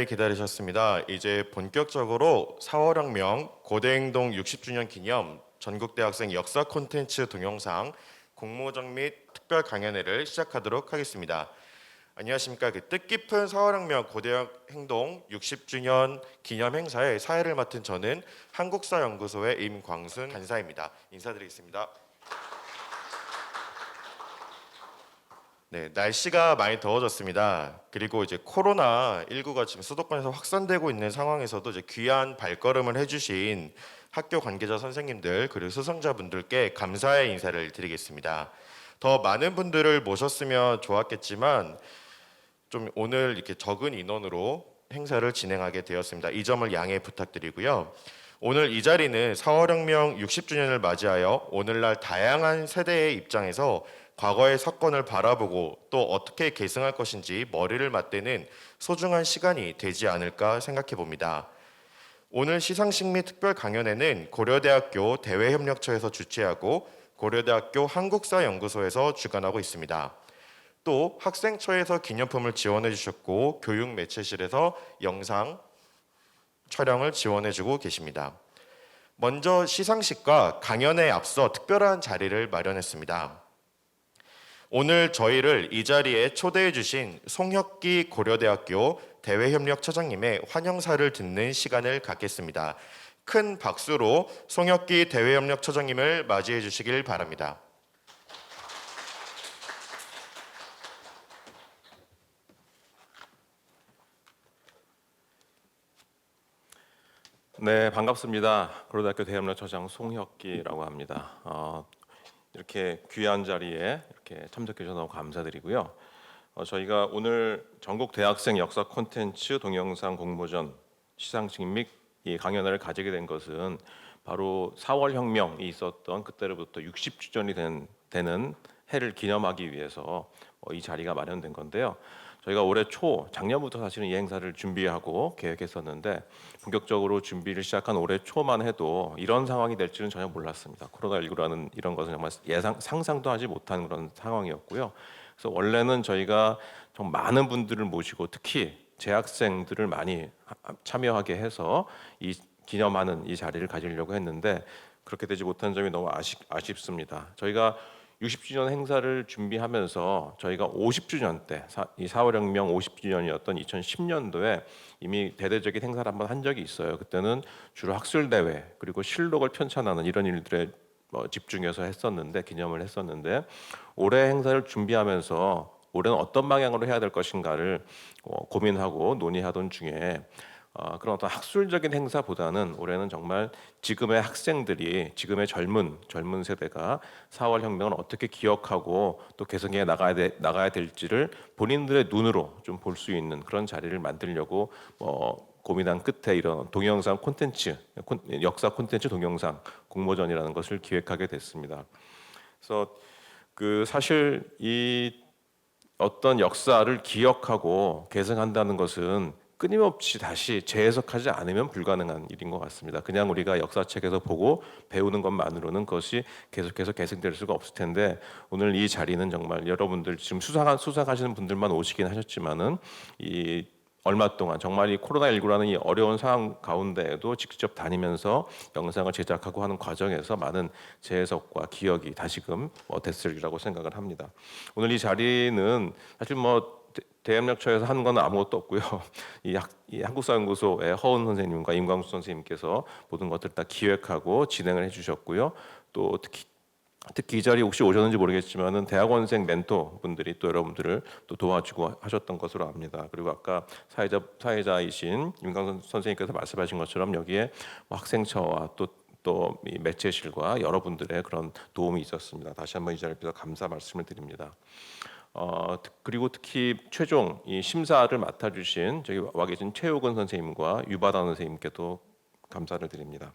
기다리셨습니다. 이제 본격적으로 4월혁명 고대행동 60주년 기념 전국대학생 역사 콘텐츠 동영상 공모전 및 특별 강연회를 시작하도록 하겠습니다. 안녕하십니까. 뜻깊은 4월혁명 고대행동 60주년 기념 행사의 사회를 맡은 저는 한국사연구소의 임광순 간사입니다. 인사드리겠습니다. 네, 날씨가 많이 더워졌습니다. 그리고 이제 코로나19가 지금 수도권에서 확산되고 있는 상황에서도 이제 귀한 발걸음을 해주신 학교 관계자 선생님들 그리고 수상자분들께 감사의 인사를 드리겠습니다. 더 많은 분들을 모셨으면 좋았겠지만 좀 오늘 이렇게 적은 인원으로 행사를 진행하게 되었습니다. 이 점을 양해 부탁드리고요. 오늘 이 자리는 4월혁명 60주년을 맞이하여 오늘날 다양한 세대의 입장에서 과거의 사건을 바라보고 또 어떻게 계승할 것인지 머리를 맞대는 소중한 시간이 되지 않을까 생각해 봅니다. 오늘 시상식 및 특별 강연회는 고려대학교 대외협력처에서 주최하고 고려대학교 한국사연구소에서 주관하고 있습니다. 또 학생처에서 기념품을 지원해 주셨고 교육매체실에서 영상 촬영을 지원해 주고 계십니다. 먼저 시상식과 강연에 앞서 특별한 자리를 마련했습니다. 오늘 저희를 이 자리에 초대해 주신 송혁기 고려대학교 대외협력처장님의 환영사를 듣는 시간을 갖겠습니다. 큰 박수로 송혁기 대외협력처장님을 맞이해 주시길 바랍니다. 네, 반갑습니다. 고려대학교 대외협력처장 송혁기라고 합니다. 이렇게 귀한 자리에 이렇게 참석해 주셔서 너무 감사드리고요. 저희가 오늘 전국 대학생 역사 콘텐츠 동영상 공모전 시상식 및 이 강연회를 가지게 된 것은 바로 4월 혁명이 있었던 그때로부터 60주년이 되는 해를 기념하기 위해서 이 자리가 마련된 건데요. 저희가 올해 초 작년부터 사실은 이 행사를 준비하고 계획했었는데 본격적으로 준비를 시작한 올해 초만 해도 이런 상황이 될지는 전혀 몰랐습니다. 코로나19라는 이런 것은 정말 상상도 하지 못한 그런 상황이었고요. 그래서 원래는 저희가 좀 많은 분들을 모시고 특히 재학생들을 많이 참여하게 해서 이 기념하는 이 자리를 가지려고 했는데 그렇게 되지 못한 점이 너무 아쉽습니다. 저희가 60주년 행사를 준비하면서 저희가 50주년 때 이 4월혁명 50주년이었던 2010년도에 이미 대대적인 행사를 한번 한 적이 있어요. 그때는 주로 학술대회 그리고 실록을 편찬하는 이런 일들에 집중해서 했었는데 기념을 했었는데 올해 행사를 준비하면서 올해는 어떤 방향으로 해야 될 것인가를 고민하고 논의하던 중에 그런 어떤 학술적인 행사보다는 올해는 정말 지금의 학생들이 지금의 젊은 세대가 4월 혁명을 어떻게 기억하고 또 개성해 나가야 될지를 본인들의 눈으로 좀 볼 수 있는 그런 자리를 만들려고 고민한 끝에 이런 동영상 콘텐츠 역사 콘텐츠 동영상 공모전이라는 것을 기획하게 됐습니다. 그래서 사실 이 어떤 역사를 기억하고 계승한다는 것은 끊임없이 다시 재해석하지 않으면 불가능한 일인 것 같습니다. 그냥 우리가 역사책에서 보고 배우는 것만으로는 그것이 계속해서 계승될 수가 없을 텐데 오늘 이 자리는 정말 여러분들 지금 수상하시는 분들만 오시긴 하셨지만은 이 얼마 동안 정말 이 코로나19라는 이 어려운 상황 가운데에도 직접 다니면서 영상을 제작하고 하는 과정에서 많은 재해석과 기억이 다시금 됐으리라고 생각을 합니다. 오늘 이 자리는 사실 대협력처에서 하는 건 아무것도 없고요. 이 한국사연구소의 허은 선생님과 임광수 선생님께서 모든 것들을 다 기획하고 진행을 해주셨고요. 또 특히 이 자리에 혹시 오셨는지 모르겠지만은 대학원생 멘토 분들이 또 여러분들을 또 도와주고 하셨던 것으로 압니다. 그리고 아까 사회자이신 임광수 선생님께서 말씀하신 것처럼 여기에 학생처와 또 이 매체실과 여러분들의 그런 도움이 있었습니다. 다시 한번 이 자리에 감사 말씀을 드립니다. 그리고 특히 최종 이 심사를 맡아주신 저기 와 계신 최욱은 선생님과 유바단 선생님께도 감사를 드립니다.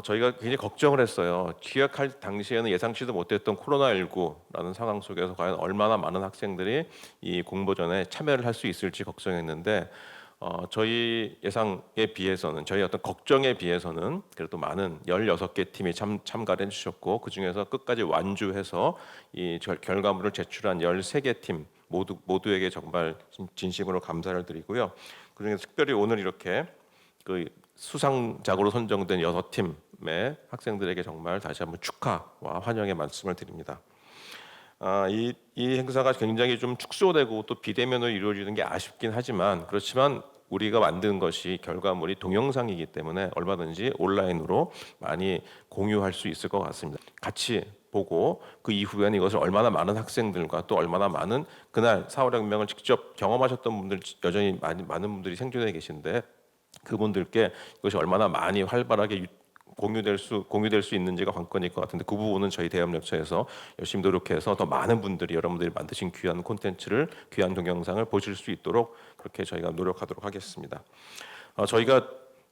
저희가 굉장히 걱정을 했어요. 기획할 당시에는 예상치도 못했던 코로나19라는 상황 속에서 과연 얼마나 많은 학생들이 이 공모전에 참여를 할 수 있을지 걱정했는데 저희 예상에 비해서는 저희 어떤 걱정에 비해서는 그래도 많은 16개 팀이 참가를 해주셨고 그 중에서 끝까지 완주해서 이 결과물을 제출한 13개 팀 모두에게 정말 진심으로 감사를 드리고요. 그중에 특별히 오늘 이렇게 그 수상작으로 선정된 6팀의 학생들에게 정말 다시 한번 축하와 환영의 말씀을 드립니다. 이 행사가 굉장히 좀 축소되고 또 비대면으로 이루어지는 게 아쉽긴 하지만 그렇지만 우리가 만든 것이 결과물이 동영상이기 때문에 얼마든지 온라인으로 많이 공유할 수 있을 것 같습니다. 같이 보고 그 이후에는 이것을 얼마나 많은 학생들과 또 얼마나 많은 그날 4월 혁명을 직접 경험하셨던 분들 여전히 많은 분들이 생존해 계신데 그분들께 이것이 얼마나 많이 활발하게 공유될 수 있는지가 관건일 것 같은데 그 부분은 저희 대협력처에서 열심히 노력해서 더 많은 분들이 여러분들이 만드신 귀한 콘텐츠를 귀한 동영상을 보실 수 있도록 그렇게 저희가 노력하도록 하겠습니다. 저희가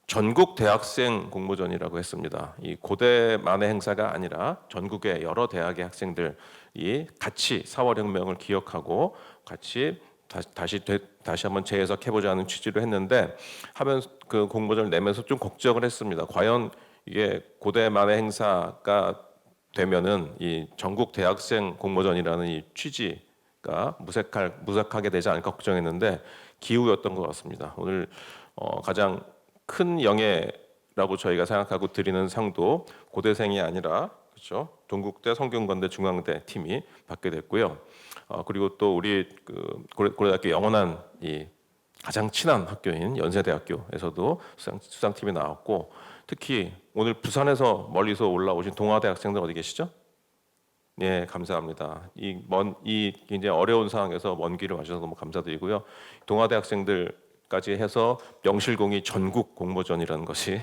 전국 대학생 공모전이라고 했습니다. 이 고대만의 행사가 아니라 전국의 여러 대학의 학생들이 같이 4월 혁명을 기억하고 같이 다시 한번 재해석해보자는 취지로 했는데 하면 그 공모전을 내면서 좀 걱정을 했습니다. 과연 이게 고대만의 행사가 되면은 이 전국 대학생 공모전이라는 이 취지가 무색하게 되지 않을까 걱정했는데 기우였던 것 같습니다. 오늘 가장 큰 영예라고 저희가 생각하고 드리는 상도 고대생이 아니라 그렇죠 동국대, 성균관대, 중앙대 팀이 받게 됐고요. 그리고 또 우리 그 고려대학교 영원한 이 가장 친한 학교인 연세대학교에서도 수상팀이 나왔고 특히 오늘 부산에서 멀리서 올라오신 동아대 학생들 어디 계시죠? 네, 감사합니다. 이 굉장히 어려운 상황에서 먼 길을 와주셔서 너무 감사드리고요. 동아대 학생들까지 해서 명실공히 전국 공모전이라는 것이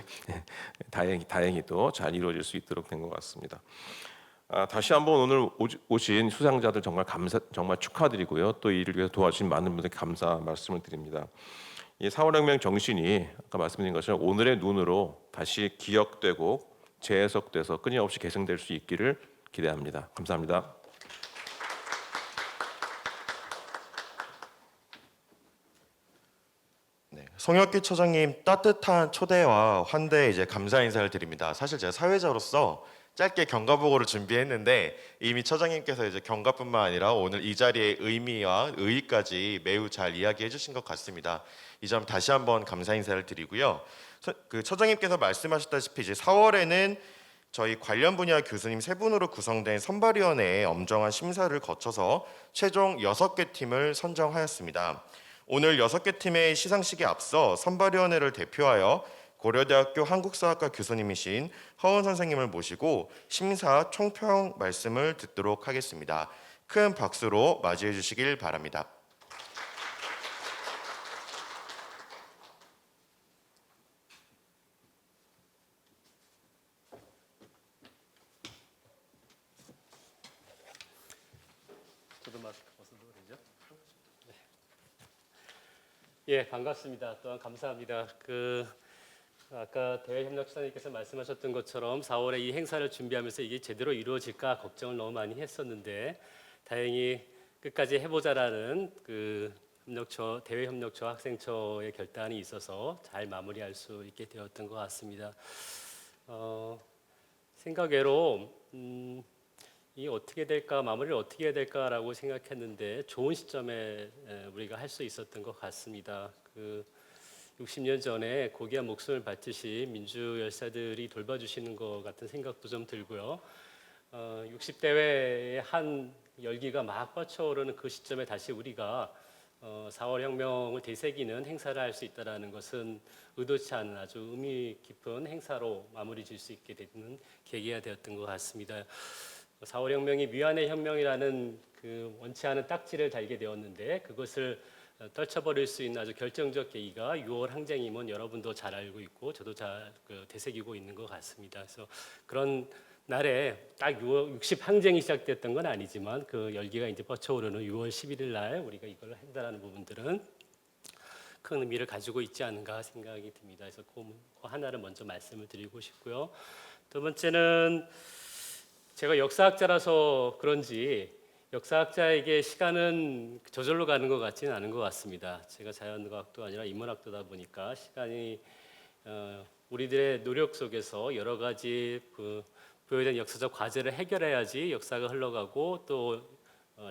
다행히도 잘 이루어질 수 있도록 된 것 같습니다. 다시 한번 오늘 오신 수상자들 정말 축하드리고요. 또 이를 위해서 도와주신 많은 분들께 감사 말씀을 드립니다. 이 4월혁명 정신이 아까 말씀드린 것처럼 오늘의 눈으로 다시 기억되고 재해석돼서 끊임없이 계승될 수 있기를 기대합니다. 감사합니다. 네, 송혁기 처장님 따뜻한 초대와 환대에 이제 감사 인사를 드립니다. 사실 제가 사회자로서 짧게 경과 보고를 준비했는데 이미 처장님께서 이제 경과뿐만 아니라 오늘 이 자리의 의미와 의의까지 매우 잘 이야기해 주신 것 같습니다. 이 점 다시 한번 감사 인사를 드리고요. 그 처장님께서 말씀하셨다시피 이제 4월에는 저희 관련 분야 교수님 3분으로 구성된 선발위원회의 엄정한 심사를 거쳐서 최종 6개 팀을 선정하였습니다. 오늘 6개 팀의 시상식에 앞서 선발위원회를 대표하여 고려대학교 한국사학과 교수님이신 허은 선생님을 모시고 심사 총평 말씀을 듣도록 하겠습니다. 큰 박수로 맞이해 주시길 바랍니다. 저도 마스크 벗어도 되죠? 네. 예, 반갑습니다. 또한 감사합니다. 아까 대외협력처장님께서 말씀하셨던 것처럼 4월에 이 행사를 준비하면서 이게 제대로 이루어질까 걱정을 너무 많이 했었는데 다행히 끝까지 해보자라는 대외협력처 학생처의 결단이 있어서 잘 마무리할 수 있게 되었던 것 같습니다. 생각외로 이 어떻게 될까 마무리를 어떻게 해야 될까라고 생각했는데 좋은 시점에 우리가 할 수 있었던 것 같습니다. 60년 전에 고귀한 목숨을 바치신 민주 열사들이 돌봐주시는 것 같은 생각도 좀 들고요. 60대회의 한 열기가 막 뻗쳐오르는 그 시점에 다시 우리가 4월 혁명을 되새기는 행사를 할 수 있다는 것은 의도치 않은 아주 의미 깊은 행사로 마무리 질 수 있게 되는 계기가 되었던 것 같습니다. 4월 혁명이 미완의 혁명이라는 원치 않은 딱지를 달게 되었는데 그것을 떨쳐버릴 수 있는 아주 결정적 계기가 6월 항쟁임은 여러분도 잘 알고 있고 저도 잘 되새기고 있는 것 같습니다. 그래서 그런 날에 딱 60 항쟁이 시작됐던 건 아니지만 그 열기가 이제 뻗쳐오르는 6월 11일 날 우리가 이걸 한다는 부분들은 큰 의미를 가지고 있지 않은가 생각이 듭니다. 그래서 그 하나를 먼저 말씀을 드리고 싶고요. 두 번째는 제가 역사학자라서 그런지 역사학자에게 시간은 저절로 가는 것 같지는 않은 것 같습니다. 제가 자연과학도 아니라 인문학도다 보니까 시간이 우리들의 노력 속에서 여러 가지 부여된 역사적 과제를 해결해야지 역사가 흘러가고 또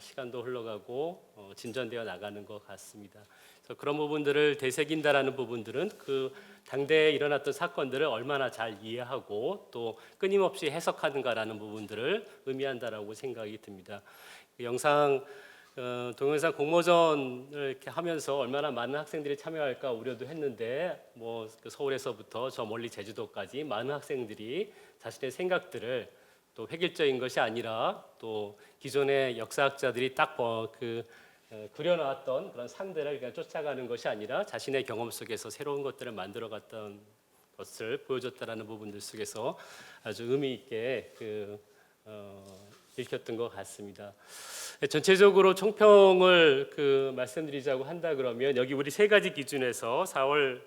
시간도 흘러가고 진전되어 나가는 것 같습니다. 그래서 그런 부분들을 되새긴다라는 부분들은 그 당대에 일어났던 사건들을 얼마나 잘 이해하고 또 끊임없이 해석하는가라는 부분들을 의미한다라고 생각이 듭니다. 그 영상 동영상 공모전을 이렇게 하면서 얼마나 많은 학생들이 참여할까 우려도 했는데 그 서울에서부터 저 멀리 제주도까지 많은 학생들이 자신의 생각들을 또 획일적인 것이 아니라 또 기존의 역사학자들이 딱 그려놨던 그런 상대를 그냥 쫓아가는 것이 아니라 자신의 경험 속에서 새로운 것들을 만들어갔던 것을 보여줬다라는 부분들 속에서 아주 의미 있게 읽혔던 것 같습니다. 전체적으로 총평을 말씀드리자고 한다 그러면 여기 우리 세 가지 기준에서 4월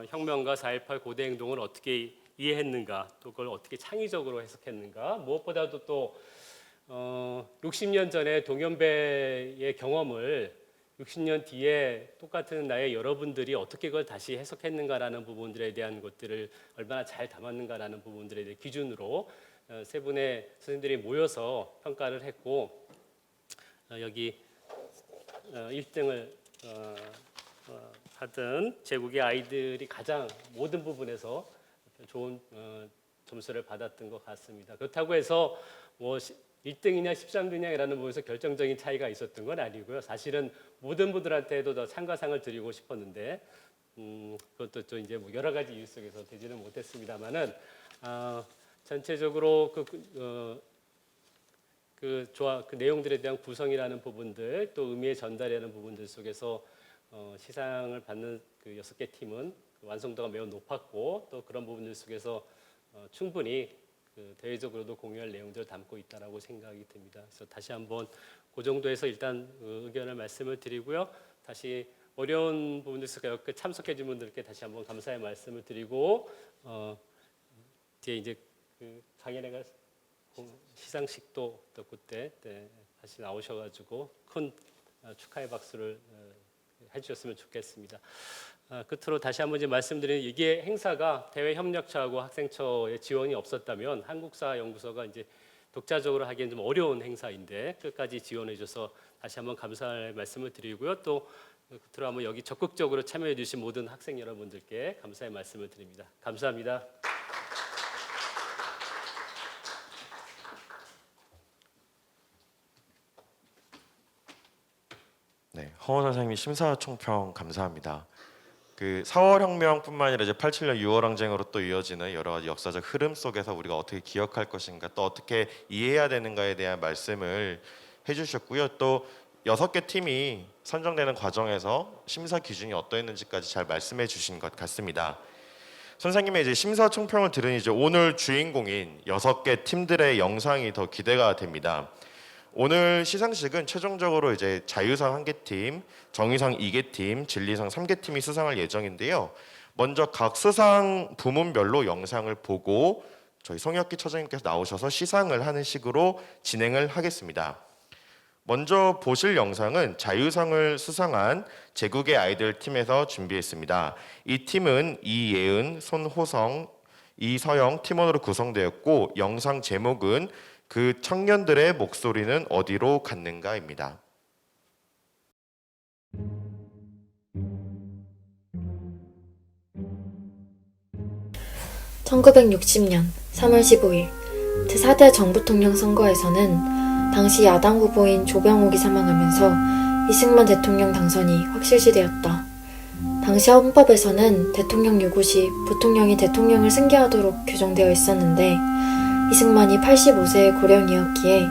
혁명과 4.18 고대 행동을 어떻게 이해했는가, 또 그걸 어떻게 창의적으로 해석했는가, 무엇보다도 또 60년 전에 동연배의 경험을 60년 뒤에 똑같은 나의 여러분들이 어떻게 그걸 다시 해석했는가라는 부분들에 대한 것들을 얼마나 잘 담았는가라는 부분들에 대해 기준으로 세 분의 선생님들이 모여서 평가를 했고, 여기 1등을 하던 제국의 아이들이 가장 모든 부분에서 좋은 점수를 받았던 것 같습니다. 그렇다고 해서 1등이냐 13등이냐라는 부분에서 결정적인 차이가 있었던 건 아니고요. 사실은 모든 분들한테도 더 참가상을 드리고 싶었는데 그것도 또 이제 여러 가지 이유 속에서 되지는 못했습니다만은 전체적으로 그 내용들에 대한 구성이라는 부분들, 또 의미의 전달이라는 부분들 속에서 시상을 받는 그 6개 팀은 완성도가 매우 높았고, 또 그런 부분들 속에서 충분히 대외적으로도 공유할 내용들을 담고 있다라고 생각이 듭니다. 그래서 다시 한번 그 정도에서 일단 의견을 말씀을 드리고요. 다시 어려운 부분들 속에 참석해 준 분들께 다시 한번 감사의 말씀을 드리고, 뒤에 이제 강연회가 시상식도 또 그때 다시 나오셔가지고 큰 축하의 박수를 해주셨으면 좋겠습니다. 끝으로 다시 한번 이제 말씀드리는, 이게 행사가 대외협력처하고 학생처의 지원이 없었다면 한국사연구소가 이제 독자적으로 하기엔 좀 어려운 행사인데 끝까지 지원해줘서 다시 한번 감사의 말씀을 드리고요. 또 끝으로 한번 여기 적극적으로 참여해주신 모든 학생 여러분들께 감사의 말씀을 드립니다. 감사합니다. 네, 허원 선생님 심사총평 감사합니다. 그 4월 혁명뿐만 아니라 이제 87년 6월 항쟁으로 또 이어지는 여러 가지 역사적 흐름 속에서 우리가 어떻게 기억할 것인가, 또 어떻게 이해해야 되는가에 대한 말씀을 해주셨고요. 또 6개 팀이 선정되는 과정에서 심사 기준이 어떠했는지까지 잘 말씀해 주신 것 같습니다. 선생님의 이제 심사 총평을 들으니 이제 오늘 주인공인 6개 팀들의 영상이 더 기대가 됩니다. 오늘 시상식은 최종적으로 이제 자유상 1개 팀, 정의상 2개 팀, 진리상 3개 팀이 수상할 예정인데요. 먼저 각 수상 부문별로 영상을 보고 저희 송혁기 처장님께서 나오셔서 시상을 하는 식으로 진행을 하겠습니다. 먼저 보실 영상은 자유상을 수상한 제국의 아이들 팀에서 준비했습니다. 이 팀은 이예은, 손호성, 이서영 팀원으로 구성되었고, 영상 제목은 그 청년들의 목소리는 어디로 갔는가입니다. (1960년 3월 15일) 제4대 정부통령 선거에서는 당시 야당 후보인 조병옥이 사망하면서 이승만 대통령 당선이 확실시되었다. 당시 헌법에서는 대통령 유고 시 부통령이 대통령을 승계하도록 규정되어 있었는데, 이승만이 85세의 고령이었기에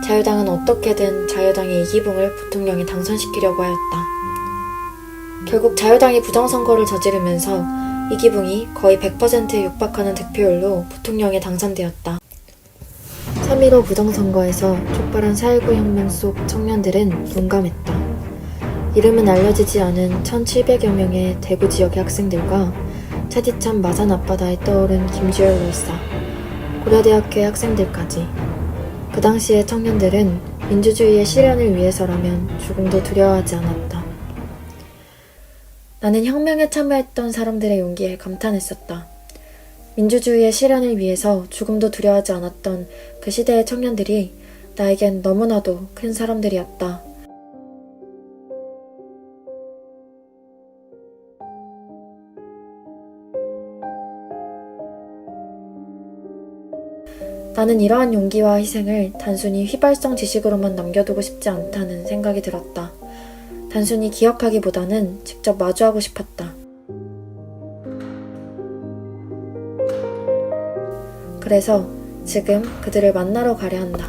자유당은 어떻게든 자유당의 이기붕을 부통령에 당선시키려고 하였다. 결국 자유당이 부정선거를 저지르면서 이기붕이 거의 100%에 육박하는 득표율로 부통령에 당선되었다. 3.15 부정선거에서 촉발한 4.19 혁명 속 청년들은 용감했다. 이름은 알려지지 않은 1,700여 명의 대구 지역의 학생들과 차디찬 마산 앞바다에 떠오른 김주열 월사, 고려대학교의 학생들까지. 그 당시의 청년들은 민주주의의 실현을 위해서라면 죽음도 두려워하지 않았다. 나는 혁명에 참여했던 사람들의 용기에 감탄했었다. 민주주의의 실현을 위해서 죽음도 두려워하지 않았던 그 시대의 청년들이 나에겐 너무나도 큰 사람들이었다. 나는 이러한 용기와 희생을 단순히 휘발성 지식으로만 남겨두고 싶지 않다는 생각이 들었다. 단순히 기억하기보다는 직접 마주하고 싶었다. 그래서 지금 그들을 만나러 가려 한다.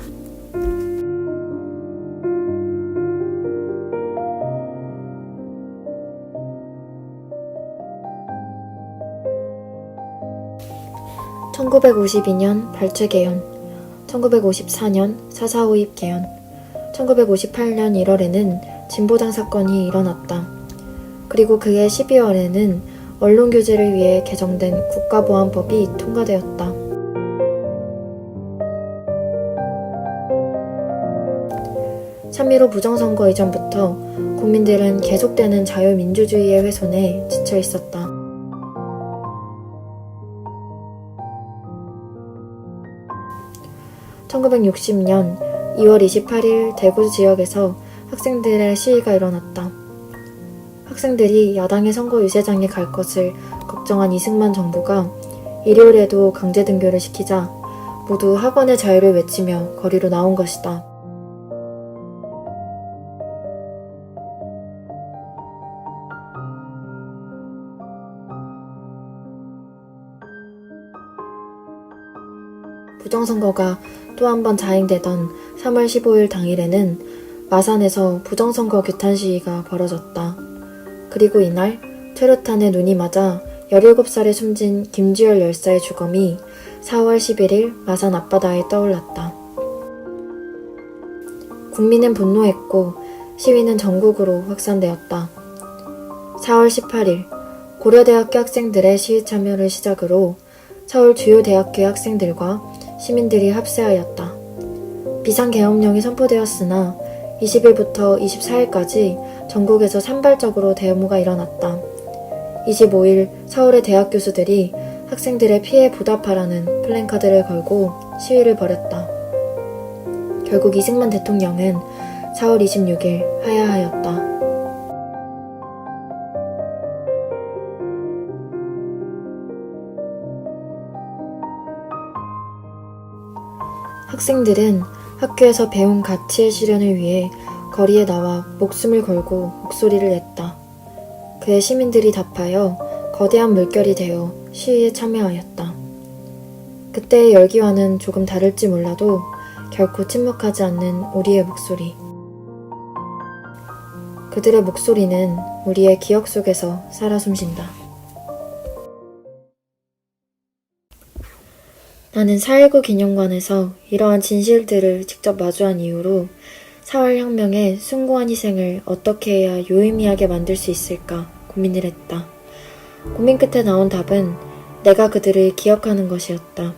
(1952년) 발췌 개연, 1954년 사사오입 개연, 1958년 1월에는 진보당 사건이 일어났다. 그리고 그해 12월에는 언론 규제를 위해 개정된 국가보안법이 통과되었다. (3.15) 부정선거 이전부터 국민들은 계속되는 자유민주주의의 훼손에 지쳐 있었다. (1960년) 2월 28일 대구 지역에서 학생들의 시위가 일어났다. 학생들이 야당의 선거 유세장에 갈 것을 걱정한 이승만 정부가 일요일에도 강제 등교를 시키자 모두 학원의 자유를 외치며 거리로 나온 것이다. 부정선거가 또 한 번 자행되던 3월 15일 당일에는 마산에서 부정선거 규탄 시위가 벌어졌다. 그리고 이날 최루탄에 눈이 맞아 17살에 숨진 김주열 열사의 주검이 4월 11일 마산 앞바다에 떠올랐다. 국민은 분노했고 시위는 전국으로 확산되었다. 4월 18일 고려대학교 학생들의 시위 참여를 시작으로 서울 주요 대학교의 학생들과 시민들이 합세하였다. 비상계엄령이 선포되었으나 20일부터 24일까지 전국에서 산발적으로 데모가 일어났다. 25일 서울의 대학 교수들이 학생들의 피해 보답하라는 플랜카드를 걸고 시위를 벌였다. 결국 이승만 대통령은 4월 26일 하야하였다. 학생들은 학교에서 배운 가치의 실현을 위해 거리에 나와 목숨을 걸고 목소리를 냈다. 그의 시민들이 답하여 거대한 물결이 되어 시위에 참여하였다. 그때의 열기와는 조금 다를지 몰라도 결코 침묵하지 않는 우리의 목소리. 그들의 목소리는 우리의 기억 속에서 살아 숨쉰다. 나는 4.19 기념관에서 이러한 진실들을 직접 마주한 이후로 4월 혁명의 숭고한 희생을 어떻게 해야 유의미하게 만들 수 있을까 고민을 했다. 고민 끝에 나온 답은 내가 그들을 기억하는 것이었다.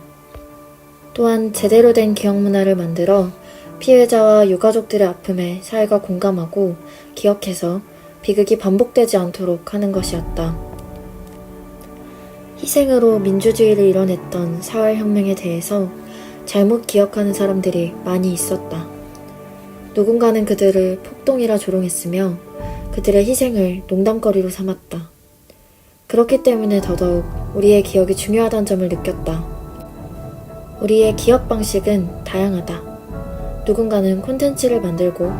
또한 제대로 된 기억 문화를 만들어 피해자와 유가족들의 아픔에 사회가 공감하고 기억해서 비극이 반복되지 않도록 하는 것이었다. 희생으로 민주주의를 이뤄냈던 4월 혁명에 대해서 잘못 기억하는 사람들이 많이 있었다. 누군가는 그들을 폭동이라 조롱했으며 그들의 희생을 농담거리로 삼았다. 그렇기 때문에 더더욱 우리의 기억이 중요하다는 점을 느꼈다. 우리의 기억 방식은 다양하다. 누군가는 콘텐츠를 만들고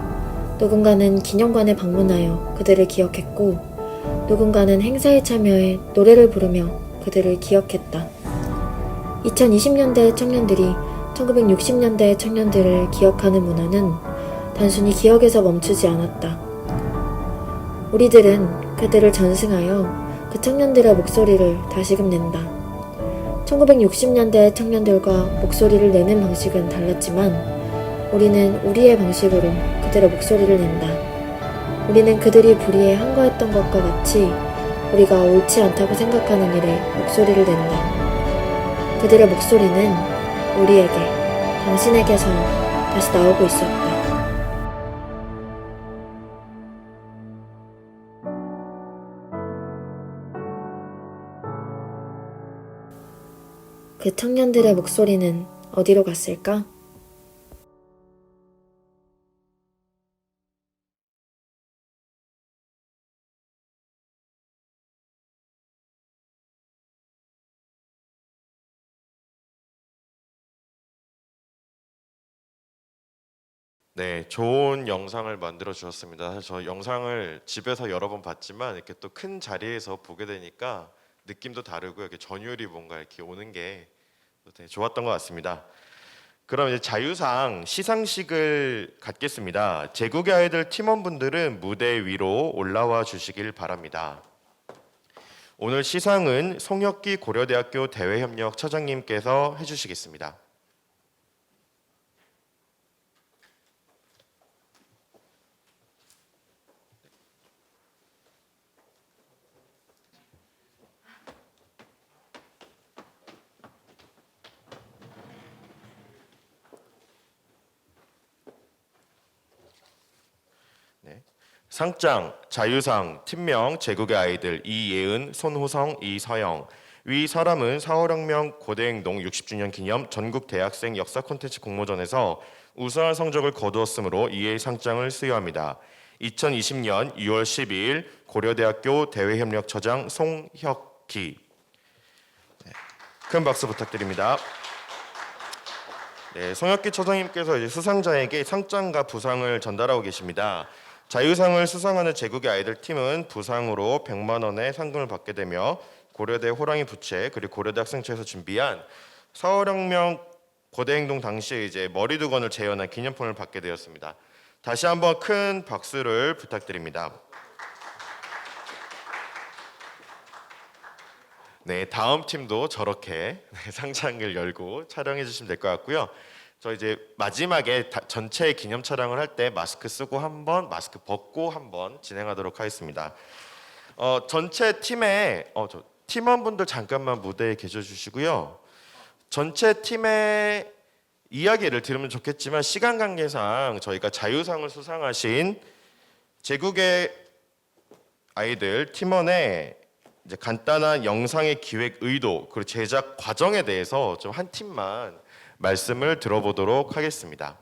누군가는 기념관에 방문하여 그들을 기억했고 누군가는 행사에 참여해 노래를 부르며 그들을 기억했다. 2020년대의 청년들이 1960년대의 청년들을 기억하는 문화는 단순히 기억에서 멈추지 않았다. 우리들은 그들을 전승하여 그 청년들의 목소리를 다시금 낸다. 1960년대의 청년들과 목소리를 내는 방식은 달랐지만 우리는 우리의 방식으로 그들의 목소리를 낸다. 우리는 그들이 불의에 항거했던 것과 같이 우리가 옳지 않다고 생각하는 일에 목소리를 낸다. 그들의 목소리는 우리에게, 당신에게서 다시 나오고 있었다. 그 청년들의 목소리는 어디로 갔을까? 네, 좋은 영상을 만들어 주셨습니다. 사실 저 영상을 집에서 여러 번 봤지만 이렇게 또 큰 자리에서 보게 되니까 느낌도 다르고 이렇게 전율이 뭔가 이렇게 오는 게 되게 좋았던 것 같습니다. 그럼 이제 자유상 시상식을 갖겠습니다. 제국의 아이들 팀원분들은 무대 위로 올라와 주시길 바랍니다. 오늘 시상은 송혁기 고려대학교 대외협력 처장님께서 해주시겠습니다. 상장, 자유상, 팀명, 제국의 아이들 이예은, 손호성, 이서영. 위 사람은 4.5혁명 고대행동 60주년 기념 전국 대학생 역사 콘텐츠 공모전에서 우수한 성적을 거두었으므로 이에 상장을 수여합니다. 2020년 6월 12일 고려대학교 대외협력처장 송혁기. 큰 박수 부탁드립니다. 네, 송혁기 처장님께서 이제 수상자에게 상장과 부상을 전달하고 계십니다. 자유상을 수상하는 제국의 아이들 팀은 부상으로 100만 원의 상금을 받게 되며 고려대 호랑이 부채 그리고 고려대 학생처에서 준비한 4.5혁명 고대행동 당시에 이제 머리두건을 재현한 기념품을 받게 되었습니다. 다시 한번 큰 박수를 부탁드립니다. 네, 다음 팀도 저렇게 상장을 열고 촬영해 주시면 될 것 같고요. 저 이제 마지막에 전체 기념 촬영을 할 때 마스크 쓰고 한번 마스크 벗고 한번 진행하도록 하겠습니다. 전체 팀의 저 팀원분들 잠깐만 무대에 계셔 주시고요. 전체 팀의 이야기를 들으면 좋겠지만 시간 관계상 저희가 자유상을 수상하신 제국의 아이들 팀원의 이제 간단한 영상의 기획 의도 그리고 제작 과정에 대해서 좀 한 팀만 말씀을 들어보도록 하겠습니다.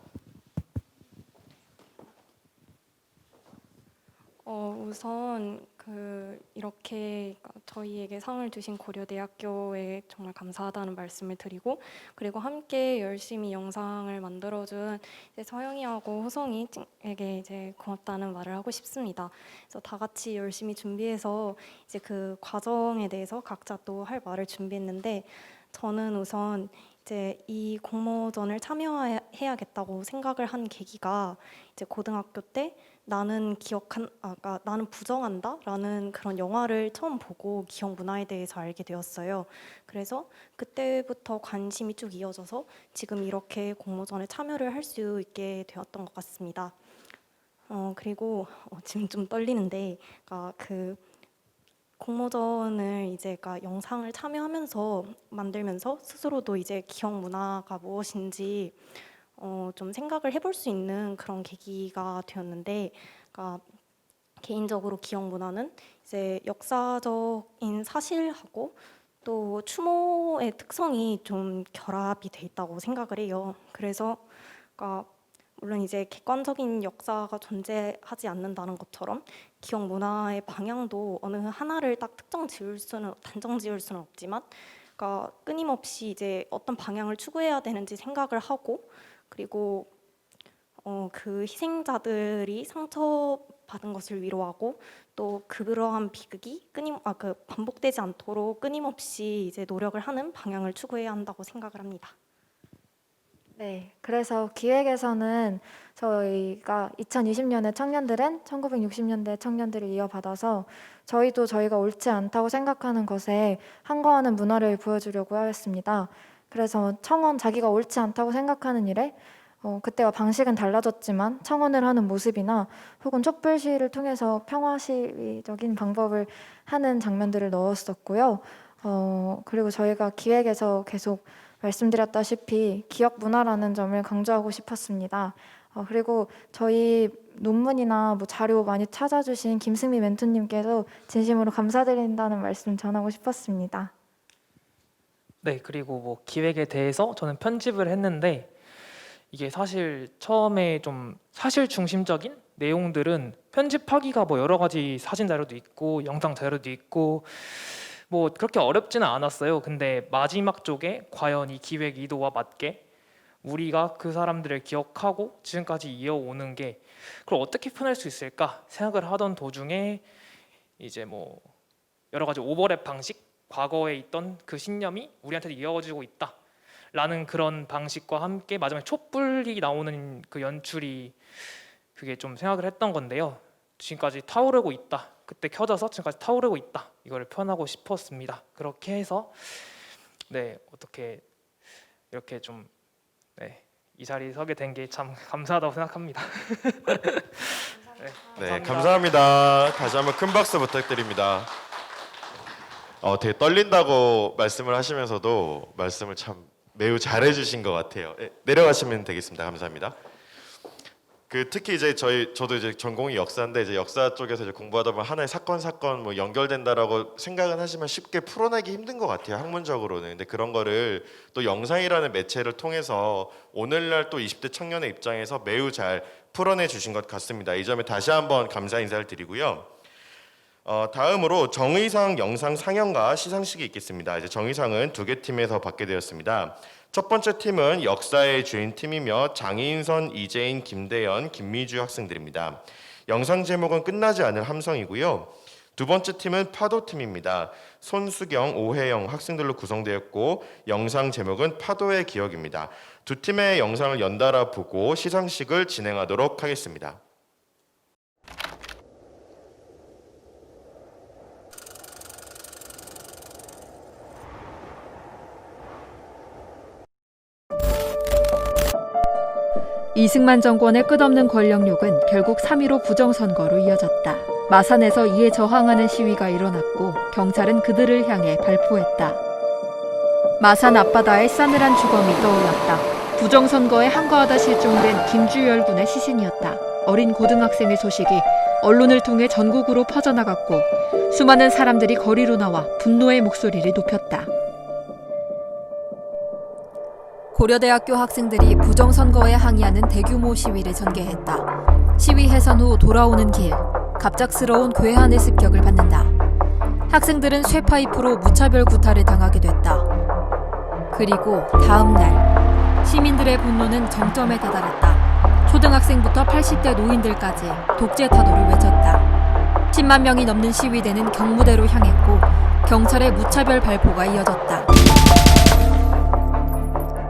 우선 이렇게 저희에게 상을 주신 고려대학교에 정말 감사하다는 말씀을 드리고, 함께 열심히 영상을 만들어준 이제 서영이하고 호성이에게 이제 고맙다는 말을 하고 싶습니다. 그래서 다 같이 열심히 준비해서 이제 그 과정에 대해서 각자 또 할 말을 준비했는데, 저는 우선 이제 이 공모전을 참여해야겠다고 생각을 한 계기가 이제 고등학교 때 나는 부정한다라는 그런 영화를 처음 보고 기억 문화에 대해서 알게 되었어요. 그래서 그때부터 관심이 쭉 이어져서 지금 이렇게 공모전에 참여를 할 수 있게 되었던 것 같습니다. 그리고 지금 좀 떨리는데, 그 공모전을 이제 영상을 참여하면서 만들면서 스스로도 이제 기억 문화가 무엇인지 좀 생각을 해볼 수 있는 그런 계기가 되었는데, 개인적으로 기억 문화는 이제 역사적인 사실하고 또 추모의 특성이 좀 결합이 돼 있다고 생각을 해요. 그래서 물론 이제 객관적인 역사가 존재하지 않는다는 것처럼 기억 문화의 방향도 어느 하나를 딱 단정 지을 수는 없지만, 끊임없이 이제 어떤 방향을 추구해야 되는지 생각을 하고, 그리고 그 희생자들이 상처받은 것을 위로하고 또 그러한 비극이 반복되지 않도록 끊임없이 이제 노력을 하는 방향을 추구해야 한다고 생각을 합니다. 네, 그래서 기획에서는 저희가 2020년의 청년들은 1960년대 청년들을 이어받아서 저희도 저희가 옳지 않다고 생각하는 것에 항거하는 문화를 보여주려고 하였습니다. 그래서 자기가 옳지 않다고 생각하는 일에 그때와 방식은 달라졌지만 청원을 하는 모습이나 혹은 촛불 시위를 통해서 평화 시위적인 방법을 하는 장면들을 넣었었고요. 그리고 저희가 기획에서 계속 말씀드렸다시피 기억 문화라는 점을 강조하고 싶었습니다. 그리고 저희 논문이나 자료 많이 찾아주신 김승미 멘토님께도 진심으로 감사드린다는 말씀 전하고 싶었습니다. 네, 그리고 기획에 대해서 저는 편집을 했는데, 이게 사실 처음에 좀 사실 중심적인 내용들은 편집하기가 여러 가지 사진 자료도 있고 영상 자료도 있고 그렇게 어렵지는 않았어요. 근데 마지막 쪽에 과연 이 기획 의도와 맞게 우리가 그 사람들을 기억하고 지금까지 이어오는 게 그걸 어떻게 표현할 수 있을까 생각을 하던 도중에 이제 뭐 여러 가지 오버랩 방식, 과거에 있던 그 신념이 우리한테 이어지고 있다라는 그런 방식과 함께 마지막에 촛불이 나오는 그 연출이 그게 좀 생각을 했던 건데요. 지금까지 타오르고 있다. 그때 켜져서 지금까지 타오르고 있다. 이거를 표현하고 싶었습니다. 그렇게 해서 네, 어떻게 이렇게 좀 이 자리에 서게 된 게 참 감사하다고 생각합니다. 네, 감사합니다. 다시 한번 큰 박수 부탁드립니다. 되게 떨린다고 말씀을 하시면서도 말씀을 참 매우 잘해주신 것 같아요. 내려가시면 되겠습니다. 감사합니다. 특히 이제 저도 이제 전공이 역사인데 이제 역사 쪽에서 이제 공부하다 보면 하나의 사건 뭐 연결된다라고 생각은 하지만 쉽게 풀어내기 힘든 것 같아요. 학문적으로는. 근데 그런 거를 또 영상이라는 매체를 통해서 오늘날 또 20대 청년의 입장에서 매우 잘 풀어내 주신 것 같습니다. 이 점에 다시 한번 감사 인사를 드리고요. 다음으로 정의상 영상 상영과 시상식이 있겠습니다. 이제 정의상은 2개 팀에서 받게 되었습니다. 첫 번째 팀은 역사의 주인 팀이며 장인선, 이재인, 김대연, 김미주 학생들입니다. 영상 제목은 끝나지 않을 함성이고요. 두 번째 팀은 파도 팀입니다. 손수경, 오혜영 학생들로 구성되었고 영상 제목은 파도의 기억입니다. 두 팀의 영상을 연달아 보고 시상식을 진행하도록 하겠습니다. 이승만 정권의 끝없는 권력욕은 결국 3.15 부정선거로 이어졌다. 마산에서 이에 저항하는 시위가 일어났고 경찰은 그들을 향해 발포했다. 마산 앞바다에 싸늘한 주검이 떠올랐다. 부정선거에 한가하다 실종된 김주열 군의 시신이었다. 어린 고등학생의 소식이 언론을 통해 전국으로 퍼져나갔고 수많은 사람들이 거리로 나와 분노의 목소리를 높였다. 고려대학교 학생들이 부정선거에 항의하는 대규모 시위를 전개했다. 시위 해산 후 돌아오는 길, 갑작스러운 괴한의 습격을 받는다. 학생들은 쇠파이프로 무차별 구타를 당하게 됐다. 그리고 다음 날 시민들의 분노는 정점에 다다랐다. 초등학생부터 80대 노인들까지 독재 타도를 외쳤다. 10만 명이 넘는 시위대는 경무대로 향했고 경찰의 무차별 발포가 이어졌다.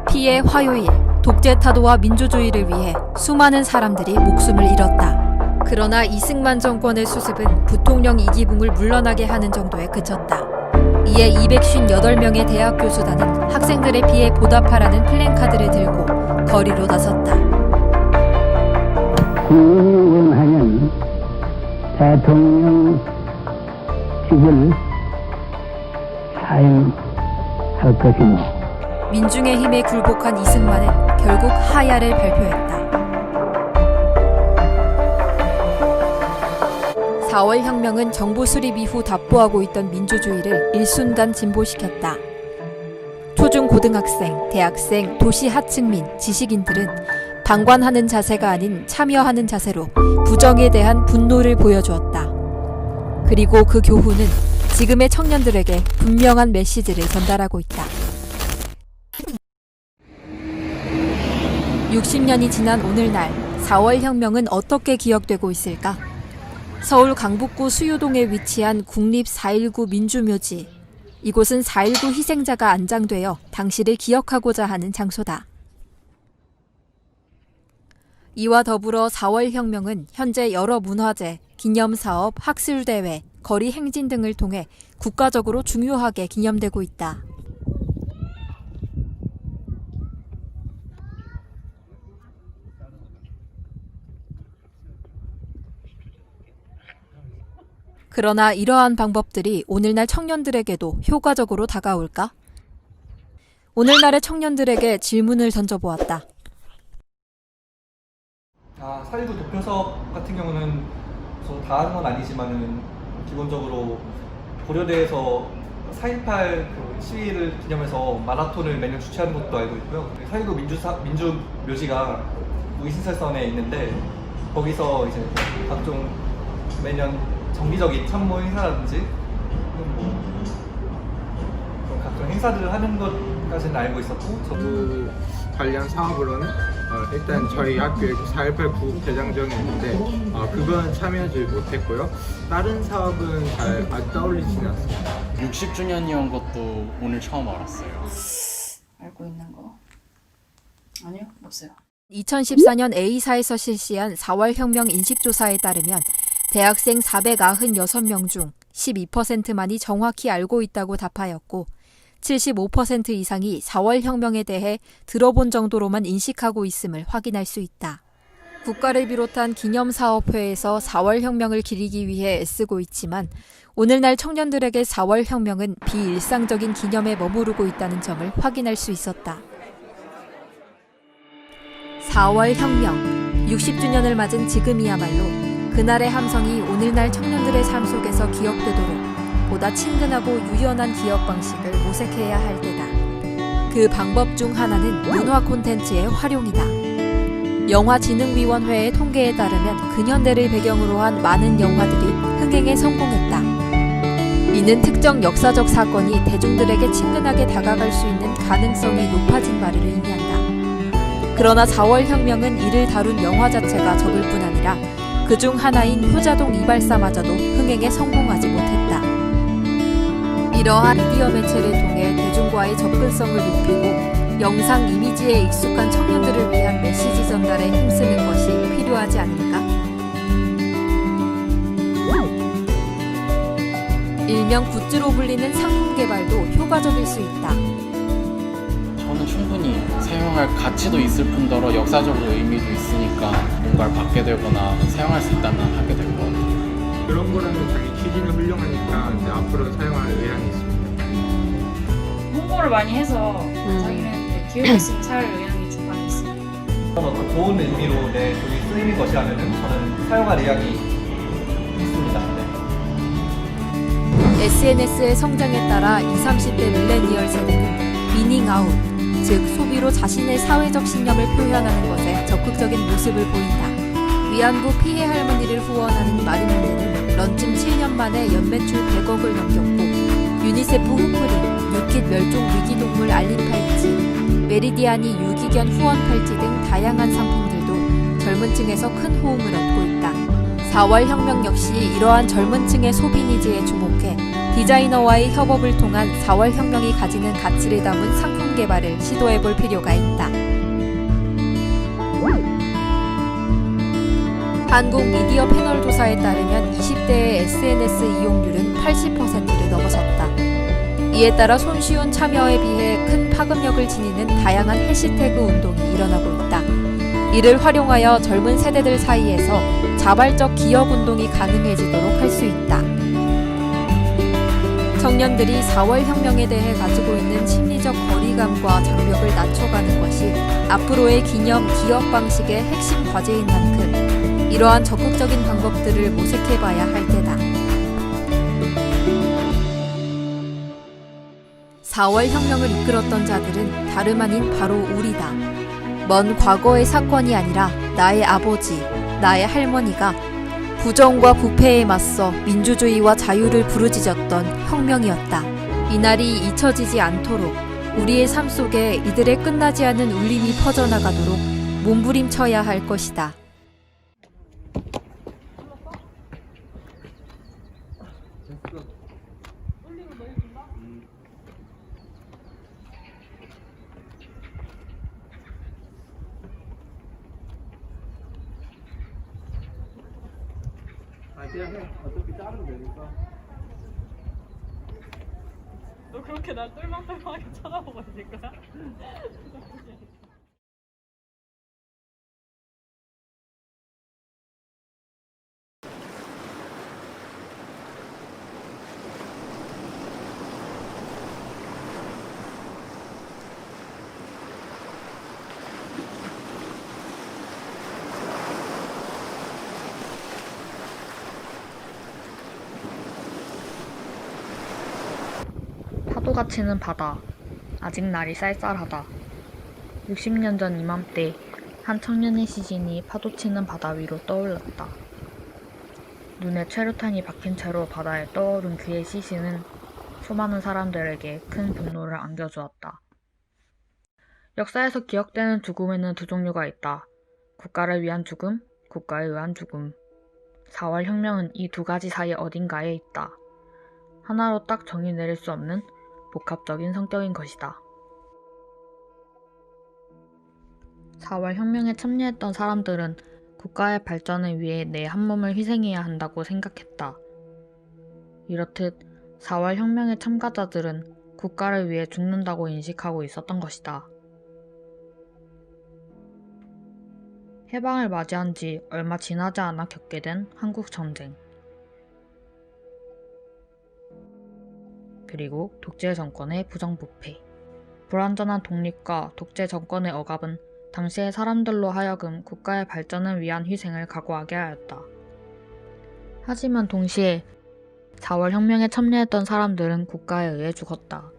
피해 화요일, 독재 타도와 민주주의를 위해 수많은 사람들이 목숨을 잃었다. 그러나 이승만 정권의 수습은 부통령 이기붕을 물러나게 하는 정도에 그쳤다. 이에 258명의 대학 교수단은 학생들의 피해 보답하라는 플랜카드를 들고 거리로 나섰다. 구원하는 대통령직을 사용할 것이니 민중의 힘에 굴복한 이승만은 결국 하야를 발표했다. 4월 혁명은 정부 수립 이후 답보하고 있던 민주주의를 일순간 진보시켰다. 초중 고등학생, 대학생, 도시 하층민, 지식인들은 방관하는 자세가 아닌 참여하는 자세로 부정에 대한 분노를 보여주었다. 그리고 그 교훈은 지금의 청년들에게 분명한 메시지를 전달하고 있다. 60년이 지난 오늘날 4월 혁명은 어떻게 기억되고 있을까? 서울 강북구 수유동에 위치한 국립 4.19 민주묘지. 이곳은 4.19 희생자가 안장되어 당시를 기억하고자 하는 장소다. 이와 더불어 4월 혁명은 현재 여러 문화재, 기념사업, 학술대회, 거리 행진 등을 통해 국가적으로 중요하게 기념되고 있다. 그러나 이러한 방법들이 오늘날 청년들에게도 효과적으로 다가올까? 오늘날의 청년들에게 질문을 던져보았다. 4.19 도표석 같은 경우는 다 하는 건 아니지만은 기본적으로 고려대에서 4.18 시위를 기념해서 마라톤을 매년 주최하는 것도 알고 있고요. 4.19 민주묘지가 의신설선에 있는데 거기서 이제 각종 매년 정기적인 참모 행사라든지 각종 행사들을 하는 것까지는 알고 있었고, 저도 관련 사업으로는 일단 저희 학교에 4.18 구국 대장정이 있는데 그건 참여하지 못했고요. 다른 사업은 잘 떠올리지는 않습니다. 60주년이온 것도 오늘 처음 알았어요. 알고 있는 거? 아니요, 없어요. 2014년 A사에서 실시한 4월 혁명 인식조사에 따르면 대학생 496명 중 12%만이 정확히 알고 있다고 답하였고 75% 이상이 4월 혁명에 대해 들어본 정도로만 인식하고 있음을 확인할 수 있다. 국가를 비롯한 기념사업회에서 4월 혁명을 기리기 위해 애쓰고 있지만 오늘날 청년들에게 4월 혁명은 비일상적인 기념에 머무르고 있다는 점을 확인할 수 있었다. 4월 혁명, 60주년을 맞은 지금이야말로 그날의 함성이 오늘날 청년들의 삶 속에서 기억되도록 보다 친근하고 유연한 기억 방식을 모색해야 할 때다. 그 방법 중 하나는 문화 콘텐츠의 활용이다. 영화진흥위원회의 통계에 따르면 근현대를 배경으로 한 많은 영화들이 흥행에 성공했다. 이는 특정 역사적 사건이 대중들에게 친근하게 다가갈 수 있는 가능성이 높아진 바를 의미한다. 그러나 4월 혁명은 이를 다룬 영화 자체가 적을 뿐 아니라 그중 하나인 효자동 이발사마저도 흥행에 성공하지 못했다. 이러한 미디어 매체를 통해 대중과의 접근성을 높이고 영상 이미지에 익숙한 청년들을 위한 메시지 전달에 힘쓰는 것이 필요하지 않을까? 일명 굿즈로 불리는 상품 개발도 효과적일 수 있다. 저는 충분히 사용할 가치도 있을 뿐더러 역사적으로 의미도 있으니까 뭔가를 받게 되거나 사용할 수 있다면 하게 될 것 같아요. 그런 거라면 자기 취지는 훌륭하니까 이제 앞으로 사용할 의향이 있습니다. 홍보를 많이 해서 자기는 기회가 있으면 살 의향이 중간에 있습니다. 어떤 좋은 의미로 돈이 쓰이는 것이라면 저는 사용할 의향이 있습니다. SNS의 성장에 따라 20, 30대 밀레니얼 세대는 미닝 아웃, 즉 소비로 자신의 사회적 신념을 표현하는 것에 적극적인 모습을 보인다. 위안부 피해 할머니를 후원하는 마리모네는 런칭 7년 만에 연매출 100억을 넘겼고 유니세프 후프린, 뉴킷 멸종 위기동물 알림 팔찌, 메리디안이 유기견 후원 팔찌 등 다양한 상품들도 젊은 층에서 큰 호응을 얻고 있다. 4월 혁명 역시 이러한 젊은 층의 소비 니즈에 주목해 디자이너와의 협업을 통한 4월 혁명이 가지는 가치를 담은 상품 개발을 시도해볼 필요가 있다. 한국 미디어 패널 조사에 따르면 20대의 SNS 이용률은 80%를 넘어섰다. 이에 따라 손쉬운 참여에 비해 큰 파급력을 지니는 다양한 해시태그 운동이 일어나고 있다. 이를 활용하여 젊은 세대들 사이에서 자발적 기업 운동이 가능해지도록 할 수 있다. 청년들이 4월 혁명에 대해 가지고 있는 심리적 거리감과 장벽을 낮춰가는 것이 앞으로의 기념 기업 방식의 핵심 과제인 만큼 이러한 적극적인 방법들을 모색해봐야 할 때다. 4월 혁명을 이끌었던 자들은 다름 아닌 바로 우리다. 먼 과거의 사건이 아니라 나의 아버지, 나의 할머니가 부정과 부패에 맞서 민주주의와 자유를 부르짖었던 혁명이었다. 이날이 잊혀지지 않도록 우리의 삶 속에 이들의 끝나지 않은 울림이 퍼져나가도록 몸부림쳐야 할 것이다. 그냥 해. 어차피 자르면 되니까. 너 그렇게 날 똘망똘망하게 쳐다보고 있을 거야? 파도가 치는 바다. 아직 날이 쌀쌀하다. 60년 전 이맘때 한 청년의 시신이 파도치는 바다 위로 떠올랐다. 눈에 최루탄이 박힌 채로 바다에 떠오른 그의 시신은 수많은 사람들에게 큰 분노를 안겨주었다. 역사에서 기억되는 죽음에는 두 종류가 있다. 국가를 위한 죽음, 국가에 의한 죽음. 4월 혁명은 이 두 가지 사이 어딘가에 있다. 하나로 딱 정의 내릴 수 없는 복합적인 성격인 것이다. 4월 혁명에 참여했던 사람들은 국가의 발전을 위해 내 한 몸을 희생해야 한다고 생각했다. 이렇듯 4월 혁명의 참가자들은 국가를 위해 죽는다고 인식하고 있었던 것이다. 해방을 맞이한 지 얼마 지나지 않아 겪게 된 한국 전쟁. 그리고 독재 정권의 부정부패. 불완전한 독립과 독재 정권의 억압은 당시의 사람들로 하여금 국가의 발전을 위한 희생을 각오하게 하였다. 하지만 동시에 4월 혁명에 참여했던 사람들은 국가에 의해 죽었다.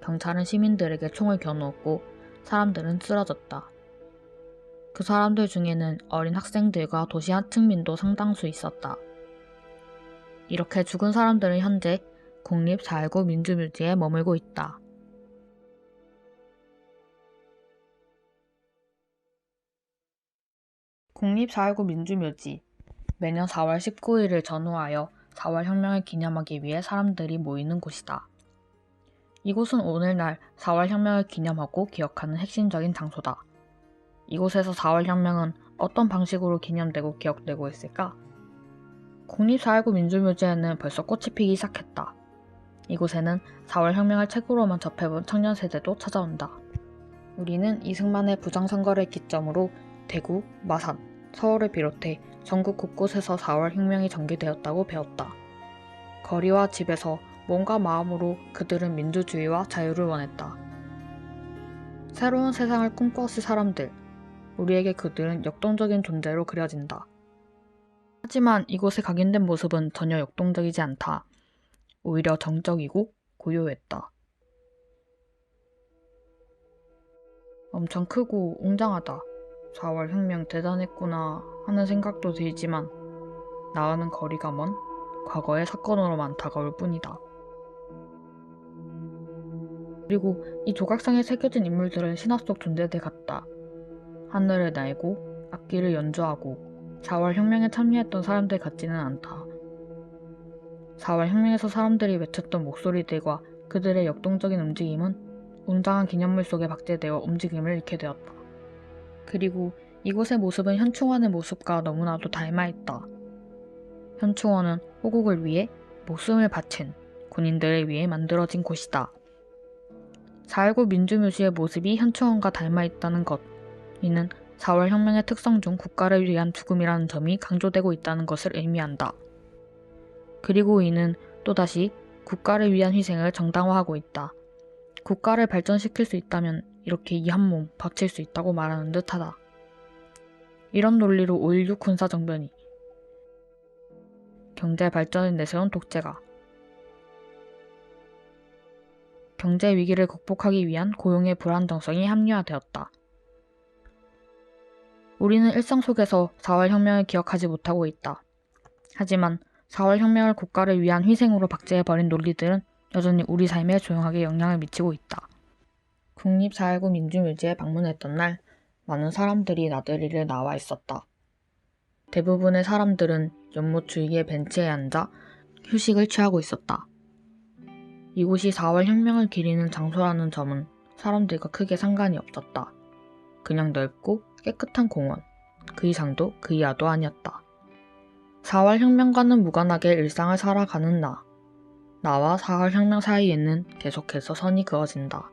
경찰은 시민들에게 총을 겨누었고 사람들은 쓰러졌다. 그 사람들 중에는 어린 학생들과 도시 하층민도 상당수 있었다. 이렇게 죽은 사람들은 현재 국립 4.19 민주묘지에 머물고 있다. 국립 4.19 민주묘지. 매년 4월 19일을 전후하여 4월 혁명을 기념하기 위해 사람들이 모이는 곳이다. 이곳은 오늘날 4월 혁명을 기념하고 기억하는 핵심적인 장소다. 이곳에서 4월 혁명은 어떤 방식으로 기념되고 기억되고 있을까? 국립 4.19 민주묘지에는 벌써 꽃이 피기 시작했다. 이곳에는 4월 혁명을 책으로만 접해본 청년 세대도 찾아온다. 우리는 이승만의 부정선거를 기점으로 대구, 마산, 서울을 비롯해 전국 곳곳에서 4월 혁명이 전개되었다고 배웠다. 거리와 집에서 몸과 마음으로 그들은 민주주의와 자유를 원했다. 새로운 세상을 꿈꾸었을 사람들, 우리에게 그들은 역동적인 존재로 그려진다. 하지만 이곳에 각인된 모습은 전혀 역동적이지 않다. 오히려 정적이고 고요했다. 엄청 크고 웅장하다. 4월 혁명 대단했구나 하는 생각도 들지만 나와는 거리가 먼 과거의 사건으로만 다가올 뿐이다. 그리고 이 조각상에 새겨진 인물들은 신화 속 존재들 같다. 하늘을 날고 악기를 연주하고 4월 혁명에 참여했던 사람들 같지는 않다. 4월 혁명에서 사람들이 외쳤던 목소리들과 그들의 역동적인 움직임은 웅장한 기념물 속에 박제되어 움직임을 잃게 되었다. 그리고 이곳의 모습은 현충원의 모습과 너무나도 닮아있다. 현충원은 호국을 위해 목숨을 바친 군인들을 위해 만들어진 곳이다. 4.19 민주묘지의 모습이 현충원과 닮아있다는 것, 이는 4월 혁명의 특성 중 국가를 위한 죽음이라는 점이 강조되고 있다는 것을 의미한다. 그리고 이는 또다시 국가를 위한 희생을 정당화하고 있다. 국가를 발전시킬 수 있다면 이렇게 이 한 몸 바칠 수 있다고 말하는 듯하다. 이런 논리로 5.16 군사정변이 경제 발전을 내세운 독재가 경제 위기를 극복하기 위한 고용의 불안정성이 합리화되었다. 우리는 일상 속에서 4월 혁명을 기억하지 못하고 있다. 하지만 4월 혁명을 국가를 위한 희생으로 박제해버린 논리들은 여전히 우리 삶에 조용하게 영향을 미치고 있다. 국립 4.19 민주묘지에 방문했던 날 많은 사람들이 나들이를 나와 있었다. 대부분의 사람들은 연못 주위의 벤치에 앉아 휴식을 취하고 있었다. 이곳이 4월 혁명을 기리는 장소라는 점은 사람들과 크게 상관이 없었다. 그냥 넓고 깨끗한 공원, 그 이상도 그 이하도 아니었다. 4월 혁명과는 무관하게 일상을 살아가는 나와 4월 혁명 사이에는 계속해서 선이 그어진다.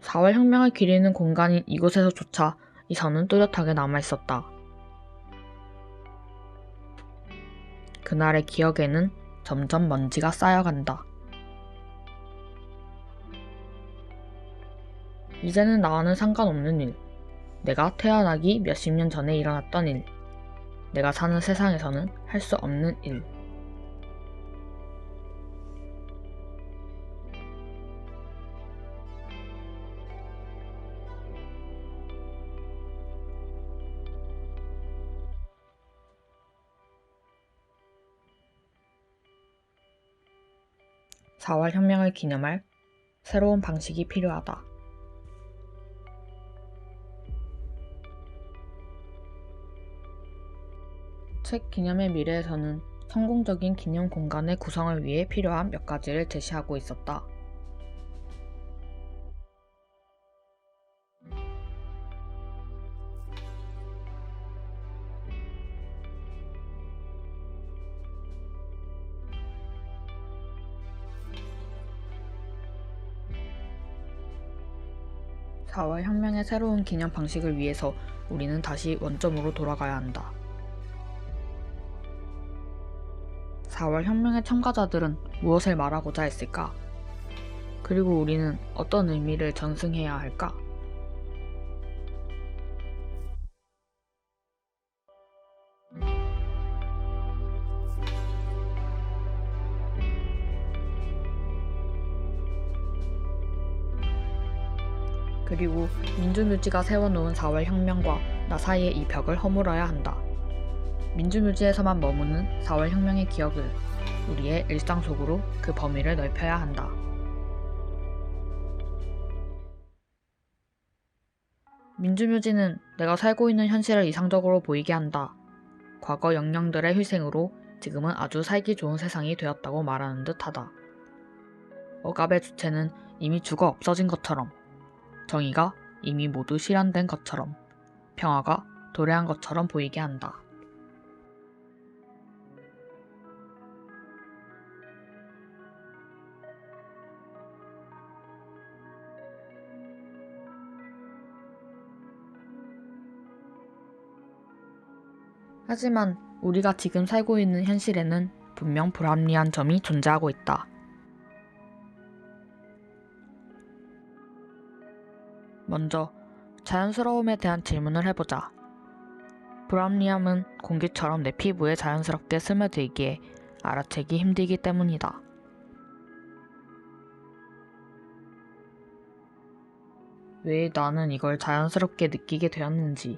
4월 혁명을 기리는 공간인 이곳에서조차 이 선은 뚜렷하게 남아있었다. 그날의 기억에는 점점 먼지가 쌓여간다. 이제는 나와는 상관없는 일, 내가 태어나기 몇십 년 전에 일어났던 일, 내가 사는 세상에서는 할 수 없는 일. (4월 혁명을 기념할 새로운 방식이 필요하다. 책 기념의 미래에서는 성공적인 기념 공간의 구성을 위해 필요한 몇 가지를 제시하고 있었다. (4월) 혁명의 새로운 기념 방식을 위해서 우리는 다시 원점으로 돌아가야 한다. 4월 혁명의 참가자들은 무엇을 말하고자 했을까? 그리고 우리는 어떤 의미를 전승해야 할까? 그리고 민주묘지가 세워놓은 4월 혁명과 나 사이의 이 벽을 허물어야 한다. 민주묘지에서만 머무는 4월 혁명의 기억을 우리의 일상 속으로 그 범위를 넓혀야 한다. 민주묘지는 내가 살고 있는 현실을 이상적으로 보이게 한다. 과거 영령들의 희생으로 지금은 아주 살기 좋은 세상이 되었다고 말하는 듯하다. 억압의 주체는 이미 죽어 없어진 것처럼, 정의가 이미 모두 실현된 것처럼, 평화가 도래한 것처럼 보이게 한다. 하지만 우리가 지금 살고 있는 현실에는 분명 불합리한 점이 존재하고 있다. 먼저 자연스러움에 대한 질문을 해보자. 불합리함은 공기처럼 내 피부에 자연스럽게 스며들기에 알아채기 힘들기 때문이다. 왜 나는 이걸 자연스럽게 느끼게 되었는지,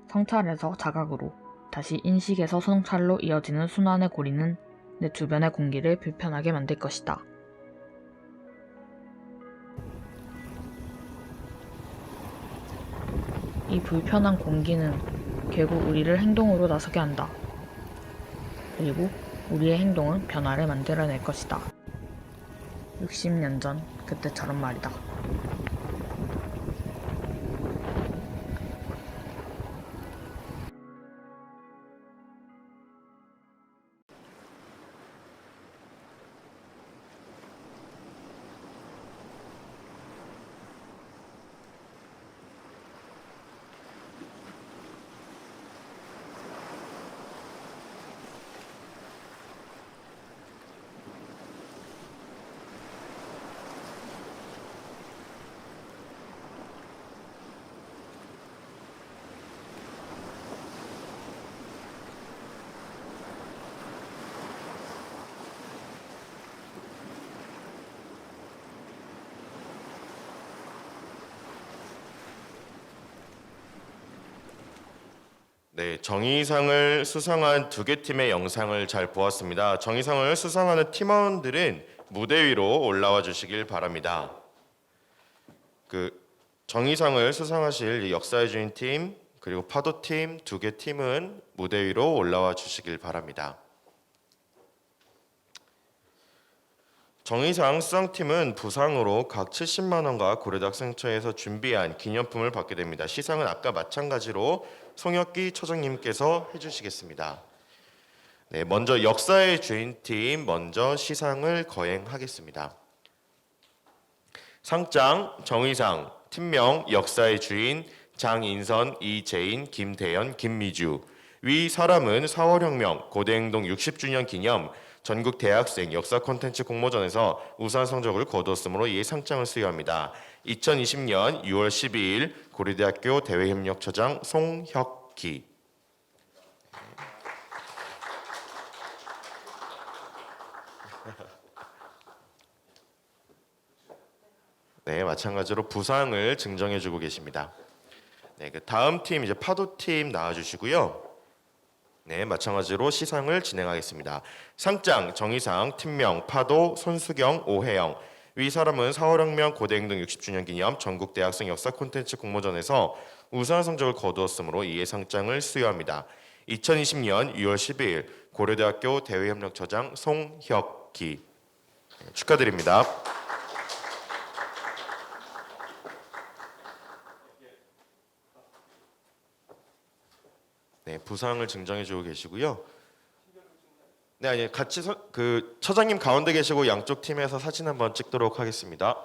성찰에서 자각으로, 다시 인식에서 성찰로 이어지는 순환의 고리는 내 주변의 공기를 불편하게 만들 것이다. 이 불편한 공기는 결국 우리를 행동으로 나서게 한다. 그리고 우리의 행동은 변화를 만들어낼 것이다. 60년 전 그때처럼 말이다. 네, 정의상을 수상한 두 개 팀의 영상을 잘 보았습니다. 정의상을 수상하는 팀원들은 무대 위로 올라와 주시길 바랍니다. 정의상을 수상하실 역사의 주인 팀 그리고 파도 팀 두 개 팀은 무대 위로 올라와 주시길 바랍니다. 정의상 수상팀은 부상으로 각 70만 원과 고려대 학생처에서 준비한 기념품을 받게 됩니다. 시상은 아까 마찬가지로 송혁기 처장님께서 해주시겠습니다. 네, 먼저 역사의 주인팀 먼저 시상을 거행하겠습니다. 상장 정의상 팀명 역사의 주인 장인선, 이재인, 김대현, 김미주. 위 사람은 4월혁명 고대행동 60주년 기념 전국 대학생 역사 콘텐츠 공모전에서 우수한 성적을 거두었으므로 이 상장을 수여합니다. 2020년 6월 12일 고려대학교 대외협력처장 송혁기. 네, 마찬가지로 부상을 증정해주고 계십니다. 네, 그 다음 팀 이제 파도 팀 나와주시고요. 네, 마찬가지로 시상을 진행하겠습니다. 상장 정의상 팀명 파도 손수경, 오혜영. 위 사람은 4.5혁명 고대행 등 60주년 기념 전국 대학생 역사 콘텐츠 공모전에서 우수한 성적을 거두었으므로 이에 상장을 수여합니다. 2020년 6월 12일 고려대학교 대외협력처장 송혁기 축하드립니다. 네, 부상을 증정해주고 계시고요. 네, 아니 같이 그 처장님 가운데 계시고 양쪽 팀에서 사진 한번 찍도록 하겠습니다.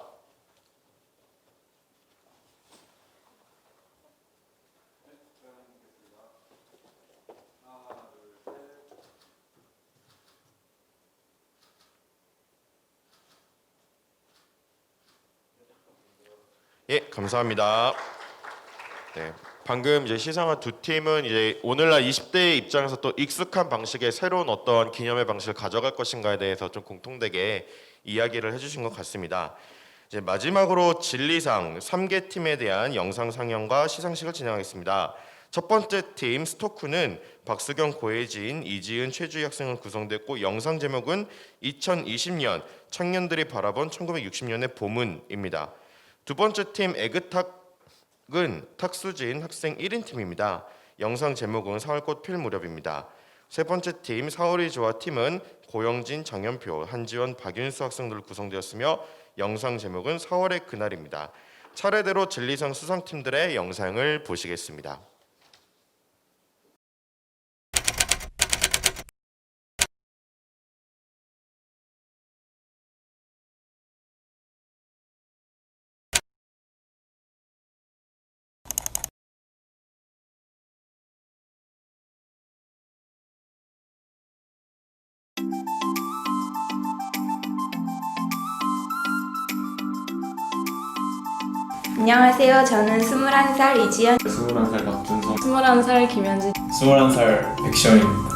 예, 감사합니다. 네, 방금 이제 시상한 두 팀은 이제 오늘날 20대의 입장에서 또 익숙한 방식의 새로운 어떤 기념의 방식을 가져갈 것인가에 대해서 좀 공통되게 이야기를 해주신 것 같습니다. 이제 마지막으로 진리상 3개 팀에 대한 영상 상영과 시상식을 진행하겠습니다. 첫 번째 팀 스토크는 박수경, 고혜진, 이지은, 최주희 학생으로 구성됐고 영상 제목은 2020년 청년들이 바라본 1960년의 봄은입니다. 두 번째 팀 에그탁은 탁수진 학생 1인 팀입니다. 영상 제목은 4월꽃 필 무렵입니다. 세 번째 팀 4월이 좋아 팀은 고영진, 정연표, 한지원, 박윤수 학생들로 구성되었으며 영상 제목은 4월의 그날입니다. 차례대로 진리상 수상팀들의 영상을 보시겠습니다. 안녕하세요. 저는 21살 이지연, 21살 박준성, 21살 김현진, 21살 백시현입니다.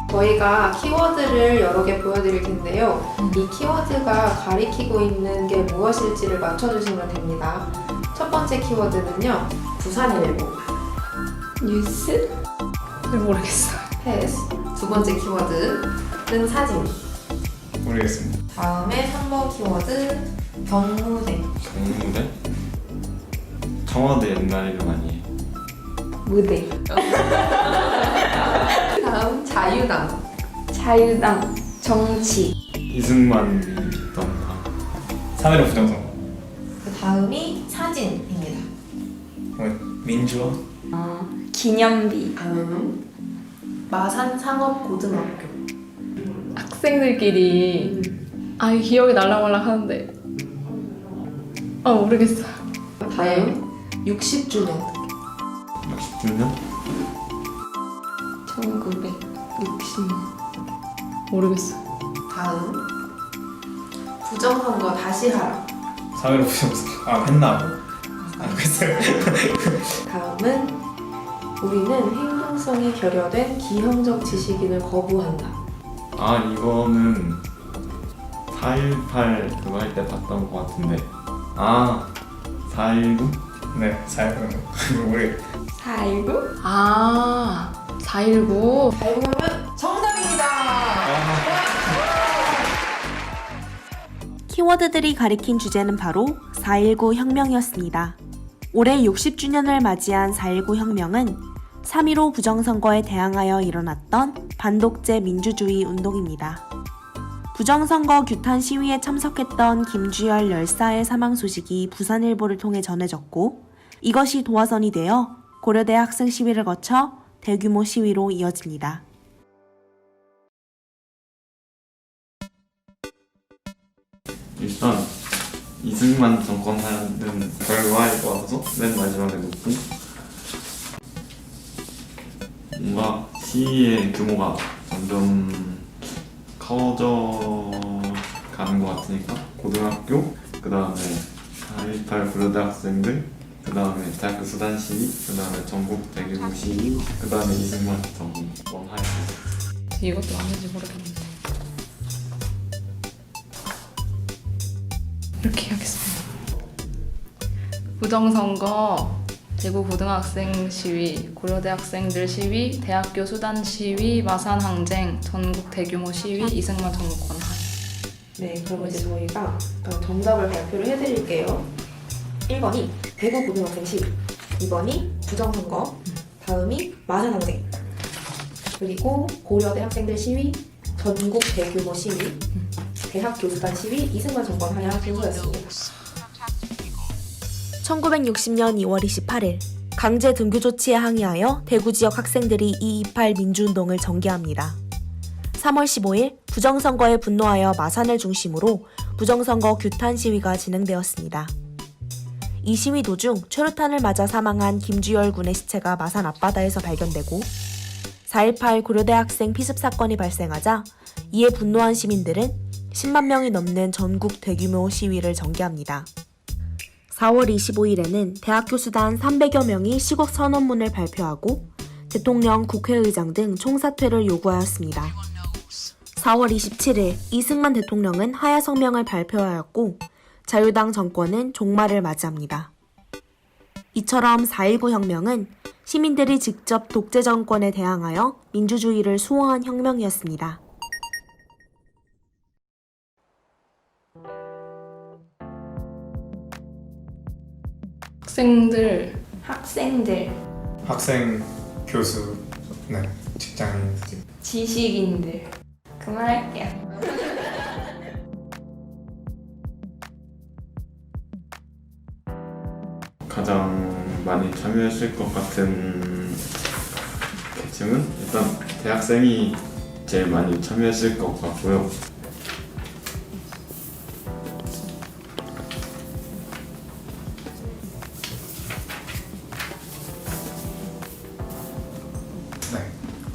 저희가 키워드를 여러 개 보여드릴 텐데요. 이 키워드가 가리키고 있는 게 무엇일지를 맞춰주시면 됩니다. 첫 번째 키워드는요. 부산일보, 뉴스? 잘 모르겠어요. 패스. 두 번째 키워드는 사진. 모르겠습니다. 다음에 3번 키워드 경무대. 경무대? 청와대 옛날 이름 아니에요? 무대. 다음 자유당. 자유당, 정치, 이승만이 있던 당. 3.15 부정선거. 그 다음이 사진입니다. 민주화? 기념비, 다음 마산 상업고등학교. 학생들끼리 기억이 날랑말랑 하는데 모르겠어요. 다음 60주년. 60주년? 1960 모르겠어요. 다음 부정선거 다시 하라. 3.15 부정선거. 했나? 안 했어요. 다음은 우리는 행동성이 결여된 기형적 지식인을 거부한다. 이거는 4.18 그거 할 때 봤던 것 같은데. 4.19? 네, 4.19. 모르겠어요. 4.19? 4.19. 4.19면 정답입니다. 키워드들이 가리킨 주제는 바로 4.19 혁명이었습니다. 올해 60주년을 맞이한 4.19 혁명은 3.15 부정선거에 대항하여 일어났던 반독재 민주주의 운동입니다. 부정선거 규탄 시위에 참석했던 김주열 열사의 사망 소식이 부산일보를 통해 전해졌고 이것이 도화선이 되어 고려대 학생 시위를 거쳐 대규모 시위로 이어집니다. 일단 이승만 정권 하는 결과에 따라서 맨 마지막에 놓고 뭔가 시위의 규모가 점점 커져 가는 것 같으니까 고등학교, 그 다음에 4.18 고려대 학생들, 그 다음에 대학교 수단 시위, 그 다음에 전국 대규모 시위, 그 다음에 이승만 정권 원하에 이것도 맞는지 모르겠는데 이렇게 하겠습니다. 부정선거 대구 고등학생 시위, 고려대 학생들 시위, 대학교 수단 시위, 마산 항쟁, 전국 대규모 시위, 이승만 정권 하위. 네, 그럼 이제 저희가 정답을 발표를 해드릴게요. 1번이 대구 고등학생 시위, 2번이 부정선거, 다음이 마산 항쟁, 그리고 고려대 학생들 시위, 전국 대규모 시위, 대학 교수단 시위, 이승만 정권 하야 등호였습니다. 1960년 2월 28일 강제 등교 조치에 항의하여 대구 지역 학생들이 228 민주운동을 전개합니다. 3월 15일 부정선거에 분노하여 마산을 중심으로 부정선거 규탄 시위가 진행되었습니다. 이 시위 도중 최루탄을 맞아 사망한 김주열 군의 시체가 마산 앞바다에서 발견되고 4.18 고려대 학생 피습 사건이 발생하자 이에 분노한 시민들은 10만 명이 넘는 전국 대규모 시위를 전개합니다. 4월 25일에는 대학교 수단 300여 명이 시국 선언문을 발표하고 대통령, 국회의장 등 총사퇴를 요구하였습니다. 4월 27일 이승만 대통령은 하야 성명을 발표하였고 자유당 정권은 종말을 맞이합니다. 이처럼 4.19 혁명은 시민들이 직접 독재 정권에 대항하여 민주주의를 수호한 혁명이었습니다. 학생들, 학생, 교수, 네, 직장인, 지식인들. 그만할게요. 가장 많이 참여했을 것 같은 계층은 일단 대학생이 제일 많이 참여했을 것 같고요.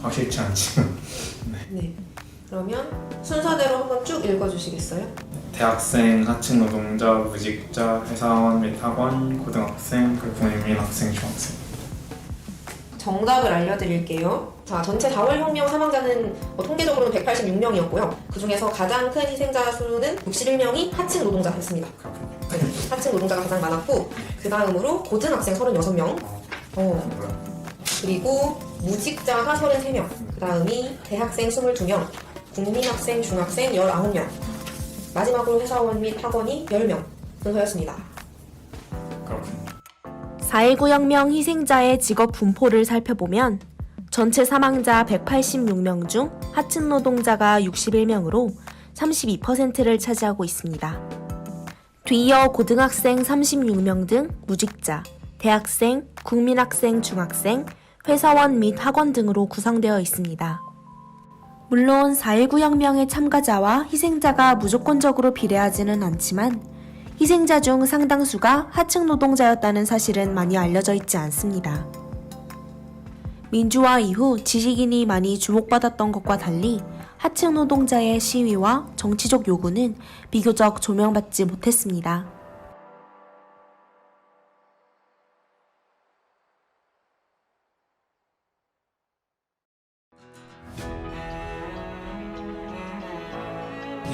확실치 않지만 네. 그러면 순서대로 한번 쭉 읽어주시겠어요? 대학생, 하층 노동자, 무직자, 회사원 및 학원, 고등학생, 그리고 군인 학생, 중학생. 정답을 알려드릴게요. 자, 전체 4월 혁명 사망자는 통계적으로는 186명이었고요. 그 중에서 가장 큰 희생자 수는 61명이 하층 노동자였습니다. 네, 하층 노동자가 가장 많았고 그 다음으로 고등학생 36명, 그리고 무직자가 33명, 그 다음이 대학생 22명, 국민학생, 중학생 19명, 마지막으로 회사원 및 학원이 10명 순서였습니다. 4.19 혁명 희생자의 직업 분포를 살펴보면 전체 사망자 186명 중 하층 노동자가 61명으로 32%를 차지하고 있습니다. 뒤이어 고등학생 36명 등 무직자, 대학생, 국민학생, 중학생, 회사원 및 학원 등으로 구성되어 있습니다. 물론 4.19 혁명의 참가자와 희생자가 무조건적으로 비례하지는 않지만 희생자 중 상당수가 하층 노동자였다는 사실은 많이 알려져 있지 않습니다. 민주화 이후 지식인이 많이 주목받았던 것과 달리 하층 노동자의 시위와 정치적 요구는 비교적 조명받지 못했습니다.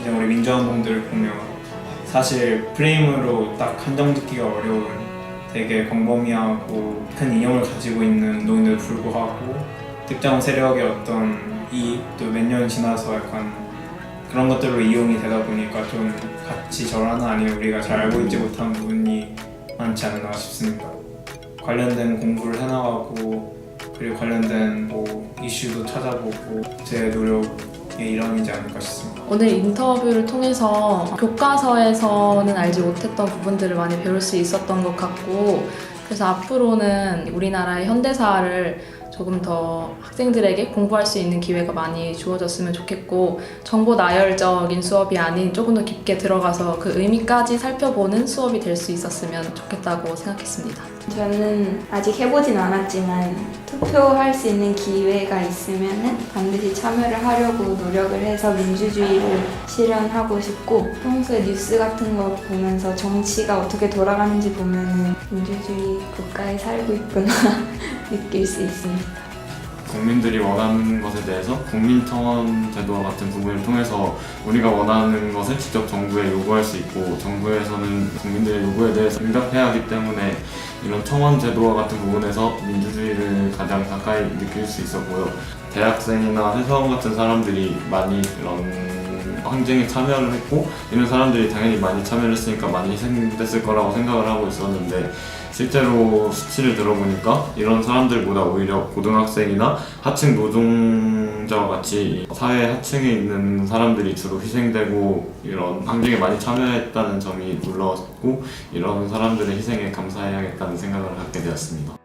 이제 우리 민주화운동들을 보면 사실 프레임으로 딱 한정짓기가 어려운 되게 광범위하고 큰 이념을 가지고 있는 운동인데도 불구하고 특정 세력의 어떤 이익도 몇 년 지나서 약간 그런 것들로 이용이 되다 보니까 좀 같이 저러나 아니면 우리가 잘 알고 있지 못한 부분이 많지 않나 싶습니다. 관련된 공부를 해나가고 그리고 관련된 이슈도 찾아보고 제 노력의 일환이지 않을까 싶습니다. 오늘 인터뷰를 통해서 교과서에서는 알지 못했던 부분들을 많이 배울 수 있었던 것 같고 그래서 앞으로는 우리나라의 현대사를 조금 더 학생들에게 공부할 수 있는 기회가 많이 주어졌으면 좋겠고 정보 나열적인 수업이 아닌 조금 더 깊게 들어가서 그 의미까지 살펴보는 수업이 될 수 있었으면 좋겠다고 생각했습니다. 저는 아직 해보진 않았지만 투표할 수 있는 기회가 있으면 반드시 참여를 하려고 노력을 해서 민주주의를 실현하고 싶고 평소에 뉴스 같은 거 보면서 정치가 어떻게 돌아가는지 보면 민주주의 국가에 살고 있구나 느낄 수 있습니다. 국민들이 원하는 것에 대해서 국민청원 제도와 같은 부분을 통해서 우리가 원하는 것을 직접 정부에 요구할 수 있고, 정부에서는 국민들의 요구에 대해서 응답해야 하기 때문에 이런 청원 제도와 같은 부분에서 민주주의를 가장 가까이 느낄 수 있었고요. 대학생이나 회사원 같은 사람들이 많이 이런 항쟁에 참여를 했고, 이런 사람들이 당연히 많이 참여를 했으니까 많이 희생됐을 거라고 생각을 하고 있었는데, 실제로 수치를 들어보니까 이런 사람들보다 오히려 고등학생이나 하층 노동자와 같이 사회 하층에 있는 사람들이 주로 희생되고 이런 항쟁에 많이 참여했다는 점이 놀라웠고, 이런 사람들의 희생에 감사해야겠다는 생각을 갖게 되었습니다.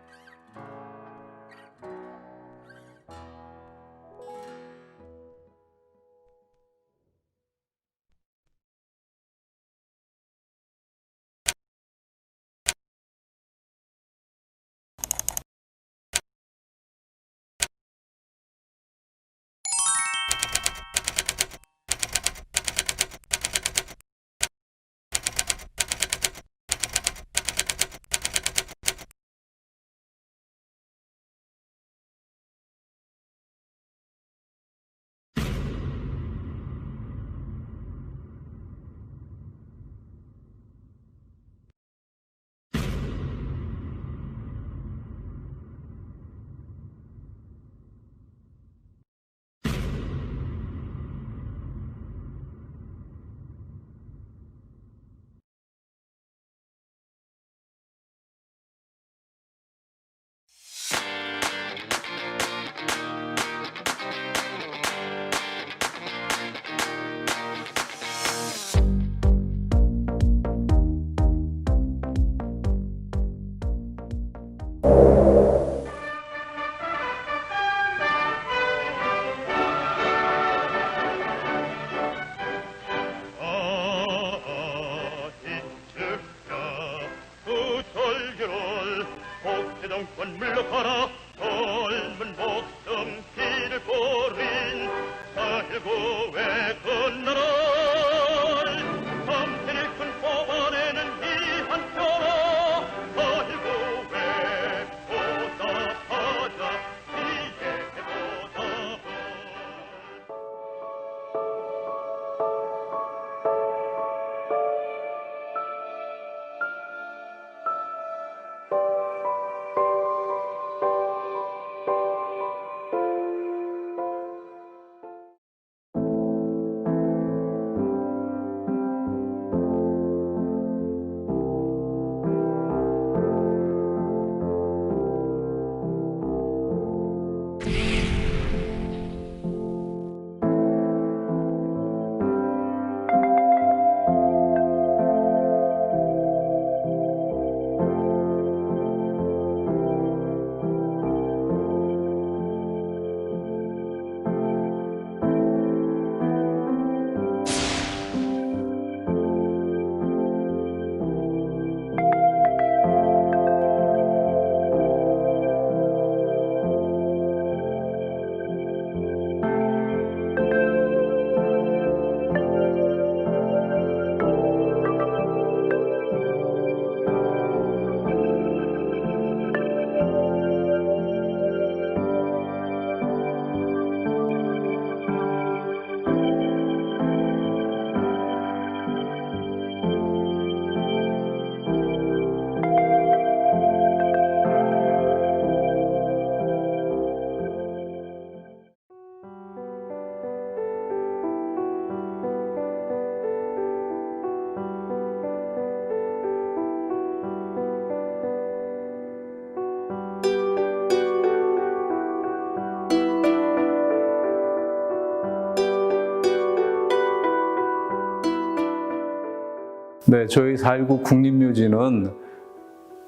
네, 저희 4.19 국립묘지는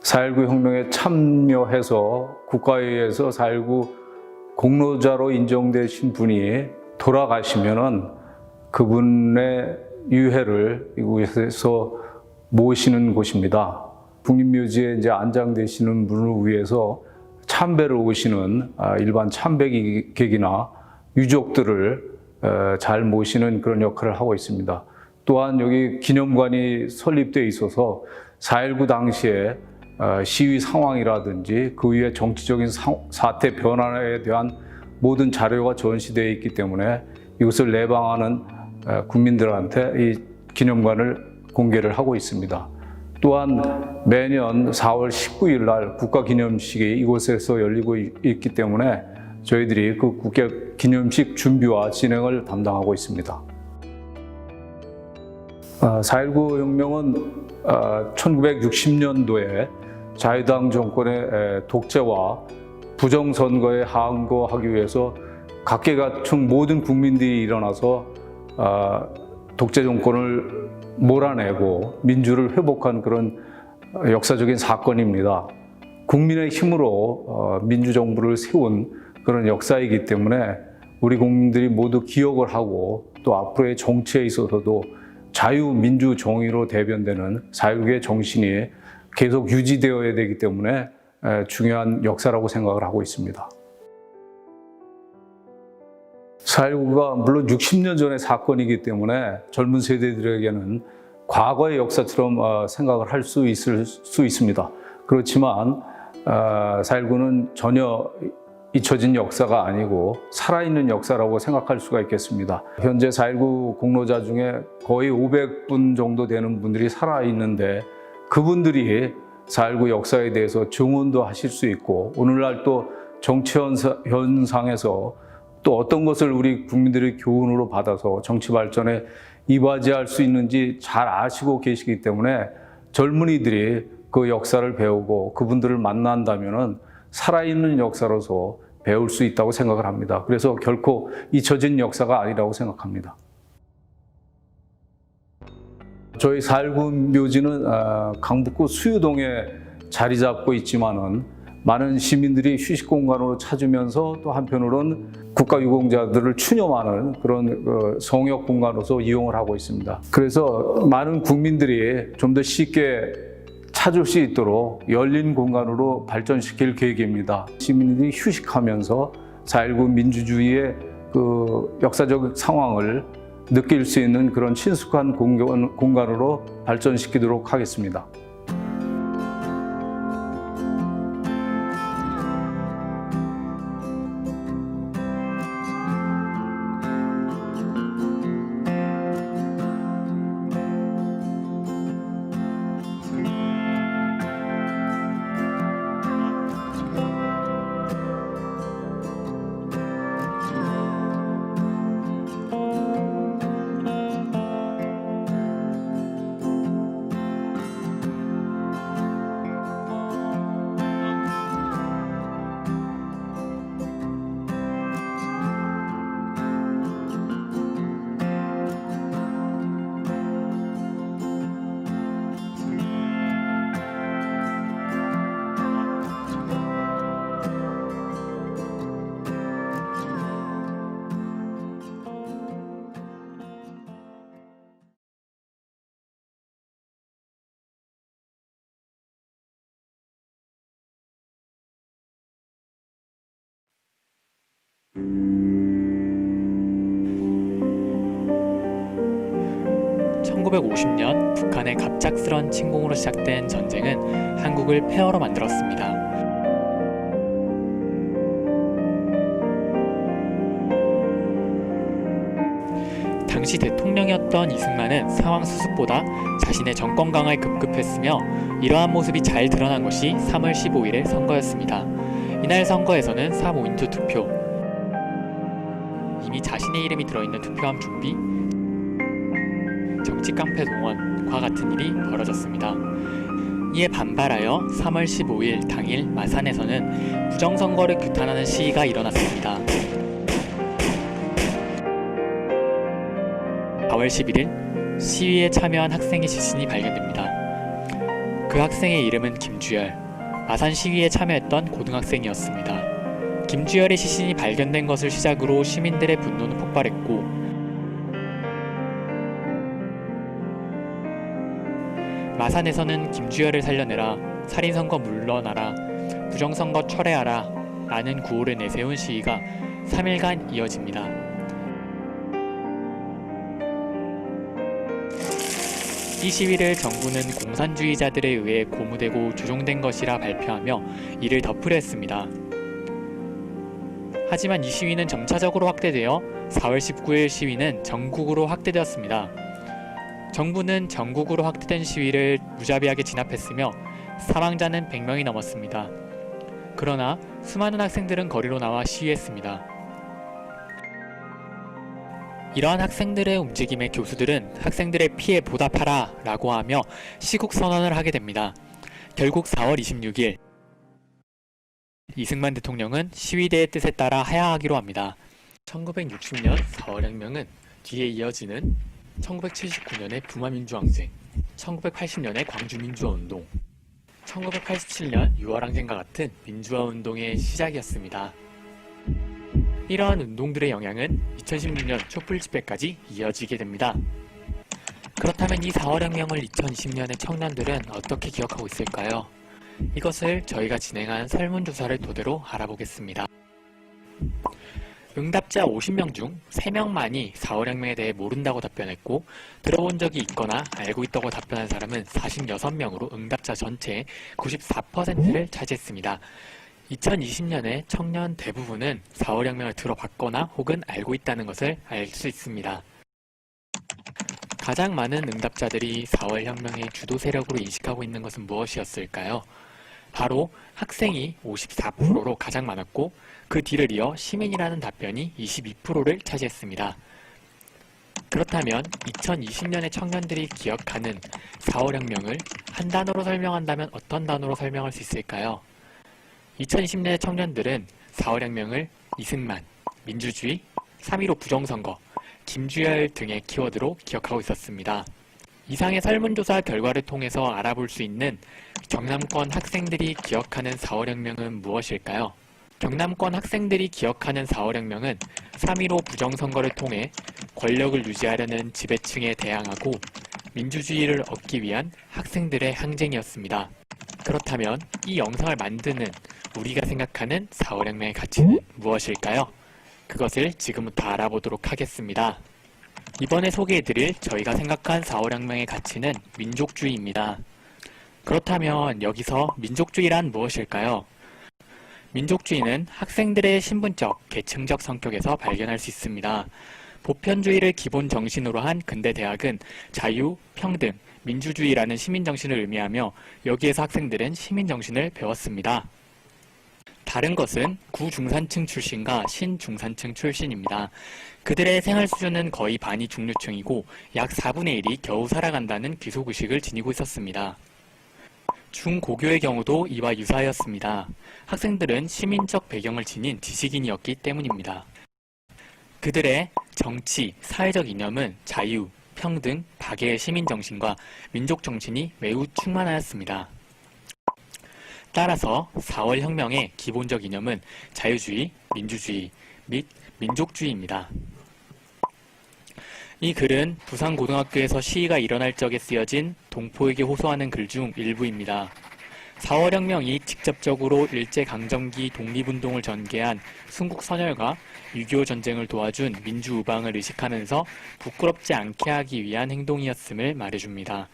4.19 혁명에 참여해서 국가에 의해서 4.19 공로자로 인정되신 분이 돌아가시면은 그분의 유해를 이곳에서 모시는 곳입니다. 국립묘지에 이제 안장되시는 분을 위해서 참배를 오시는 일반 참배객이나 유족들을 잘 모시는 그런 역할을 하고 있습니다. 또한 여기 기념관이 설립되어 있어서 4.19 당시에 시위 상황이라든지 그 위에 정치적인 사태 변화에 대한 모든 자료가 전시되어 있기 때문에 이것을 내방하는 국민들한테 이 기념관을 공개를 하고 있습니다. 또한 매년 4월 19일 날 국가기념식이 이곳에서 열리고 있기 때문에 저희들이 그 국가기념식 준비와 진행을 담당하고 있습니다. 4.19 혁명은 1960년도에 자유당 정권의 독재와 부정선거에 항거하기 위해서 각계각층 모든 국민들이 일어나서 독재 정권을 몰아내고 민주를 회복한 그런 역사적인 사건입니다. 국민의 힘으로 민주정부를 세운 그런 역사이기 때문에 우리 국민들이 모두 기억을 하고 또 앞으로의 정치에 있어서도 자유민주 정의로 대변되는 4.19의 정신이 계속 유지되어야 되기 때문에 중요한 역사라고 생각을 하고 있습니다. 4.19가 물론 60년 전의 사건이기 때문에 젊은 세대들에게는 과거의 역사처럼 생각을 할 수 있습니다. 그렇지만 4.19는 전혀 잊혀진 역사가 아니고 살아있는 역사라고 생각할 수가 있겠습니다. 현재 4.19 공로자 중에 거의 500분 정도 되는 분들이 살아있는데 그분들이 4.19 역사에 대해서 증언도 하실 수 있고 오늘날 또 정치 현상에서 또 어떤 것을 우리 국민들의 교훈으로 받아서 정치 발전에 이바지할 수 있는지 잘 아시고 계시기 때문에 젊은이들이 그 역사를 배우고 그분들을 만난다면은 살아있는 역사로서 배울 수 있다고 생각을 합니다. 그래서 결코 잊혀진 역사가 아니라고 생각합니다. 저희 4.19 묘지는 강북구 수유동에 자리 잡고 있지만은 많은 시민들이 휴식 공간으로 찾으면서 또 한편으로는 국가유공자들을 추념하는 그런 성역 공간으로서 이용을 하고 있습니다. 그래서 많은 국민들이 좀 더 쉽게 찾을 수 있도록 열린 공간으로 발전시킬 계획입니다. 시민들이 휴식하면서 4.19 민주주의의 그 역사적 상황을 느낄 수 있는 그런 친숙한 공간으로 발전시키도록 하겠습니다. (1950년) 북한의 갑작스런 침공으로 시작된 전쟁은 한국을 폐허로 만들었습니다. 당시 대통령이었던 이승만은 상황 수습보다 자신의 정권 강화에 급급했으며 이러한 모습이 잘 드러난 것이 3월 15일의 선거였습니다. 이날 선거에서는 3.5인투 투표, 이미 자신의 이름이 들어있는 투표함 준비, 정치 깡패 동원과 같은 일이 벌어졌습니다. 이에 반발하여 3월 15일 당일 마산에서는 부정선거를 규탄하는 시위가 일어났습니다. 4월 11일 시위에 참여한 학생의 시신이 발견됩니다. 그 학생의 이름은 김주열, 마산 시위에 참여했던 고등학생이었습니다. 김주열의 시신이 발견된 것을 시작으로 시민들의 분노는 폭발했고 마산에서는 김주열을 살려내라, 살인선거 물러나라, 부정선거 철회하라 라는 구호를 내세운 시위가 3일간 이어집니다. 이 시위를 정부는 공산주의자들에 의해 고무되고 조종된 것이라 발표하며 이를 덮으려 했습니다. 하지만 이 시위는 점차적으로 확대되어 4월 19일 시위는 전국으로 확대되었습니다. 정부는 전국으로 확대된 시위를 무자비하게 진압했으며 사망자는 100명이 넘었습니다. 그러나 수많은 학생들은 거리로 나와 시위했습니다. 이러한 학생들의 움직임에 교수들은 학생들의 피해 보답하라 라고 하며 시국 선언을 하게 됩니다. 결국 4월 26일 이승만 대통령은 시위대의 뜻에 따라 하야하기로 합니다. 1960년 4월 혁명은 뒤에 이어지는 1979년의 부마민주항쟁, 1980년의 광주민주화운동, 1987년 6월항쟁과 같은 민주화운동의 시작이었습니다. 이러한 운동들의 영향은 2016년 촛불집회까지 이어지게 됩니다. 그렇다면 이 4월 혁명을 2020년의 청년들은 어떻게 기억하고 있을까요? 이것을 저희가 진행한 설문조사를 토대로 알아보겠습니다. 응답자 50명 중 3명만이 4월 혁명에 대해 모른다고 답변했고 들어본 적이 있거나 알고 있다고 답변한 사람은 46명으로 응답자 전체의 94%를 차지했습니다. 2020년에 청년 대부분은 4월 혁명을 들어봤거나 혹은 알고 있다는 것을 알 수 있습니다. 가장 많은 응답자들이 4월 혁명의 주도 세력으로 인식하고 있는 것은 무엇이었을까요? 바로 학생이 54%로 가장 많았고 그 뒤를 이어 시민이라는 답변이 22%를 차지했습니다. 그렇다면 2020년의 청년들이 기억하는 4월 혁명을 한 단어로 설명한다면 어떤 단어로 설명할 수 있을까요? 2020년의 청년들은 4월 혁명을 이승만, 민주주의, 3.15 부정선거, 김주열 등의 키워드로 기억하고 있었습니다. 이상의 설문조사 결과를 통해서 알아볼 수 있는 경남권 학생들이 기억하는 4월 혁명은 무엇일까요? 경남권 학생들이 기억하는 4월 혁명은 3.15 부정선거를 통해 권력을 유지하려는 지배층에 대항하고 민주주의를 얻기 위한 학생들의 항쟁이었습니다. 그렇다면 이 영상을 만드는 우리가 생각하는 4월 혁명의 가치는 무엇일까요? 그것을 지금부터 알아보도록 하겠습니다. 이번에 소개해드릴 저희가 생각한 4월 혁명의 가치는 민족주의입니다. 그렇다면 여기서 민족주의란 무엇일까요? 민족주의는 학생들의 신분적, 계층적 성격에서 발견할 수 있습니다. 보편주의를 기본 정신으로 한 근대 대학은 자유, 평등, 민주주의라는 시민정신을 의미하며 여기에서 학생들은 시민정신을 배웠습니다. 다른 것은 구중산층 출신과 신중산층 출신입니다. 그들의 생활 수준은 거의 반이 중류층이고 약 4분의 1이 겨우 살아간다는 귀속의식을 지니고 있었습니다. 중고교의 경우도 이와 유사하였습니다. 학생들은 시민적 배경을 지닌 지식인이었기 때문입니다. 그들의 정치, 사회적 이념은 자유, 평등, 박애의 시민정신과 민족정신이 매우 충만하였습니다. 따라서 4월 혁명의 기본적 이념은 자유주의, 민주주의 및 민족주의입니다. 이 글은 부산고등학교에서 시위가 일어날 적에 쓰여진 동포에게 호소하는 글 중 일부입니다. 4월 혁명이 직접적으로 일제강점기 독립운동을 전개한 순국선열과 6.25 전쟁을 도와준 민주우방을 의식하면서 부끄럽지 않게 하기 위한 행동이었음을 말해줍니다.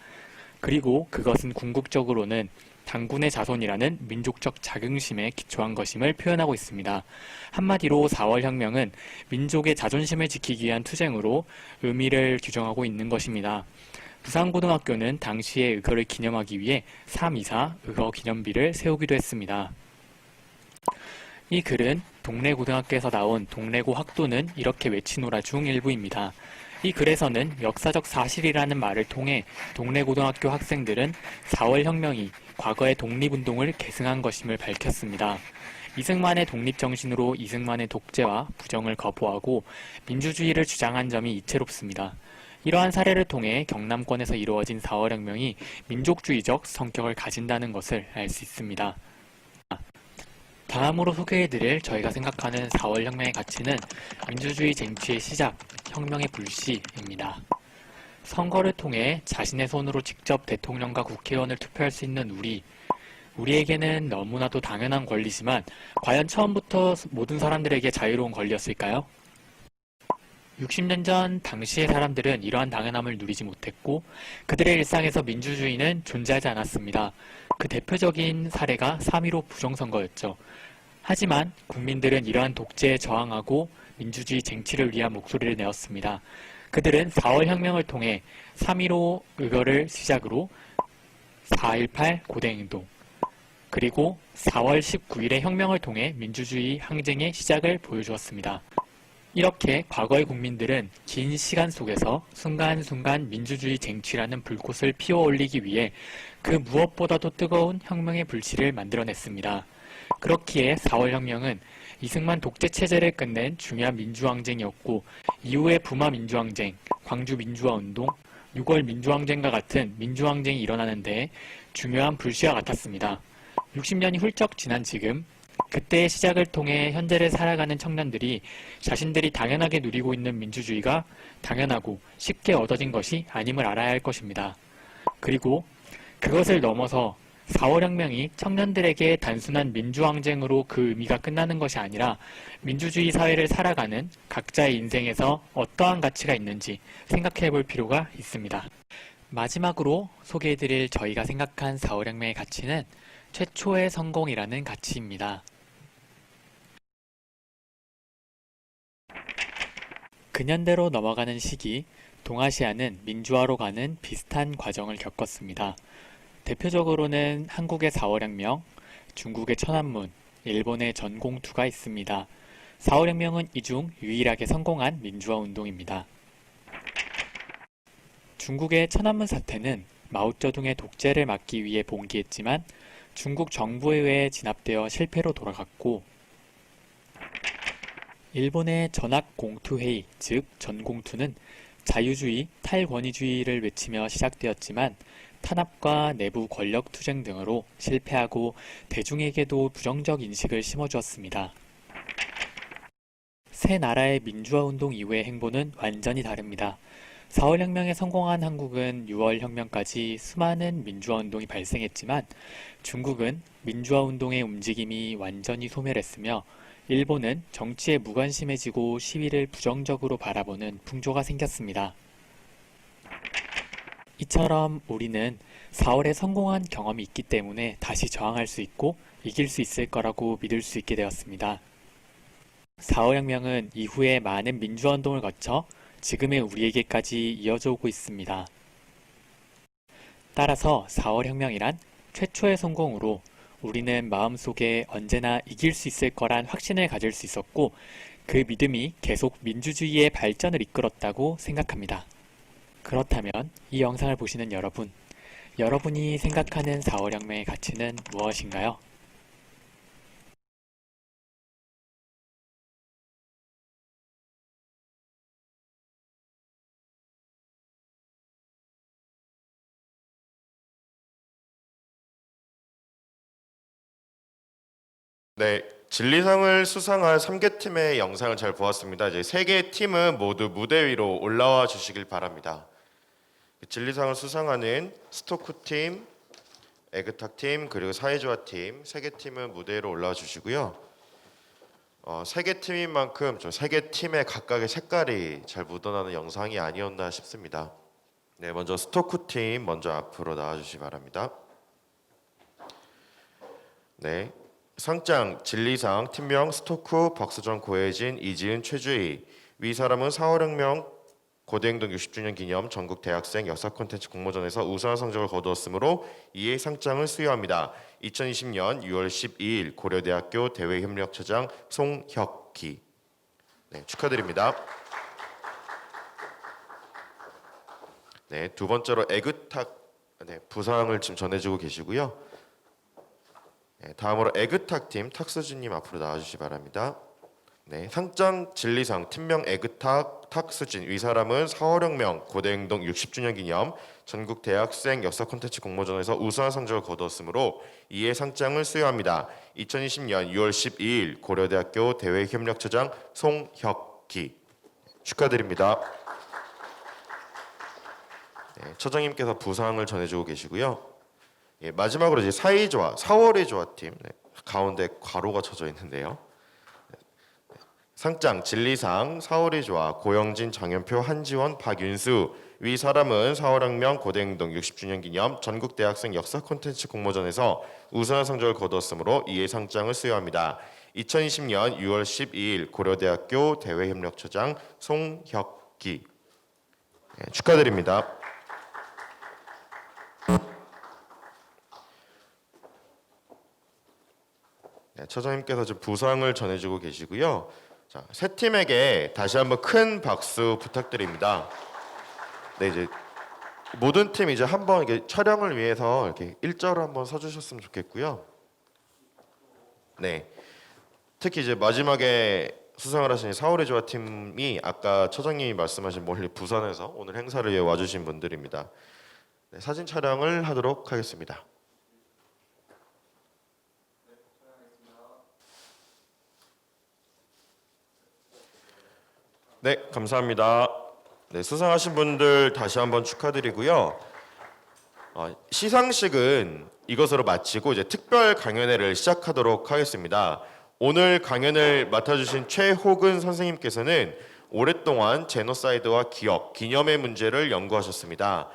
그리고 그것은 궁극적으로는 당군의 자손이라는 민족적 자긍심에 기초한 것임을 표현하고 있습니다. 한마디로 4월 혁명은 민족의 자존심을 지키기 위한 투쟁으로 의미를 규정하고 있는 것입니다. 부산고등학교는 당시의 의거를 기념하기 위해 3.24 의거 기념비를 세우기도 했습니다. 이 글은 동래고등학교에서 나온 동래고 학도는 이렇게 외치노라 중 일부입니다. 이 글에서는 역사적 사실이라는 말을 통해 동래고등학교 학생들은 4월 혁명이 과거의 독립운동을 계승한 것임을 밝혔습니다. 이승만의 독립정신으로 이승만의 독재와 부정을 거부하고 민주주의를 주장한 점이 이채롭습니다. 이러한 사례를 통해 경남권에서 이루어진 4월 혁명이 민족주의적 성격을 가진다는 것을 알 수 있습니다. 다음으로 소개해드릴 저희가 생각하는 4월 혁명의 가치는 민주주의 쟁취의 시작, 혁명의 불씨입니다. 선거를 통해 자신의 손으로 직접 대통령과 국회의원을 투표할 수 있는 우리에게는 너무나도 당연한 권리지만 과연 처음부터 모든 사람들에게 자유로운 권리였을까요? 60년 전 당시의 사람들은 이러한 당연함을 누리지 못했고 그들의 일상에서 민주주의는 존재하지 않았습니다. 그 대표적인 사례가 3.15 부정선거였죠. 하지만 국민들은 이러한 독재에 저항하고 민주주의 쟁취를 위한 목소리를 내었습니다. 그들은 4월 혁명을 통해 3.15 의거를 시작으로 4.18 고대행동, 그리고 4월 19일의 혁명을 통해 민주주의 항쟁의 시작을 보여주었습니다. 이렇게 과거의 국민들은 긴 시간 속에서 순간순간 민주주의 쟁취라는 불꽃을 피워올리기 위해 그 무엇보다도 뜨거운 혁명의 불씨를 만들어냈습니다. 그렇기에 4월 혁명은 이승만 독재 체제를 끝낸 중요한 민주항쟁이었고, 이후의 부마 민주항쟁, 광주 민주화운동, 6월 민주항쟁과 같은 민주항쟁이 일어나는 데 중요한 불씨와 같았습니다. 60년이 훌쩍 지난 지금, 그때의 시작을 통해 현재를 살아가는 청년들이 자신들이 당연하게 누리고 있는 민주주의가 당연하고 쉽게 얻어진 것이 아님을 알아야 할 것입니다. 그리고 그것을 넘어서 4월 혁명이 청년들에게 단순한 민주항쟁으로 그 의미가 끝나는 것이 아니라 민주주의 사회를 살아가는 각자의 인생에서 어떠한 가치가 있는지 생각해 볼 필요가 있습니다. 마지막으로 소개해드릴 저희가 생각한 4월 혁명의 가치는 최초의 성공이라는 가치입니다. 근현대로 넘어가는 시기, 동아시아는 민주화로 가는 비슷한 과정을 겪었습니다. 대표적으로는 한국의 4월 혁명, 중국의 천안문, 일본의 전공투가 있습니다. 4월 혁명은 이 중 유일하게 성공한 민주화 운동입니다. 중국의 천안문 사태는 마오쩌둥의 독재를 막기 위해 봉기했지만 중국 정부에 의해 진압되어 실패로 돌아갔고, 일본의 전학공투회의, 즉 전공투는 자유주의, 탈권위주의를 외치며 시작되었지만 탄압과 내부 권력 투쟁 등으로 실패하고 대중에게도 부정적 인식을 심어주었습니다. 세 나라의 민주화 운동 이후의 행보는 완전히 다릅니다. 4월 혁명에 성공한 한국은 6월 혁명까지 수많은 민주화 운동이 발생했지만 중국은 민주화 운동의 움직임이 완전히 소멸했으며 일본은 정치에 무관심해지고 시위를 부정적으로 바라보는 풍조가 생겼습니다. 이처럼 우리는 4월에 성공한 경험이 있기 때문에 다시 저항할 수 있고 이길 수 있을 거라고 믿을 수 있게 되었습니다. 4월 혁명은 이후에 많은 민주화 운동을 거쳐 지금의 우리에게까지 이어져 오고 있습니다. 따라서 4월 혁명이란 최초의 성공으로 우리는 마음속에 언제나 이길 수 있을 거란 확신을 가질 수 있었고, 그 믿음이 계속 민주주의의 발전을 이끌었다고 생각합니다. 그렇다면 이 영상을 보시는 여러분이 생각하는 4월 혁명의 가치는 무엇인가요? 네, 진리상을 수상할 3개 팀의 영상을 잘 보았습니다. 이제 3개 팀은 모두 무대 위로 올라와 주시길 바랍니다. 진리상을 수상하는 스토크 팀, 에그탁 팀, 그리고 사회조화 팀 3개 팀은 무대 위로 올라와 주시고요. 3개 팀인 만큼 좀 3개 팀의 각각의 색깔이 잘 묻어나는 영상이 아니었나 싶습니다. 네, 먼저 스토크 팀 먼저 앞으로 나와 주시기 바랍니다. 네. 상장 진리상 팀명 스토크 박수정 고혜진 이지은 최주희 위 사람은 4월혁명 고대행동 60주년 기념 전국 대학생 역사 콘텐츠 공모전에서 우수한 성적을 거두었으므로 이에 상장을 수여합니다. 2020년 6월 12일 고려대학교 대외협력처장 송혁기. 네, 축하드립니다. 네, 두 번째로 에그탁 부상을 지금 전해주고 계시고요. 네, 다음으로 에그탁 팀 탁수진님 앞으로 나와주시기 바랍니다. 네, 상장 진리상 팀명 에그탁 탁수진 위 사람은 4월혁명 고대행동 60주년 기념 전국 대학생 역사 콘텐츠 공모전에서 우수한 성적을 거두었으므로 이에 상장을 수여합니다. 2020년 6월 12일 고려대학교 대외협력처장 송혁기. 축하드립니다. 네, 처장님께서 부상을 전해주고 계시고요. 예, 마지막으로 이제 사회조화 4월의 조화팀 가운데 괄호가 쳐져 있는데요. 상장 진리상 4월의 조화 고영진, 장현표, 한지원, 박윤수 위 사람은 4월혁명 고대행동 60주년 기념 전국 대학생 역사 콘텐츠 공모전에서 우수한 성적을 거두었으므로 이에 상장을 수여합니다. 2020년 6월 12일 고려대학교 대외협력처장 송혁기. 네, 축하드립니다. 네, 처장님께서 지금 부상을 전해주고 계시고요. 자, 세 팀에게 다시 한번 큰 박수 부탁드립니다. 네, 이제 모든 팀 이제 한번 이렇게 촬영을 위해서 이렇게 일자로 한번 서주셨으면 좋겠고요. 네, 특히 이제 마지막에 수상을 하신 사월의 조화 팀이 아까 처장님이 말씀하신 멀리 부산에서 오늘 행사를 위해 와주신 분들입니다. 네, 사진 촬영을 하도록 하겠습니다. 네, 감사합니다. 네, 수상하신 분들 다시 한번 축하드리고요. 시상식은 이것으로 마치고 이제 특별 강연회를 시작하도록 하겠습니다. 오늘 강연을 맡아주신 최호근 선생님께서는 오랫동안 제노사이드와 기억, 기념의 문제를 연구하셨습니다.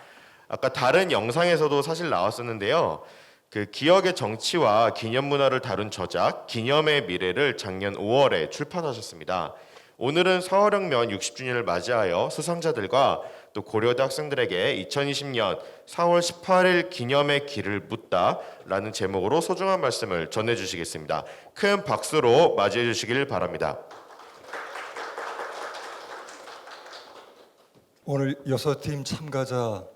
아까 다른 영상에서도 사실 나왔었는데요. 그 기억의 정치와 기념 문화를 다룬 저작 기념의 미래를 작년 5월에 출판하셨습니다. 오늘은 사월혁명 60주년을 맞이하여 수상자들과 또 고려대 학생들에게 2020년 4월 18일 기념의 길을 묻다라는 제목으로 소중한 말씀을 전해주시겠습니다. 큰 박수로 맞이해 주시길 바랍니다. 오늘 6팀 참가자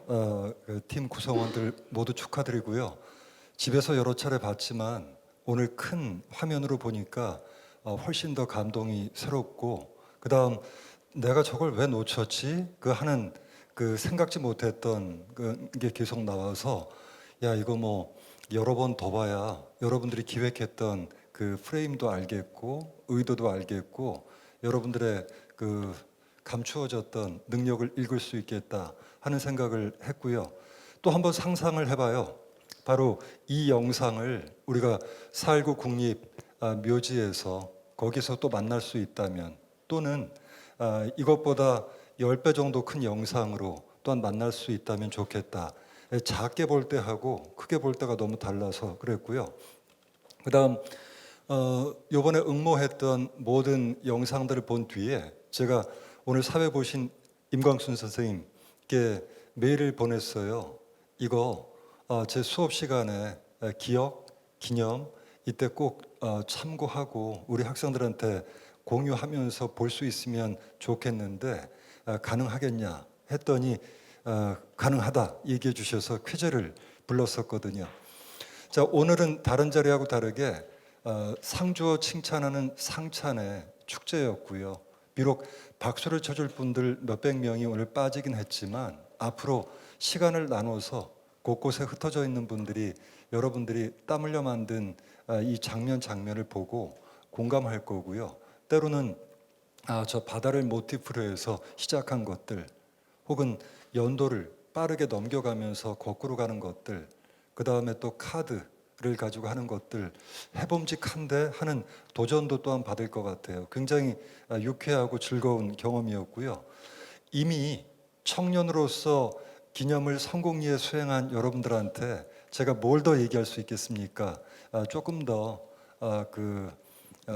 팀 구성원들 모두 축하드리고요. 집에서 여러 차례 봤지만 오늘 큰 화면으로 보니까 훨씬 더 감동이 새롭고, 그다음 내가 저걸 왜 놓쳤지? 하는 생각지 못했던 게 계속 나와서, 야, 이거 뭐 여러 번 더 봐야 여러분들이 기획했던 그 프레임도 알겠고 의도도 알겠고 여러분들의 감추어졌던 능력을 읽을 수 있겠다 하는 생각을 했고요. 또 한번 상상을 해봐요. 바로 이 영상을 우리가 4.19 국립 묘지에서 거기서 또 만날 수 있다면, 또는 이것보다 10배 정도 큰 영상으로 또한 만날 수 있다면 좋겠다. 작게 볼 때하고 크게 볼 때가 너무 달라서 그랬고요. 그 다음 이번에 응모했던 모든 영상들을 본 뒤에 제가 오늘 사회 보신 임광순 선생님께 메일을 보냈어요. 이거 제 수업 시간에 기억, 기념 이때 꼭 참고하고 우리 학생들한테 공유하면서 볼 수 있으면 좋겠는데 가능하겠냐 했더니 가능하다 얘기해 주셔서 쾌재를 불렀었거든요. 자, 오늘은 다른 자리하고 다르게 상주어 칭찬하는 상찬의 축제였고요. 비록 박수를 쳐줄 분들 몇백 명이 오늘 빠지긴 했지만 앞으로 시간을 나눠서 곳곳에 흩어져 있는 분들이 여러분들이 땀 흘려 만든 이 장면을 보고 공감할 거고요. 때로는 저 바다를 모티프로 해서 시작한 것들, 혹은 연도를 빠르게 넘겨가면서 거꾸로 가는 것들, 그 다음에 또 카드를 가지고 하는 것들, 해봄직한데 하는 도전도 또한 받을 것 같아요. 굉장히 유쾌하고 즐거운 경험이었고요. 이미 청년으로서 기념을 성공리에 수행한 여러분들한테 제가 뭘 더 얘기할 수 있겠습니까? 조금 더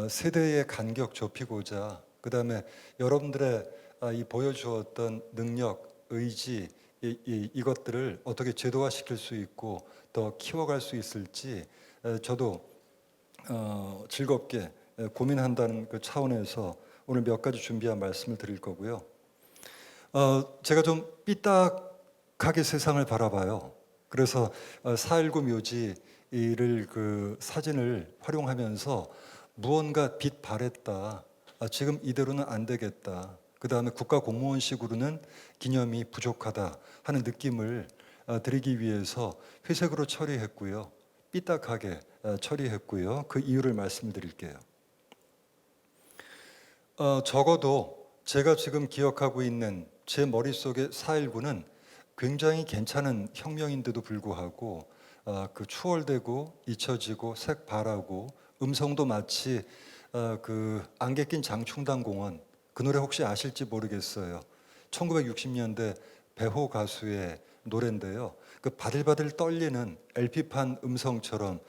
세대의 간격 좁히고자, 그 다음에 여러분들의 이 보여주었던 능력, 의지, 이것들을 어떻게 제도화시킬 수 있고 더 키워갈 수 있을지 저도 즐겁게 고민한다는 그 차원에서 오늘 몇 가지 준비한 말씀을 드릴 거고요. 제가 좀 삐딱하게 세상을 바라봐요. 그래서 4.19 묘지를 사진을 활용하면서 무언가 빛 발했다. 지금 이대로는 안 되겠다. 그 다음에 국가 공무원식으로는 기념이 부족하다 하는 느낌을 드리기 위해서 회색으로 처리했고요. 삐딱하게 처리했고요. 그 이유를 말씀드릴게요. 적어도 제가 지금 기억하고 있는 제 머릿속의 4.19는 굉장히 괜찮은 혁명인데도 불구하고 추월되고 잊혀지고 색발하고 음성도 마치 안개 낀 장충당공원, 그 노래 혹시 아실지 모르겠어요. 1960년대 배호 가수의 노래인데요. 바들바들 떨리는 LP판 음성처럼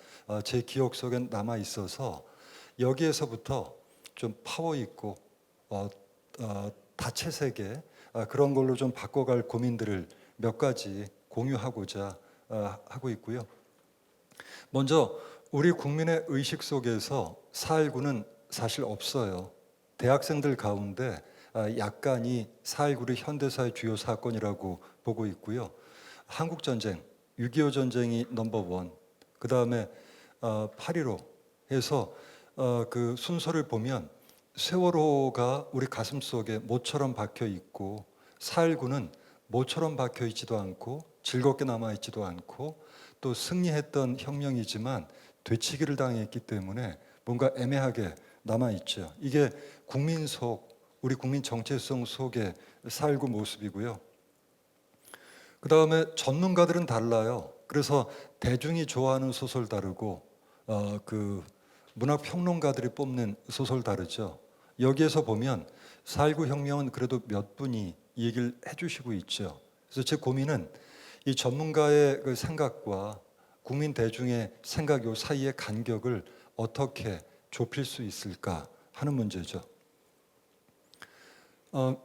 제 기억 속엔 남아 있어서 여기에서부터 좀 파워 있고 다채세계 그런 걸로 좀 바꿔갈 고민들을 몇 가지 공유하고자 하고 있고요. 먼저 우리 국민의 의식 속에서 4.19는 사실 없어요. 대학생들 가운데 약간이 4.19를 현대사의 주요 사건이라고 보고 있고요. 한국전쟁, 6.25 전쟁이 넘버원, 그 다음에 8.15 해서 그 순서를 보면 세월호가 우리 가슴 속에 모처럼 박혀 있고 4.19는 모처럼 박혀 있지도 않고 즐겁게 남아 있지도 않고 또 승리했던 혁명이지만 되치기를 당했기 때문에 뭔가 애매하게 남아 있죠. 이게 국민 속, 우리 국민 정체성 속의 4.19 모습이고요. 그 다음에 전문가들은 달라요. 그래서 대중이 좋아하는 소설 다르고 그 문학 평론가들이 뽑는 소설 다르죠. 여기에서 보면 4.19 혁명은 그래도 몇 분이 얘기를 해주시고 있죠. 그래서 제 고민은 이 전문가의 그 생각과 국민 대중의 생각 요 사이의 간격을 어떻게 좁힐 수 있을까 하는 문제죠.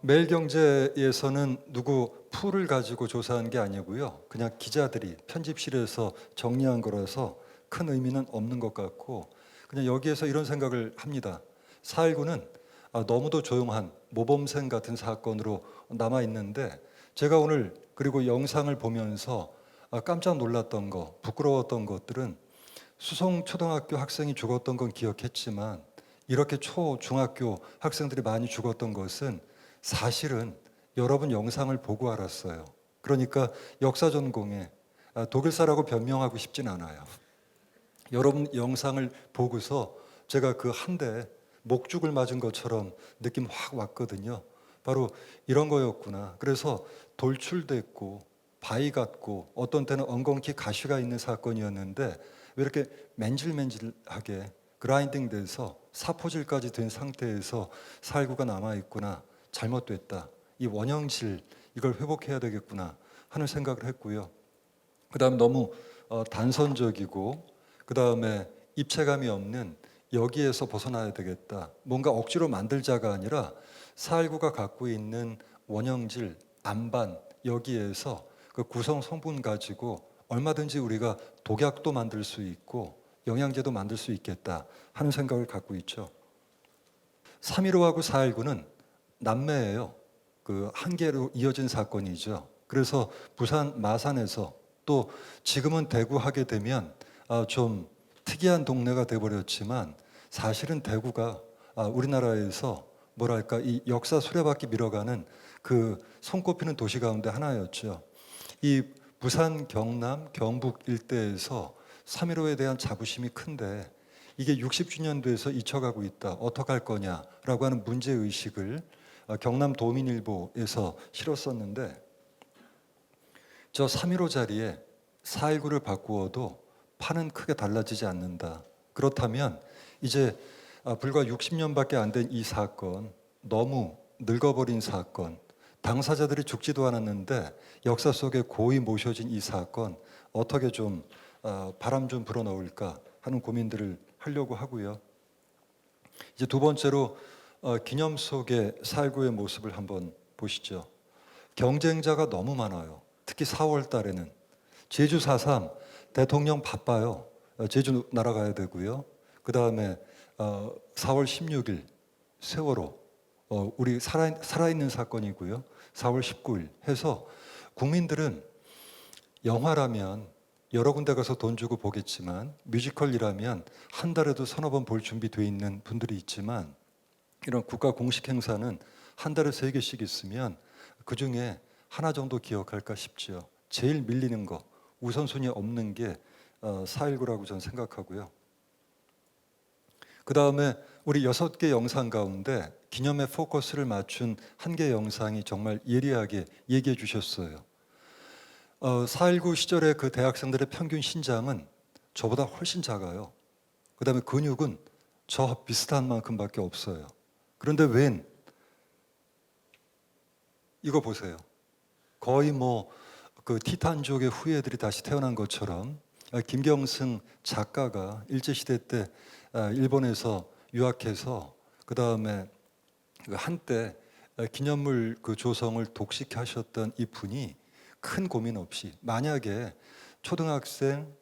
매일경제에서는 누구 풀을 가지고 조사한 게 아니고요. 그냥 기자들이 편집실에서 정리한 거라서 큰 의미는 없는 것 같고 그냥 여기에서 이런 생각을 합니다. 4.19는 너무도 조용한 모범생 같은 사건으로 남아 있는데 제가 오늘 그리고 영상을 보면서 깜짝 놀랐던 거, 부끄러웠던 것들은 수성 초등학교 학생이 죽었던 건 기억했지만 이렇게 초, 중학교 학생들이 많이 죽었던 것은 사실은 여러분 영상을 보고 알았어요. 그러니까 역사 전공에 독일사라고 변명하고 싶진 않아요. 여러분 영상을 보고서 제가 그 한 대 목죽을 맞은 것처럼 느낌 확 왔거든요. 바로 이런 거였구나. 그래서 돌출됐고 바위 같고 어떤 때는 엉겅퀴 가시가 있는 사건이었는데 왜 이렇게 맨질맨질하게 그라인딩 돼서 사포질까지 된 상태에서 4.19가 남아있구나. 잘못됐다. 이 원형질 이걸 회복해야 되겠구나 하는 생각을 했고요. 그 다음에 너무 단선적이고 그 다음에 입체감이 없는 여기에서 벗어나야 되겠다. 뭔가 억지로 만들자가 아니라 4.19가 갖고 있는 원형질, 안반 여기에서 그 구성 성분 가지고 얼마든지 우리가 독약도 만들 수 있고 영양제도 만들 수 있겠다 하는 생각을 갖고 있죠. 3.15하고 4.19는 남매예요. 그 한 개로 이어진 사건이죠. 그래서 부산 마산에서 또 지금은 대구 하게 되면 좀 특이한 동네가 돼버렸지만 사실은 대구가 우리나라에서 뭐랄까 이 역사 수레바퀴 밀어가는 그 손꼽히는 도시 가운데 하나였죠. 이 부산, 경남, 경북 일대에서 3.15에 대한 자부심이 큰데 이게 60주년 돼서 잊혀가고 있다. 어떡할 거냐라고 하는 문제의식을 경남 도민일보에서 실었었는데 저 3.15 자리에 4.19를 바꾸어도 판은 크게 달라지지 않는다. 그렇다면 이제 불과 60년밖에 안 된 이 사건, 너무 늙어버린 사건, 당사자들이 죽지도 않았는데 역사 속에 고이 모셔진 이 사건 어떻게 좀 바람 좀 불어넣을까 하는 고민들을 하려고 하고요. 이제 두 번째로 기념 속의 4.19의 모습을 한번 보시죠. 경쟁자가 너무 많아요. 특히 4월 달에는 제주 4.3 대통령 바빠요. 제주 날아가야 되고요. 그 다음에 4월 16일 세월호 우리 살아있는 사건이고요. 4월 19일 해서 국민들은 영화라면 여러 군데 가서 돈 주고 보겠지만 뮤지컬이라면 한 달에도 서너 번 볼 준비되어 있는 분들이 있지만 이런 국가 공식 행사는 한 달에 3개씩 있으면 그중에 하나 정도 기억할까 싶지요. 제일 밀리는 거 우선순위 없는 게 4.19라고 저는 생각하고요. 그 다음에 우리 6개 영상 가운데 기념에 포커스를 맞춘 한 개 영상이 정말 예리하게 얘기해 주셨어요. 4.19 시절의 그 대학생들의 평균 신장은 저보다 훨씬 작아요. 그 다음에 근육은 저 비슷한 만큼밖에 없어요. 그런데 웬 이거 보세요. 거의 뭐 그 티탄족의 후예들이 다시 태어난 것처럼 김경승 작가가 일제시대 때 일본에서 유학해서 그 다음에 한때 기념물 그 조성을 독식하셨던 이 분이 큰 고민 없이 만약에 초등학생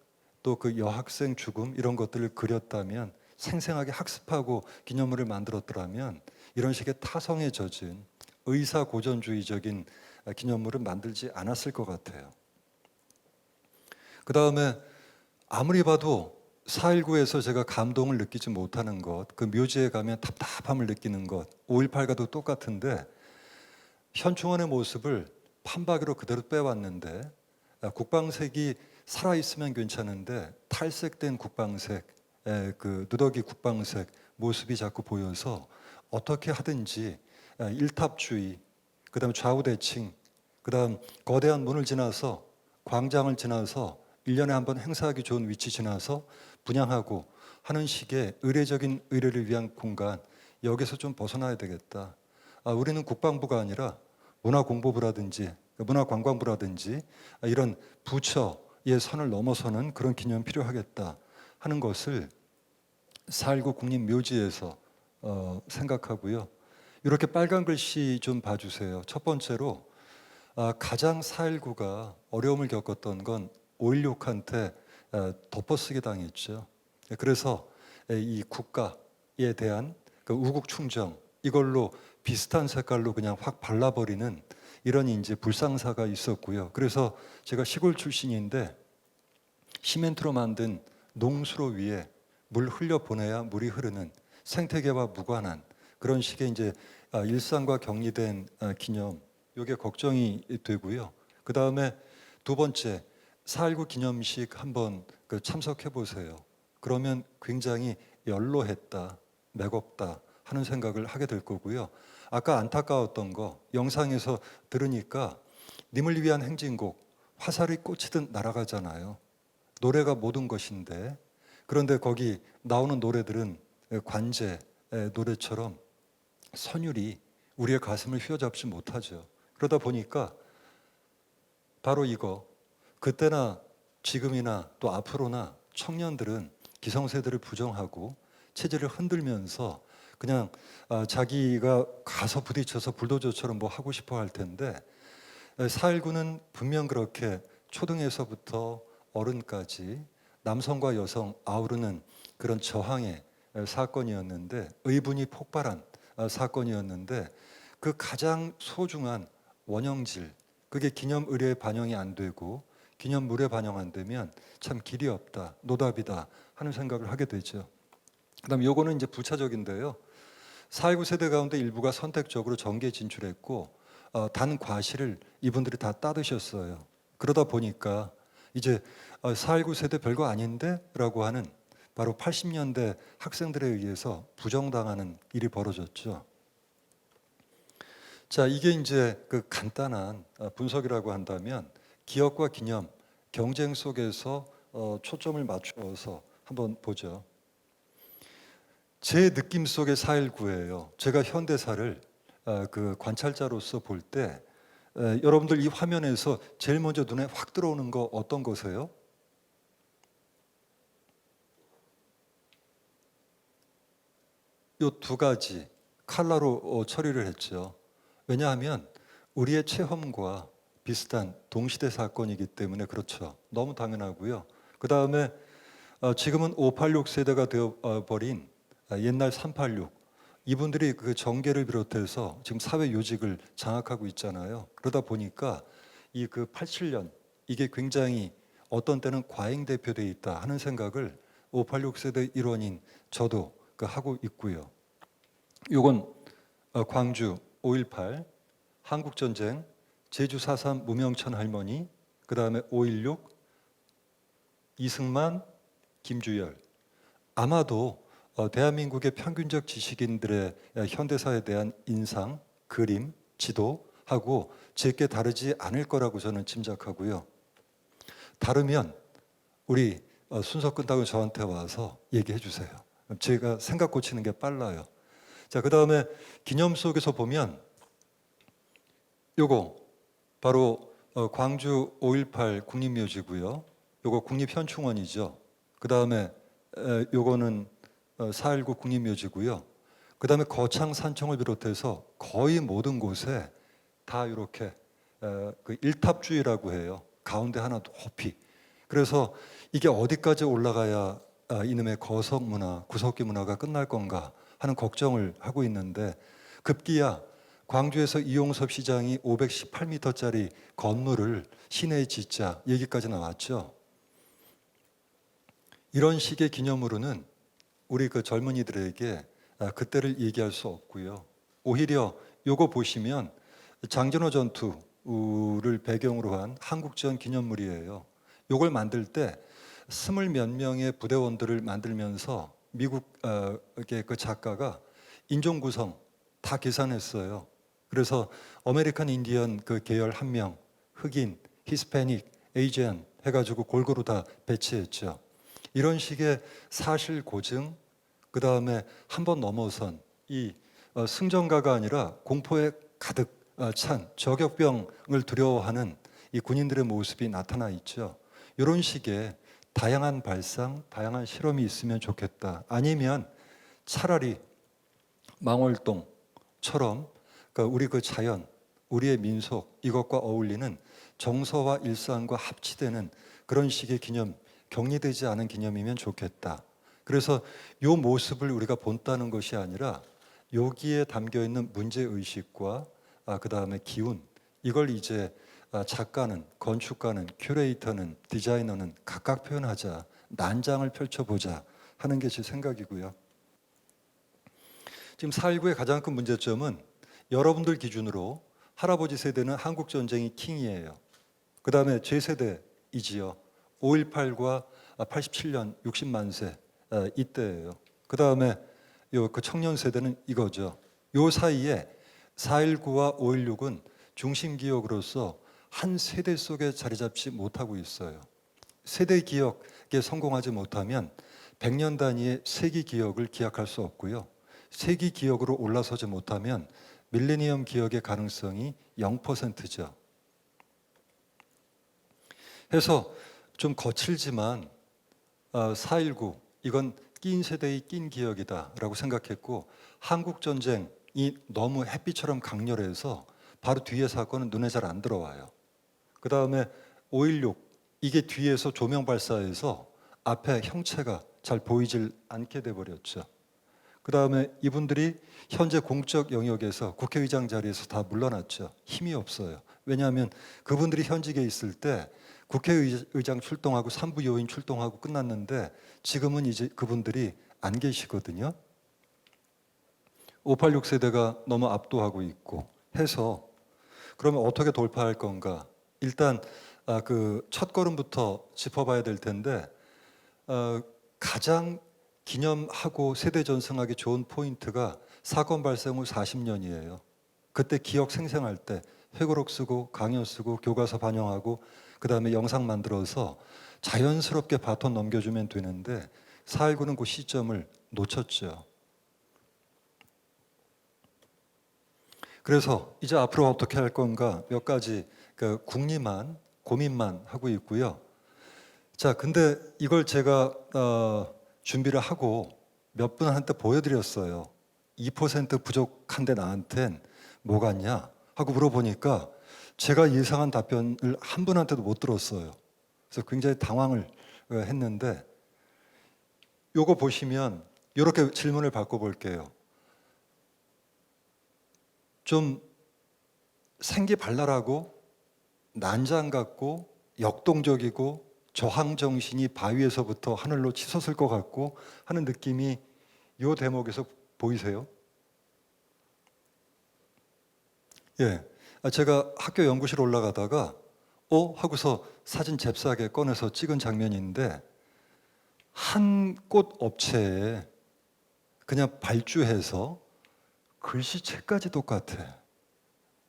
또 그 여학생 죽음 이런 것들을 그렸다면 생생하게 학습하고 기념물을 만들었더라면 이런 식의 타성에 젖은 의사 고전주의적인 기념물은 만들지 않았을 것 같아요. 그 다음에 아무리 봐도 4.19에서 제가 감동을 느끼지 못하는 것, 그 묘지에 가면 답답함을 느끼는 것, 5.18과도 똑같은데 현충원의 모습을 판박이로 그대로 빼왔는데 국방색이 살아있으면 괜찮은데 탈색된 국방색, 그 누더기 국방색 모습이 자꾸 보여서 어떻게 하든지 일탑주의, 그 다음 좌우대칭, 그 다음 거대한 문을 지나서 광장을 지나서 1년에 한 번 행사하기 좋은 위치 지나서 분양하고 하는 식의 의례적인 의례를 위한 공간, 여기서 좀 벗어나야 되겠다. 우리는 국방부가 아니라 문화공보부라든지 문화관광부라든지 이런 부처의 선을 넘어서는 그런 기념이 필요하겠다 하는 것을 4.19 국립묘지에서 생각하고요. 이렇게 빨간 글씨 좀 봐주세요. 첫 번째로 가장 4.19가 어려움을 겪었던 건 5.16한테 덮어쓰기 당했죠. 그래서 이 국가에 대한 그 우국 충정 이걸로 비슷한 색깔로 그냥 확 발라버리는 이런 이제 불상사가 있었고요. 그래서 제가 시골 출신인데 시멘트로 만든 농수로 위에 물 흘려 보내야 물이 흐르는 생태계와 무관한 그런 식의 이제 일상과 격리된 기념, 이게 걱정이 되고요. 그 다음에 두 번째 4.19 기념식 한번 참석해 보세요. 그러면 굉장히 연로했다, 맥없다 하는 생각을 하게 될 거고요. 아까 안타까웠던 거 영상에서 들으니까 님을 위한 행진곡 화살이 꽂히듯 날아가잖아요. 노래가 모든 것인데 그런데 거기 나오는 노래들은 관제 노래처럼 선율이 우리의 가슴을 휘어잡지 못하죠. 그러다 보니까 바로 이거 그때나 지금이나 또 앞으로나 청년들은 기성세대를 부정하고 체질을 흔들면서 그냥 자기가 가서 부딪혀서 불도저처럼 뭐 하고 싶어 할 텐데 4.19는 분명 그렇게 초등에서부터 어른까지 남성과 여성 아우르는 그런 저항의 사건이었는데 의분이 폭발한 사건이었는데 그 가장 소중한 원형질 그게 기념 의례에 반영이 안 되고 기념물에 반영 안 되면 참 길이 없다, 노답이다 하는 생각을 하게 되죠. 그다음 요거는 이제 부차적인데요. 4.19 세대 가운데 일부가 선택적으로 정계에 진출했고 단 과실을 이분들이 다 따드셨어요. 그러다 보니까 이제 4.19 세대 별거 아닌데? 라고 하는 바로 80년대 학생들에 의해서 부정당하는 일이 벌어졌죠. 자, 이게 이제 그 간단한 분석이라고 한다면 기억과 기념, 경쟁 속에서 초점을 맞추어서 한번 보죠. 제 느낌 속의 4.19예요. 제가 현대사를 그 관찰자로서 볼 때 여러분들 이 화면에서 제일 먼저 눈에 확 들어오는 거 어떤 거세요? 요 두 가지 컬러로 처리를 했죠. 왜냐하면 우리의 체험과 비슷한 동시대 사건이기 때문에 그렇죠. 너무 당연하고요. 그 다음에 지금은 586 세대가 되어버린 옛날 386 이분들이 그 정계를 비롯해서 지금 사회 요직을 장악하고 있잖아요. 그러다 보니까 이 그 87년 이게 굉장히 어떤 때는 과잉 대표되어 있다 하는 생각을 586 세대 일원인 저도 하고 있고요. 요건 광주 5.18 한국전쟁 제주 4.3 무명천 할머니 그 다음에 5.16 이승만 김주열 아마도 대한민국의 평균적 지식인들의 현대사에 대한 인상, 그림, 지도하고 제게 다르지 않을 거라고 저는 짐작하고요. 다르면 우리 순서 끝나고 저한테 와서 얘기해 주세요. 제가 생각 고치는 게 빨라요. 자, 그 다음에 기념 속에서 보면 요거 바로 광주 5.18 국립묘지고요. 요거 국립현충원이죠. 그 다음에 요거는 4.19 국립묘지고요. 그 다음에 거창 산청을 비롯해서 거의 모든 곳에 다 이렇게 그 일탑주의라고 해요. 가운데 하나 높이. 그래서 이게 어디까지 올라가야 이놈의 거석 문화, 구석기 문화가 끝날 건가 하는 걱정을 하고 있는데 급기야 광주에서 이용섭 시장이 518m짜리 건물을 시내에 짓자 얘기까지 나왔죠. 이런 식의 기념으로는 우리 그 젊은이들에게 그때를 얘기할 수 없고요. 오히려 요거 보시면 장전호 전투를 배경으로 한 한국전 기념물이에요. 요걸 만들 때 20몇 명의 부대원들을 만들면서 미국 그 작가가 인종 구성 다 계산했어요. 그래서 아메리칸 인디언 그 계열 1명, 흑인, 히스패닉, 에이지안 해가지고 골고루 다 배치했죠. 이런 식의 사실 고증, 그 다음에 한 번 넘어선 이 승전가가 아니라 공포에 가득 찬 저격병을 두려워하는 이 군인들의 모습이 나타나 있죠. 이런 식의 다양한 발상, 다양한 실험이 있으면 좋겠다. 아니면 차라리 망월동처럼 우리 그 자연, 우리의 민속 이것과 어울리는 정서와 일상과 합치되는 그런 식의 기념, 격리되지 않은 기념이면 좋겠다. 그래서 이 모습을 우리가 본다는 것이 아니라 여기에 담겨 있는 문제 의식과 그 다음에 기운 이걸 이제 작가는, 건축가는, 큐레이터는, 디자이너는 각각 표현하자, 난장을 펼쳐보자 하는 게 제 생각이고요. 지금 4.19의 가장 큰 문제점은 여러분들 기준으로 할아버지 세대는 한국 전쟁이 킹이에요. 그 다음에 제 세대이지요. 5.18과 87년 60만 세 이때예요. 그 다음에 그 청년 세대는 이거죠. 요 사이에 4.19와 5.16은 중심 기억으로서 한 세대 속에 자리 잡지 못하고 있어요. 세대 기억에 성공하지 못하면 100년 단위의 세기 기억을 기약할 수 없고요. 세기 기억으로 올라서지 못하면 밀레니엄 기억의 가능성이 0%죠. 해서 좀 거칠지만 4.19 이건 낀 세대의 낀 기억이다라고 생각했고 한국 전쟁이 너무 햇빛처럼 강렬해서 바로 뒤에 사건은 눈에 잘 안 들어와요. 그 다음에 5.16 이게 뒤에서 조명 발사해서 앞에 형체가 잘 보이질 않게 돼버렸죠. 그 다음에 이분들이 현재 공적 영역에서 국회의장 자리에서 다 물러났죠. 힘이 없어요. 왜냐하면 그분들이 현직에 있을 때 국회의장 출동하고 산부 요인 출동하고 끝났는데 지금은 이제 그분들이 안 계시거든요. 586 세대가 너무 압도하고 있고 해서 그러면 어떻게 돌파할 건가? 일단 그 첫걸음부터 짚어봐야 될 텐데 가장 기념하고 세대 전승하기 좋은 포인트가 사건 발생 후 40년이에요. 그때 기억 생생할 때 회고록 쓰고 강연 쓰고 교과서 반영하고 그 다음에 영상 만들어서 자연스럽게 바톤 넘겨주면 되는데 4.19는 그 시점을 놓쳤죠. 그래서 이제 앞으로 어떻게 할 건가 몇 가지 궁리만 고민만 하고 있고요. 자, 근데 이걸 제가 준비를 하고 몇 분한테 보여드렸어요. 2% 부족한데 나한텐 뭐 같냐 하고 물어보니까 제가 예상한 답변을 한 분한테도 못 들었어요. 그래서 굉장히 당황을 했는데 요거 보시면 이렇게 질문을 바꿔볼게요. 좀 생기발랄하고 난장 같고 역동적이고 저항정신이 바위에서부터 하늘로 치솟을 것 같고 하는 느낌이 이 대목에서 보이세요? 예, 제가 학교 연구실 올라가다가 하고서 사진 잽싸게 꺼내서 찍은 장면인데 한 꽃 업체에 그냥 발주해서 글씨체까지 똑같아.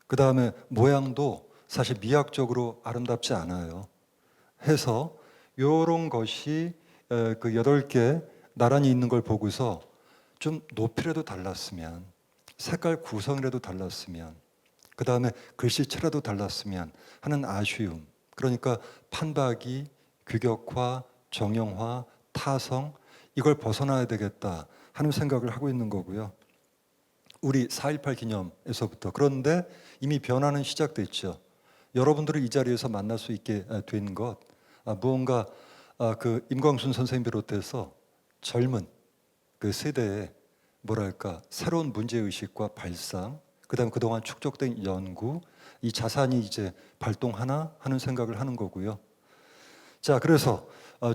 그 다음에 모양도 사실 미학적으로 아름답지 않아요. 해서 이런 것이 그 8개 나란히 있는 걸 보고서 좀 높이라도 달랐으면, 색깔 구성이라도 달랐으면, 그 다음에 글씨체라도 달랐으면 하는 아쉬움. 그러니까 판박이, 규격화, 정형화, 타성 이걸 벗어나야 되겠다 하는 생각을 하고 있는 거고요. 우리 4.18 기념에서부터. 그런데 이미 변화는 시작됐죠. 여러분들을 이 자리에서 만날 수 있게 된 것, 무언가 그 임광순 선생님 비롯해서 젊은 그 세대의 뭐랄까 새로운 문제의식과 발상, 그다음 그동안 축적된 연구, 이 자산이 이제 발동하나 하는 생각을 하는 거고요. 자, 그래서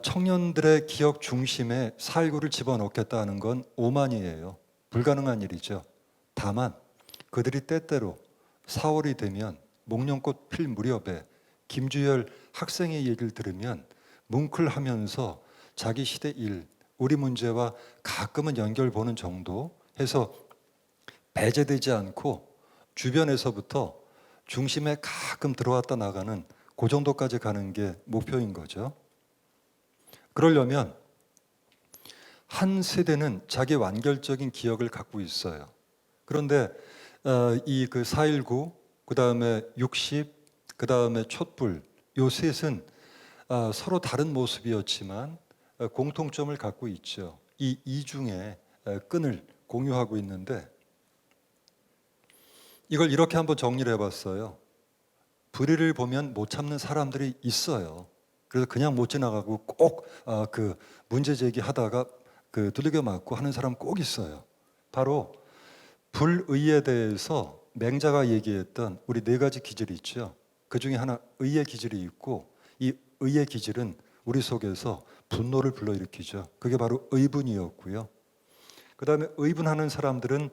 청년들의 기억 중심에 4.19를 집어넣겠다는 건 오만이에요. 불가능한 일이죠. 다만 그들이 때때로 4월이 되면 목련꽃 필 무렵에 김주열 학생의 얘기를 들으면 뭉클하면서 자기 시대 일, 우리 문제와 가끔은 연결 보는 정도 해서 배제되지 않고 주변에서부터 중심에 가끔 들어왔다 나가는 그 정도까지 가는 게 목표인 거죠. 그러려면 한 세대는 자기 완결적인 기억을 갖고 있어요. 그런데 이 그 4.19, 그 다음에 60, 그 다음에 촛불, 요 셋은 서로 다른 모습이었지만 공통점을 갖고 있죠. 이 이중의 끈을 공유하고 있는데 이걸 이렇게 한번 정리를 해봤어요. 불의를 보면 못 참는 사람들이 있어요. 그래서 그냥 못 지나가고 꼭 그 문제 제기하다가 그 두들겨 맞고 하는 사람 꼭 있어요. 바로 불의에 대해서 맹자가 얘기했던 우리 4가지 기질이 있죠. 그 중에 하나 의의 기질이 있고 이 의의 기질은 우리 속에서 분노를 불러일으키죠. 그게 바로 의분이었고요. 그 다음에 의분하는 사람들은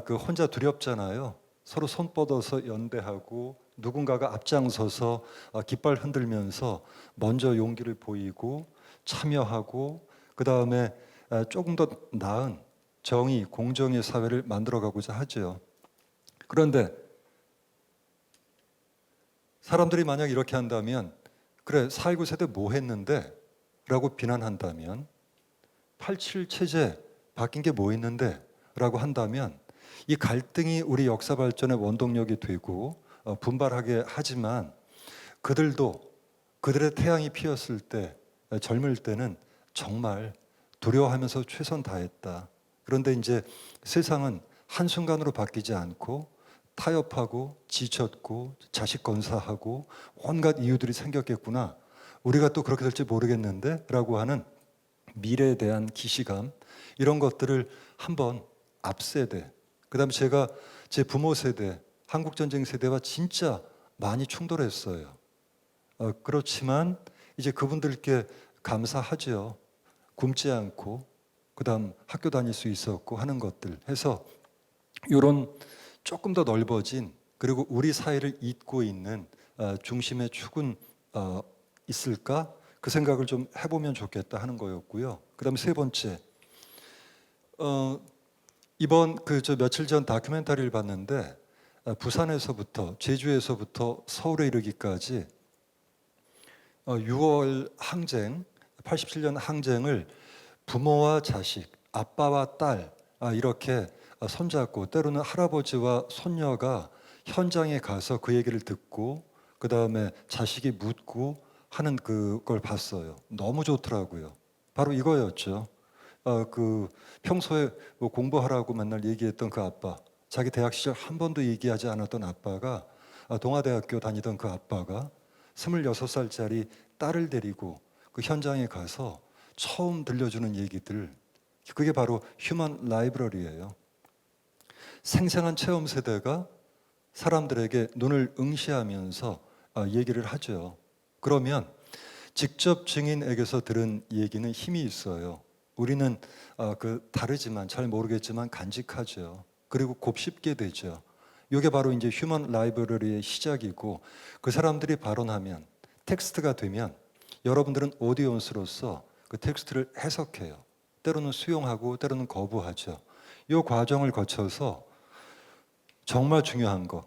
그 혼자 두렵잖아요. 서로 손 뻗어서 연대하고 누군가가 앞장서서 깃발 흔들면서 먼저 용기를 보이고 참여하고 그 다음에 조금 더 나은 정의, 공정의 사회를 만들어가고자 하죠. 그런데 사람들이 만약 이렇게 한다면 그래 4.19 세대 뭐 했는데? 라고 비난한다면 87 체제 바뀐 게 뭐 있는데? 라고 한다면 이 갈등이 우리 역사 발전의 원동력이 되고 분발하게 하지만 그들도 그들의 태양이 피었을 때 젊을 때는 정말 두려워하면서 최선 다했다. 그런데 이제 세상은 한순간으로 바뀌지 않고 타협하고 지쳤고 자식 건사하고 온갖 이유들이 생겼겠구나. 우리가 또 그렇게 될지 모르겠는데 라고 하는 미래에 대한 기시감 이런 것들을 한번 앞세대 그다음에 제가 제 부모 세대 한국전쟁 세대와 진짜 많이 충돌했어요. 그렇지만 이제 그분들께 감사하죠. 굶지 않고 그다음 학교 다닐 수 있었고 하는 것들 해서 이런 조금 더 넓어진 그리고 우리 사회를 잇고 있는 중심의 축은 있을까? 그 생각을 좀 해보면 좋겠다 하는 거였고요. 그다음에 세 번째, 이번 저 며칠 전 다큐멘터리를 봤는데 부산에서부터 제주에서부터 서울에 이르기까지 6월 항쟁, 87년 항쟁을 부모와 자식, 아빠와 딸 이렇게 손잡고 때로는 할아버지와 손녀가 현장에 가서 그 얘기를 듣고 그 다음에 자식이 묻고 하는 그걸 봤어요. 너무 좋더라고요. 바로 이거였죠. 그 평소에 뭐 공부하라고 맨날 얘기했던 그 아빠, 자기 대학 시절 한 번도 얘기하지 않았던 아빠가 동아대학교 다니던 그 아빠가 26살짜리 딸을 데리고 그 현장에 가서 처음 들려주는 얘기들, 그게 바로 휴먼 라이브러리예요. 생생한 체험 세대가 사람들에게 눈을 응시하면서 얘기를 하죠. 그러면 직접 증인에게서 들은 얘기는 힘이 있어요. 우리는 다르지만 잘 모르겠지만 간직하죠. 그리고 곱씹게 되죠. 이게 바로 이제 휴먼 라이브러리의 시작이고 그 사람들이 발언하면 텍스트가 되면 여러분들은 오디언스로서 그 텍스트를 해석해요. 때로는 수용하고 때로는 거부하죠. 이 과정을 거쳐서 정말 중요한 거,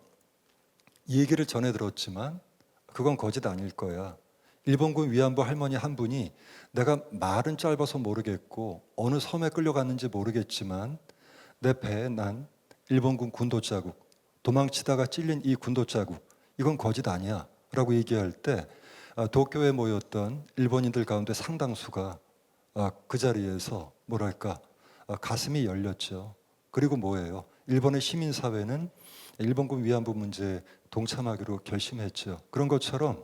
이 얘기를 전해 들었지만 그건 거짓 아닐 거야. 일본군 위안부 할머니 한 분이 내가 말은 짧아서 모르겠고 어느 섬에 끌려갔는지 모르겠지만 내 배에 난 일본군 군도 자국, 도망치다가 찔린 이 군도 자국, 이건 거짓 아니야 라고 얘기할 때 도쿄에 모였던 일본인들 가운데 상당수가 그 자리에서 뭐랄까 가슴이 열렸죠. 그리고 뭐예요? 일본의 시민사회는 일본군 위안부 문제에 동참하기로 결심했죠. 그런 것처럼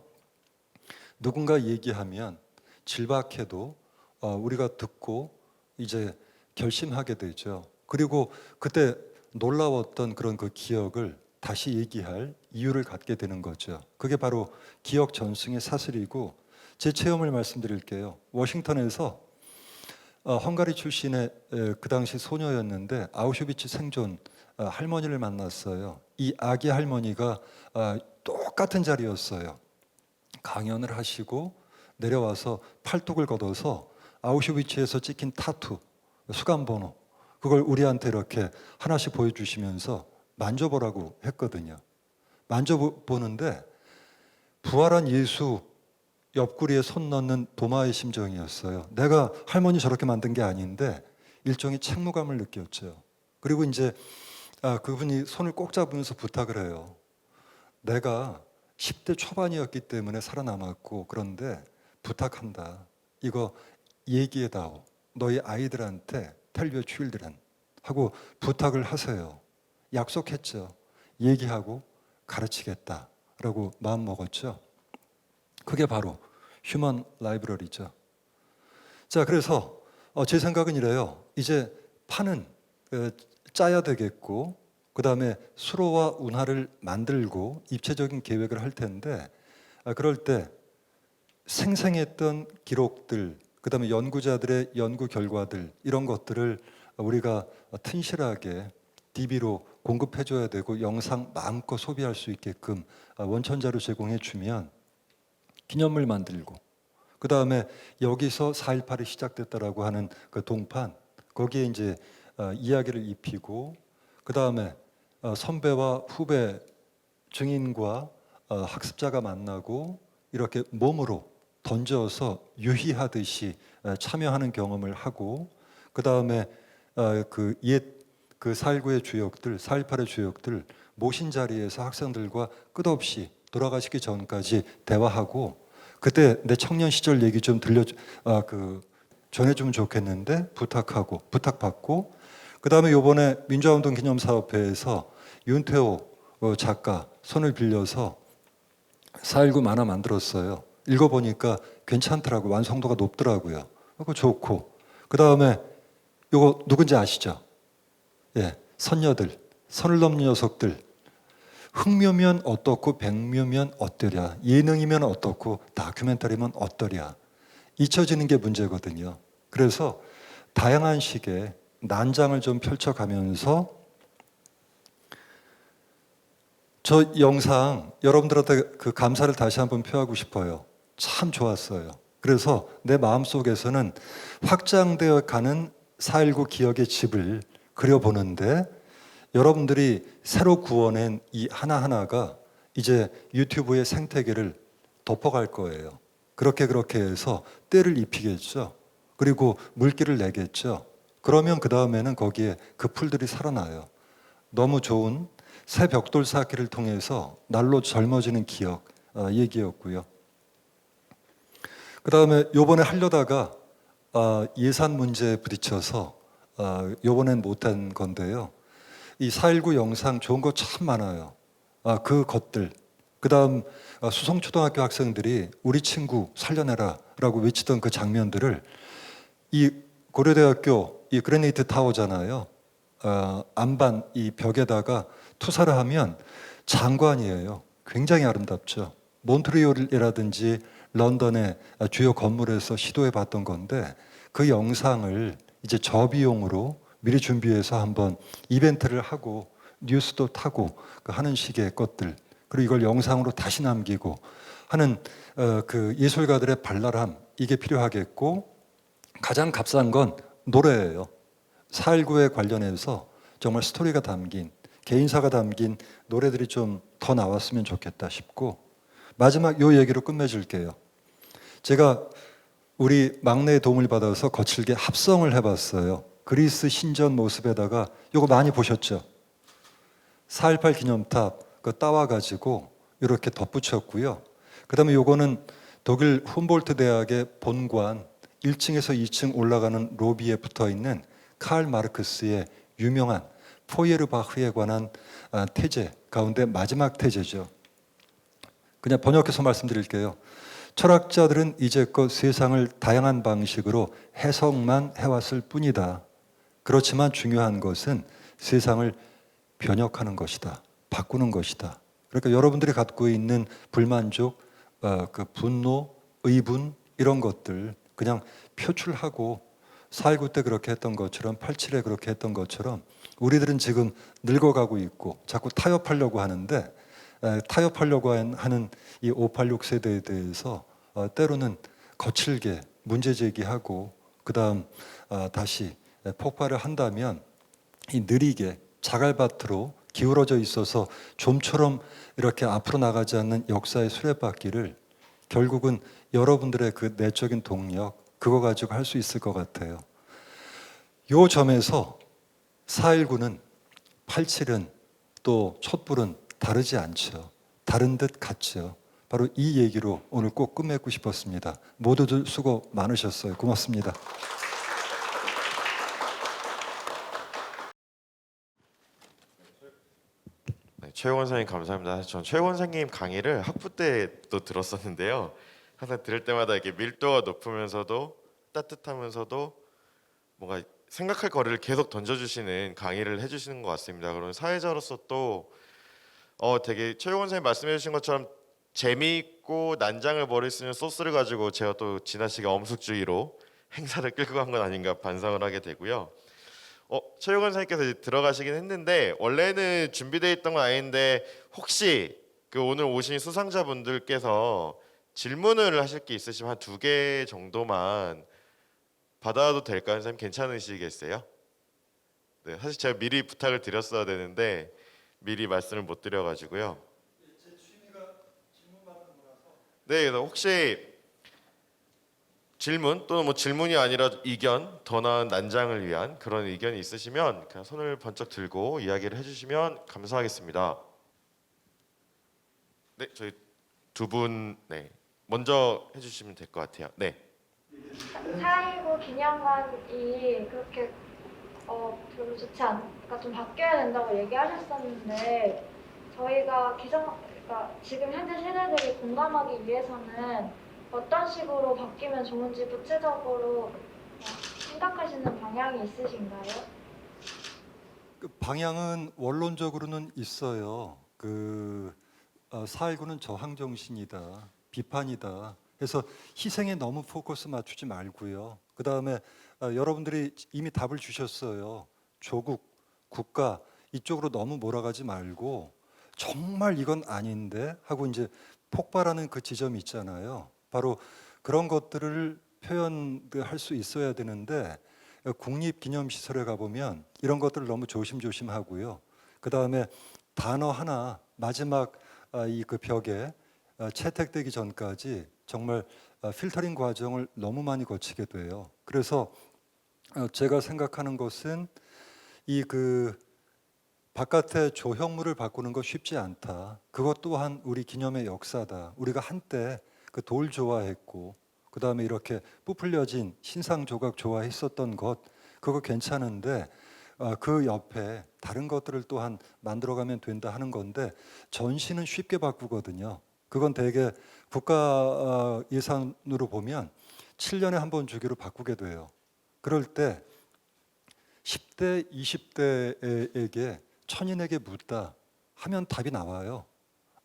누군가 얘기하면 질박해도 우리가 듣고 이제 결심하게 되죠. 그리고 그때 놀라웠던 그런 그 기억을 다시 얘기할 이유를 갖게 되는 거죠. 그게 바로 기억 전승의 사슬이고, 제 체험을 말씀드릴게요. 워싱턴에서 헝가리 출신의 그 당시 소녀였는데 아우슈비츠 생존 할머니를 만났어요. 이 아기 할머니가 똑같은 자리였어요. 강연을 하시고 내려와서 팔뚝을 걷어서 아우슈비츠에서 찍힌 타투, 수감번호, 그걸 우리한테 이렇게 하나씩 보여주시면서 만져보라고 했거든요. 만져보는데 부활한 예수 옆구리에 손 넣는 도마의 심정이었어요. 내가 할머니 저렇게 만든 게 아닌데 일종의 책무감을 느꼈죠. 그리고 이제 그분이 손을 꼭 잡으면서 부탁을 해요. 내가 10대 초반이었기 때문에 살아남았고, 그런데 부탁한다. 이거 얘기해다오. 너희 아이들한테 tell your children 하고 부탁을 하세요. 약속했죠. 얘기하고 가르치겠다라고 마음먹었죠. 그게 바로 휴먼 라이브러리죠. 자, 그래서 제 생각은 이래요. 이제 판은 짜야 되겠고, 그 다음에 수로와 운하를 만들고 입체적인 계획을 할 텐데, 그럴 때 생생했던 기록들, 그 다음에 연구자들의 연구 결과들, 이런 것들을 우리가 튼실하게 DB로 공급해줘야 되고 영상 마음껏 소비할 수 있게끔 원천자료 제공해 주면 기념물 만들고, 그 다음에 여기서 4.18이 시작됐다라고 하는 그 동판, 거기에 이제 이야기를 입히고, 그 다음에 선배와 후배, 증인과 학습자가 만나고 이렇게 몸으로 던져서 유희하듯이 참여하는 경험을 하고, 그 다음에 그 4.19의 주역들, 4.18의 주역들 모신 자리에서 학생들과 끝없이 돌아가시기 전까지 대화하고, 그때 내 청년 시절 얘기 좀 전해주면 좋겠는데 부탁하고 부탁받고, 그 다음에 요번에 민주화운동 기념사업회에서 윤태호 작가 손을 빌려서 4.19 만화 만들었어요. 읽어보니까 괜찮더라고. 완성도가 높더라고요. 그거 좋고, 그 다음에 요거 누군지 아시죠? 예, 선녀들, 선을 넘는 녀석들. 흑묘면 어떻고 백묘면 어떠랴, 예능이면 어떻고 다큐멘터리면 어떠랴, 잊혀지는 게 문제거든요. 그래서 다양한 식의 난장을 좀 펼쳐가면서, 저 영상 여러분들한테 그 감사를 다시 한번 표하고 싶어요. 참 좋았어요. 그래서 내 마음속에서는 확장되어 가는 4.19 기억의 집을 그려보는데, 여러분들이 새로 구워낸 이 하나하나가 이제 유튜브의 생태계를 덮어갈 거예요. 그렇게 해서 때를 입히겠죠. 그리고 물기를 내겠죠. 그러면 그 다음에는 거기에 그 풀들이 살아나요. 너무 좋은 새 벽돌 쌓기를 통해서 날로 젊어지는 기억 얘기였고요. 그 다음에 요번에 하려다가 예산 문제에 부딪혀서 요번엔 못한 건데요. 이 4.19 영상 좋은 거 참 많아요. 그 것들, 그 다음 수성초등학교 학생들이 우리 친구 살려내라 라고 외치던 그 장면들을, 이 고려대학교 이 그래니트 타워잖아요. 안반 이 벽에다가 투사를 하면 장관이에요. 굉장히 아름답죠. 몬트리올이라든지 런던의 주요 건물에서 시도해 봤던 건데, 그 영상을 이제 저비용으로 미리 준비해서 한번 이벤트를 하고 뉴스도 타고 하는 식의 것들, 그리고 이걸 영상으로 다시 남기고 하는 그 예술가들의 발랄함, 이게 필요하겠고, 가장 값싼 건 노래예요. 4.19에 관련해서 정말 스토리가 담긴, 개인사가 담긴 노래들이 좀 더 나왔으면 좋겠다 싶고, 마지막 요 얘기로 끝맺을게요. 제가 우리 막내의 도움을 받아서 거칠게 합성을 해봤어요. 그리스 신전 모습에다가, 요거 많이 보셨죠? 4.18 기념탑 그거 따와가지고 이렇게 덧붙였고요. 그 다음에 요거는 독일 훔볼트 대학의 본관 1층에서 2층 올라가는 로비에 붙어 있는 칼 마르크스의 유명한 포이에르바흐에 관한 태제 가운데 마지막 태제죠. 그냥 번역해서 말씀드릴게요. 철학자들은 이제껏 세상을 다양한 방식으로 해석만 해왔을 뿐이다. 그렇지만 중요한 것은 세상을 변혁하는 것이다. 바꾸는 것이다. 그러니까 여러분들이 갖고 있는 불만족, 그 분노, 의분 이런 것들 그냥 표출하고 4.19 때 그렇게 했던 것처럼 87에 그렇게 했던 것처럼 우리들은 지금 늙어가고 있고 자꾸 타협하려고 하는데 타협하려고 하는 이 586 세대에 대해서 때로는 거칠게 문제 제기하고 그 다음 다시 폭발을 한다면 이 느리게 자갈밭으로 기울어져 있어서 좀처럼 이렇게 앞으로 나가지 않는 역사의 수레바퀴를 결국은 여러분들의 그 내적인 동력 그거 가지고 할 수 있을 것 같아요. 요 점에서 4.19는 87은 또 촛불은 다르지 않죠. 다른 듯 같죠. 바로 이 얘기로 오늘 꼭 끝맺고 싶었습니다. 모두들 수고 많으셨어요. 고맙습니다. 네, 최영원 선생님 감사합니다. 전 최영원 선생님 강의를 학부 때도 들었었는데요. 항상 들을 때마다 이렇게 밀도가 높으면서도 따뜻하면서도 뭔가 생각할 거리를 계속 던져주시는 강의를 해주시는 것 같습니다. 그런 사회자로서 또 되게 최영원 선생님 말씀해주신 것처럼 재미있고 난장을 벌일 수 있는 소스를 가지고 제가 또 지나치게 엄숙주의로 행사를 끌고 간 건 아닌가 반성을 하게 되고요. 최영원 선생님께서 이제 들어가시긴 했는데 원래는 준비되어 있던 건 아닌데 혹시 그 오늘 오신 수상자분들께서 질문을 하실 게 있으시면 한 2개 정도만 받아도 될까요? 선생님 괜찮으시겠어요? 네, 사실 제가 미리 부탁을 드렸어야 되는데 미리 말씀을 못 드려가지고요. 네, 그래서 혹시 질문 또는 뭐 질문이 아니라 의견, 더 나은 난장을 위한 그런 의견이 있으시면 그냥 손을 번쩍 들고 이야기를 해주시면 감사하겠습니다. 네, 저희 두 분 네, 먼저 해주시면 될 것 같아요. 네. 4.19 기념관이 그렇게 별로 좋지 않으니까 좀 바뀌어야 된다고 얘기하셨었는데 저희가 그러니까 지금 현재 세대들이 공감하기 위해서는 어떤 식으로 바뀌면 좋은지 구체적으로 생각하시는 방향이 있으신가요? 그 방향은 원론적으로는 있어요. 4.19는 저항 정신이다, 비판이다. 그래서 희생에 너무 포커스 맞추지 말고요. 그 다음에 여러분들이 이미 답을 주셨어요. 조국, 국가 이쪽으로 너무 몰아가지 말고 정말 이건 아닌데 하고 이제 폭발하는 그 지점이 있잖아요. 바로 그런 것들을 표현할 수 있어야 되는데 국립기념시설에 가보면 이런 것들을 너무 조심조심하고요. 그 다음에 단어 하나 마지막 이 그 벽에 채택되기 전까지 정말 필터링 과정을 너무 많이 거치게 돼요. 그래서 제가 생각하는 것은 이 그 바깥의 조형물을 바꾸는 거 쉽지 않다. 그것 또한 우리 기념의 역사다. 우리가 한때 그 돌 좋아했고 그 다음에 이렇게 부풀려진 신상 조각 좋아했었던 것 그거 괜찮은데 그 옆에 다른 것들을 또한 만들어가면 된다 하는 건데 전시는 쉽게 바꾸거든요. 그건 대개 국가 예산으로 보면 7년에 한 번 주기로 바꾸게 돼요. 그럴 때 10대, 20대에게 천인에게 묻다 하면 답이 나와요.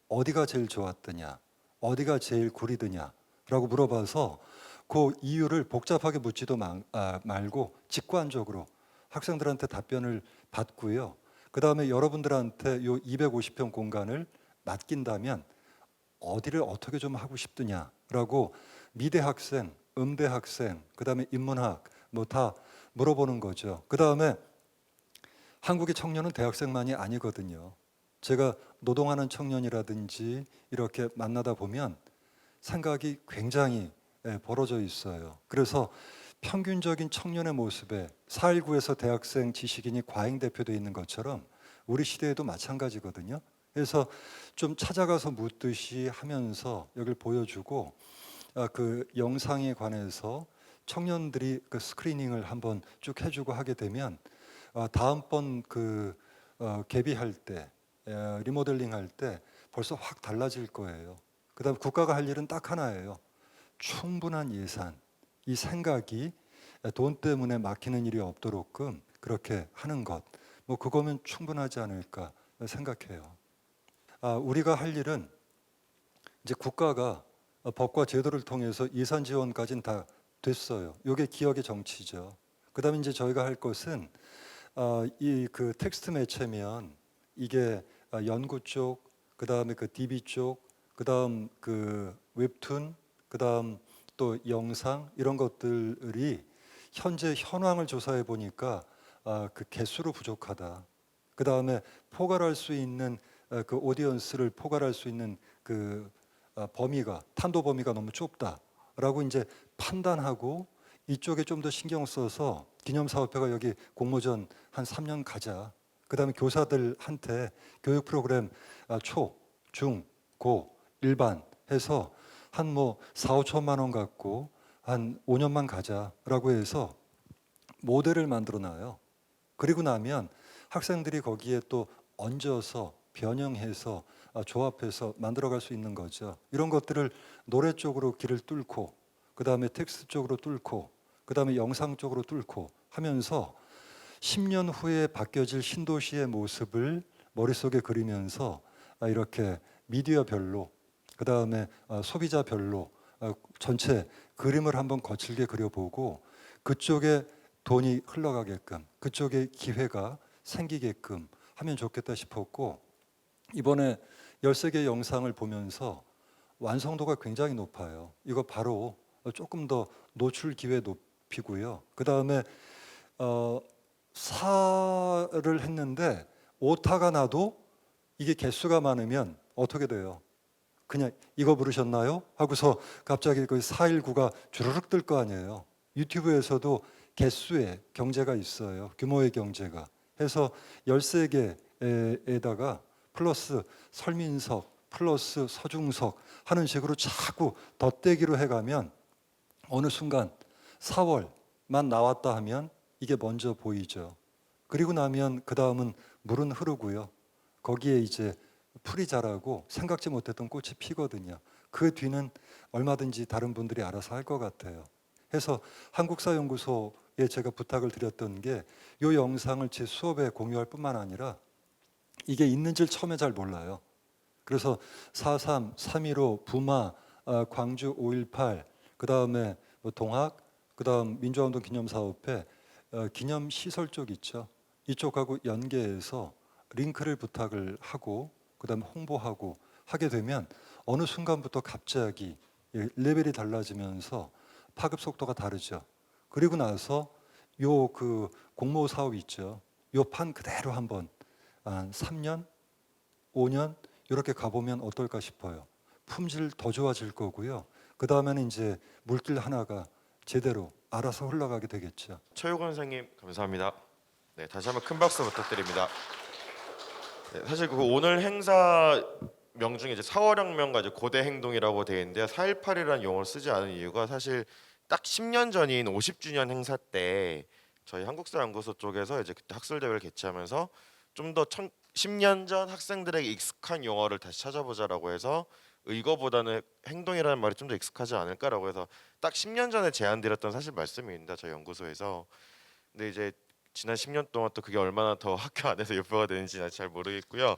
어디가 제일 좋았더냐, 어디가 제일 구리더냐 라고 물어봐서 그 이유를 복잡하게 묻지도 말고 직관적으로 학생들한테 답변을 받고요. 그 다음에 여러분들한테 요 250평 공간을 맡긴다면 어디를 어떻게 좀 하고 싶더냐라고 미대 학생, 음대 학생, 그 다음에 인문학 뭐 다 물어보는 거죠. 그 다음에 한국의 청년은 대학생만이 아니거든요. 제가 노동하는 청년이라든지 이렇게 만나다 보면 생각이 굉장히 벌어져 있어요. 그래서 평균적인 청년의 모습에 4.19에서 대학생 지식인이 과잉 대표되어 있는 것처럼 우리 시대에도 마찬가지거든요. 그래서 좀 찾아가서 묻듯이 하면서 여기를 보여주고 그 영상에 관해서 청년들이 그 스크리닝을 한번 쭉 해주고 하게 되면 다음번 그 개비할 때 리모델링 할 때 벌써 확 달라질 거예요. 그다음 국가가 할 일은 딱 하나예요. 충분한 예산, 이 생각이 돈 때문에 막히는 일이 없도록끔 그렇게 하는 것, 뭐 그거면 충분하지 않을까 생각해요. 우리가 할 일은 이제 국가가 법과 제도를 통해서 예산 지원까지는 다 됐어요. 이게 기억의 정치죠. 그다음에 이제 저희가 할 것은 이 그 텍스트 매체면 이게 연구 쪽, 그다음에 그 DB 쪽, 그다음 그 웹툰, 그다음 또 영상 이런 것들이 현재 현황을 조사해 보니까 그 개수로 부족하다. 그다음에 포괄할 수 있는 그 오디언스를 포괄할 수 있는 그 범위가 탄도 범위가 너무 좁다라고 이제 판단하고 이쪽에 좀 더 신경 써서 기념사업회가 여기 공모전 한 3년 가자. 그다음에 교사들한테 교육 프로그램 초, 중, 고, 일반 해서 한 뭐 4, 5천만 원 갖고 한 5년만 가자라고 해서 모델을 만들어 놔요. 그리고 나면 학생들이 거기에 또 얹어서 변형해서 조합해서 만들어갈 수 있는 거죠. 이런 것들을 노래 쪽으로 길을 뚫고 그다음에 텍스트 쪽으로 뚫고 그다음에 영상 쪽으로 뚫고 하면서 10년 후에 바뀌어질 신도시의 모습을 머릿속에 그리면서 이렇게 미디어별로 그다음에 소비자별로 전체 그림을 한번 거칠게 그려보고 그쪽에 돈이 흘러가게끔 그쪽에 기회가 생기게끔 하면 좋겠다 싶었고 이번에 13개 영상을 보면서 완성도가 굉장히 높아요. 이거 바로 조금 더 노출 기회 높이고요. 그다음에 사를 했는데 오타가 나도 이게 개수가 많으면 어떻게 돼요? 그냥 이거 부르셨나요? 하고서 갑자기 그 419가 주르륵 뜰 거 아니에요. 유튜브에서도 개수의 경제가 있어요. 규모의 경제가. 해서 13개에다가 플러스 설민석, 플러스 서중석 하는 식으로 자꾸 덧대기로 해가면 어느 순간 4월만 나왔다 하면 이게 먼저 보이죠. 그리고 나면 그 다음은 물은 흐르고요. 거기에 이제 풀이 자라고 생각지 못했던 꽃이 피거든요. 그 뒤는 얼마든지 다른 분들이 알아서 할 것 같아요. 해서 한국사연구소에 제가 부탁을 드렸던 게 이 영상을 제 수업에 공유할 뿐만 아니라 이게 있는지를 처음에 잘 몰라요. 그래서 4.3, 3.15, 부마, 광주 5.18, 그 다음에 뭐 동학, 그 다음 민주화운동 기념사업회 기념시설 쪽 있죠. 이쪽하고 연계해서 링크를 부탁을 하고 그 다음에 홍보하고 하게 되면 어느 순간부터 갑자기 레벨이 달라지면서 파급 속도가 다르죠. 그리고 나서 요 그 공모 사업 있죠. 요 판 그대로 한번 한 3년, 5년 이렇게 가보면 어떨까 싶어요. 품질 더 좋아질 거고요. 그 다음에는 이제 물길 하나가 제대로 알아서 흘러가게 되겠죠. 최유건 선생님 감사합니다. 네, 다시 한번 큰 박수 부탁드립니다. 네, 사실 그 오늘 행사 명 중에 이제 4월혁명과 이제 고대 행동이라고 되어 있는데요. 4.18이라는 용어를 쓰지 않은 이유가 사실 딱 10년 전인 50주년 행사 때 저희 한국사연구소 쪽에서 이제 그때 학술 대회를 개최하면서 좀 더 10년 전 학생들에게 익숙한 용어를 다시 찾아보자라고 해서 의거보다는 행동이라는 말이 좀 더 익숙하지 않을까라고 해서 딱 10년 전에 제안드렸던 사실 말씀입니다. 저희 연구소에서. 근데 이제 지난 10년 동안 또 그게 얼마나 더 학교 안에서 유포가 되는지 잘 모르겠고요.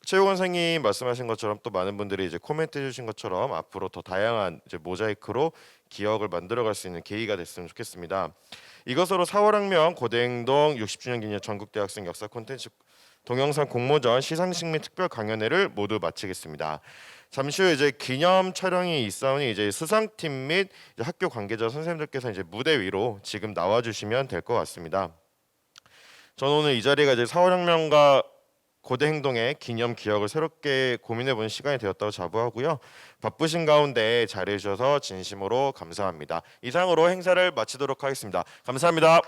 최우건 선생님 말씀하신 것처럼 또 많은 분들이 이제 코멘트 해주신 것처럼 앞으로 더 다양한 이제 모자이크로 기억을 만들어갈 수 있는 계기가 됐으면 좋겠습니다. 이것으로 4월혁명 고대행동 60주년 기념 전국대학생 역사 콘텐츠 동영상 공모전 시상식 및 특별 강연회를 모두 마치겠습니다. 잠시 후 이제 기념 촬영이 있사오니 이제 수상팀 및 이제 학교 관계자 선생님들께서 이제 무대 위로 지금 나와주시면 될 것 같습니다. 저는 오늘 이 자리가 이제 4월혁명과 고대 행동의 기념 기억을 새롭게 고민해보는 시간이 되었다고 자부하고요. 바쁘신 가운데 자리해 주셔서 진심으로 감사합니다. 이상으로 행사를 마치도록 하겠습니다. 감사합니다.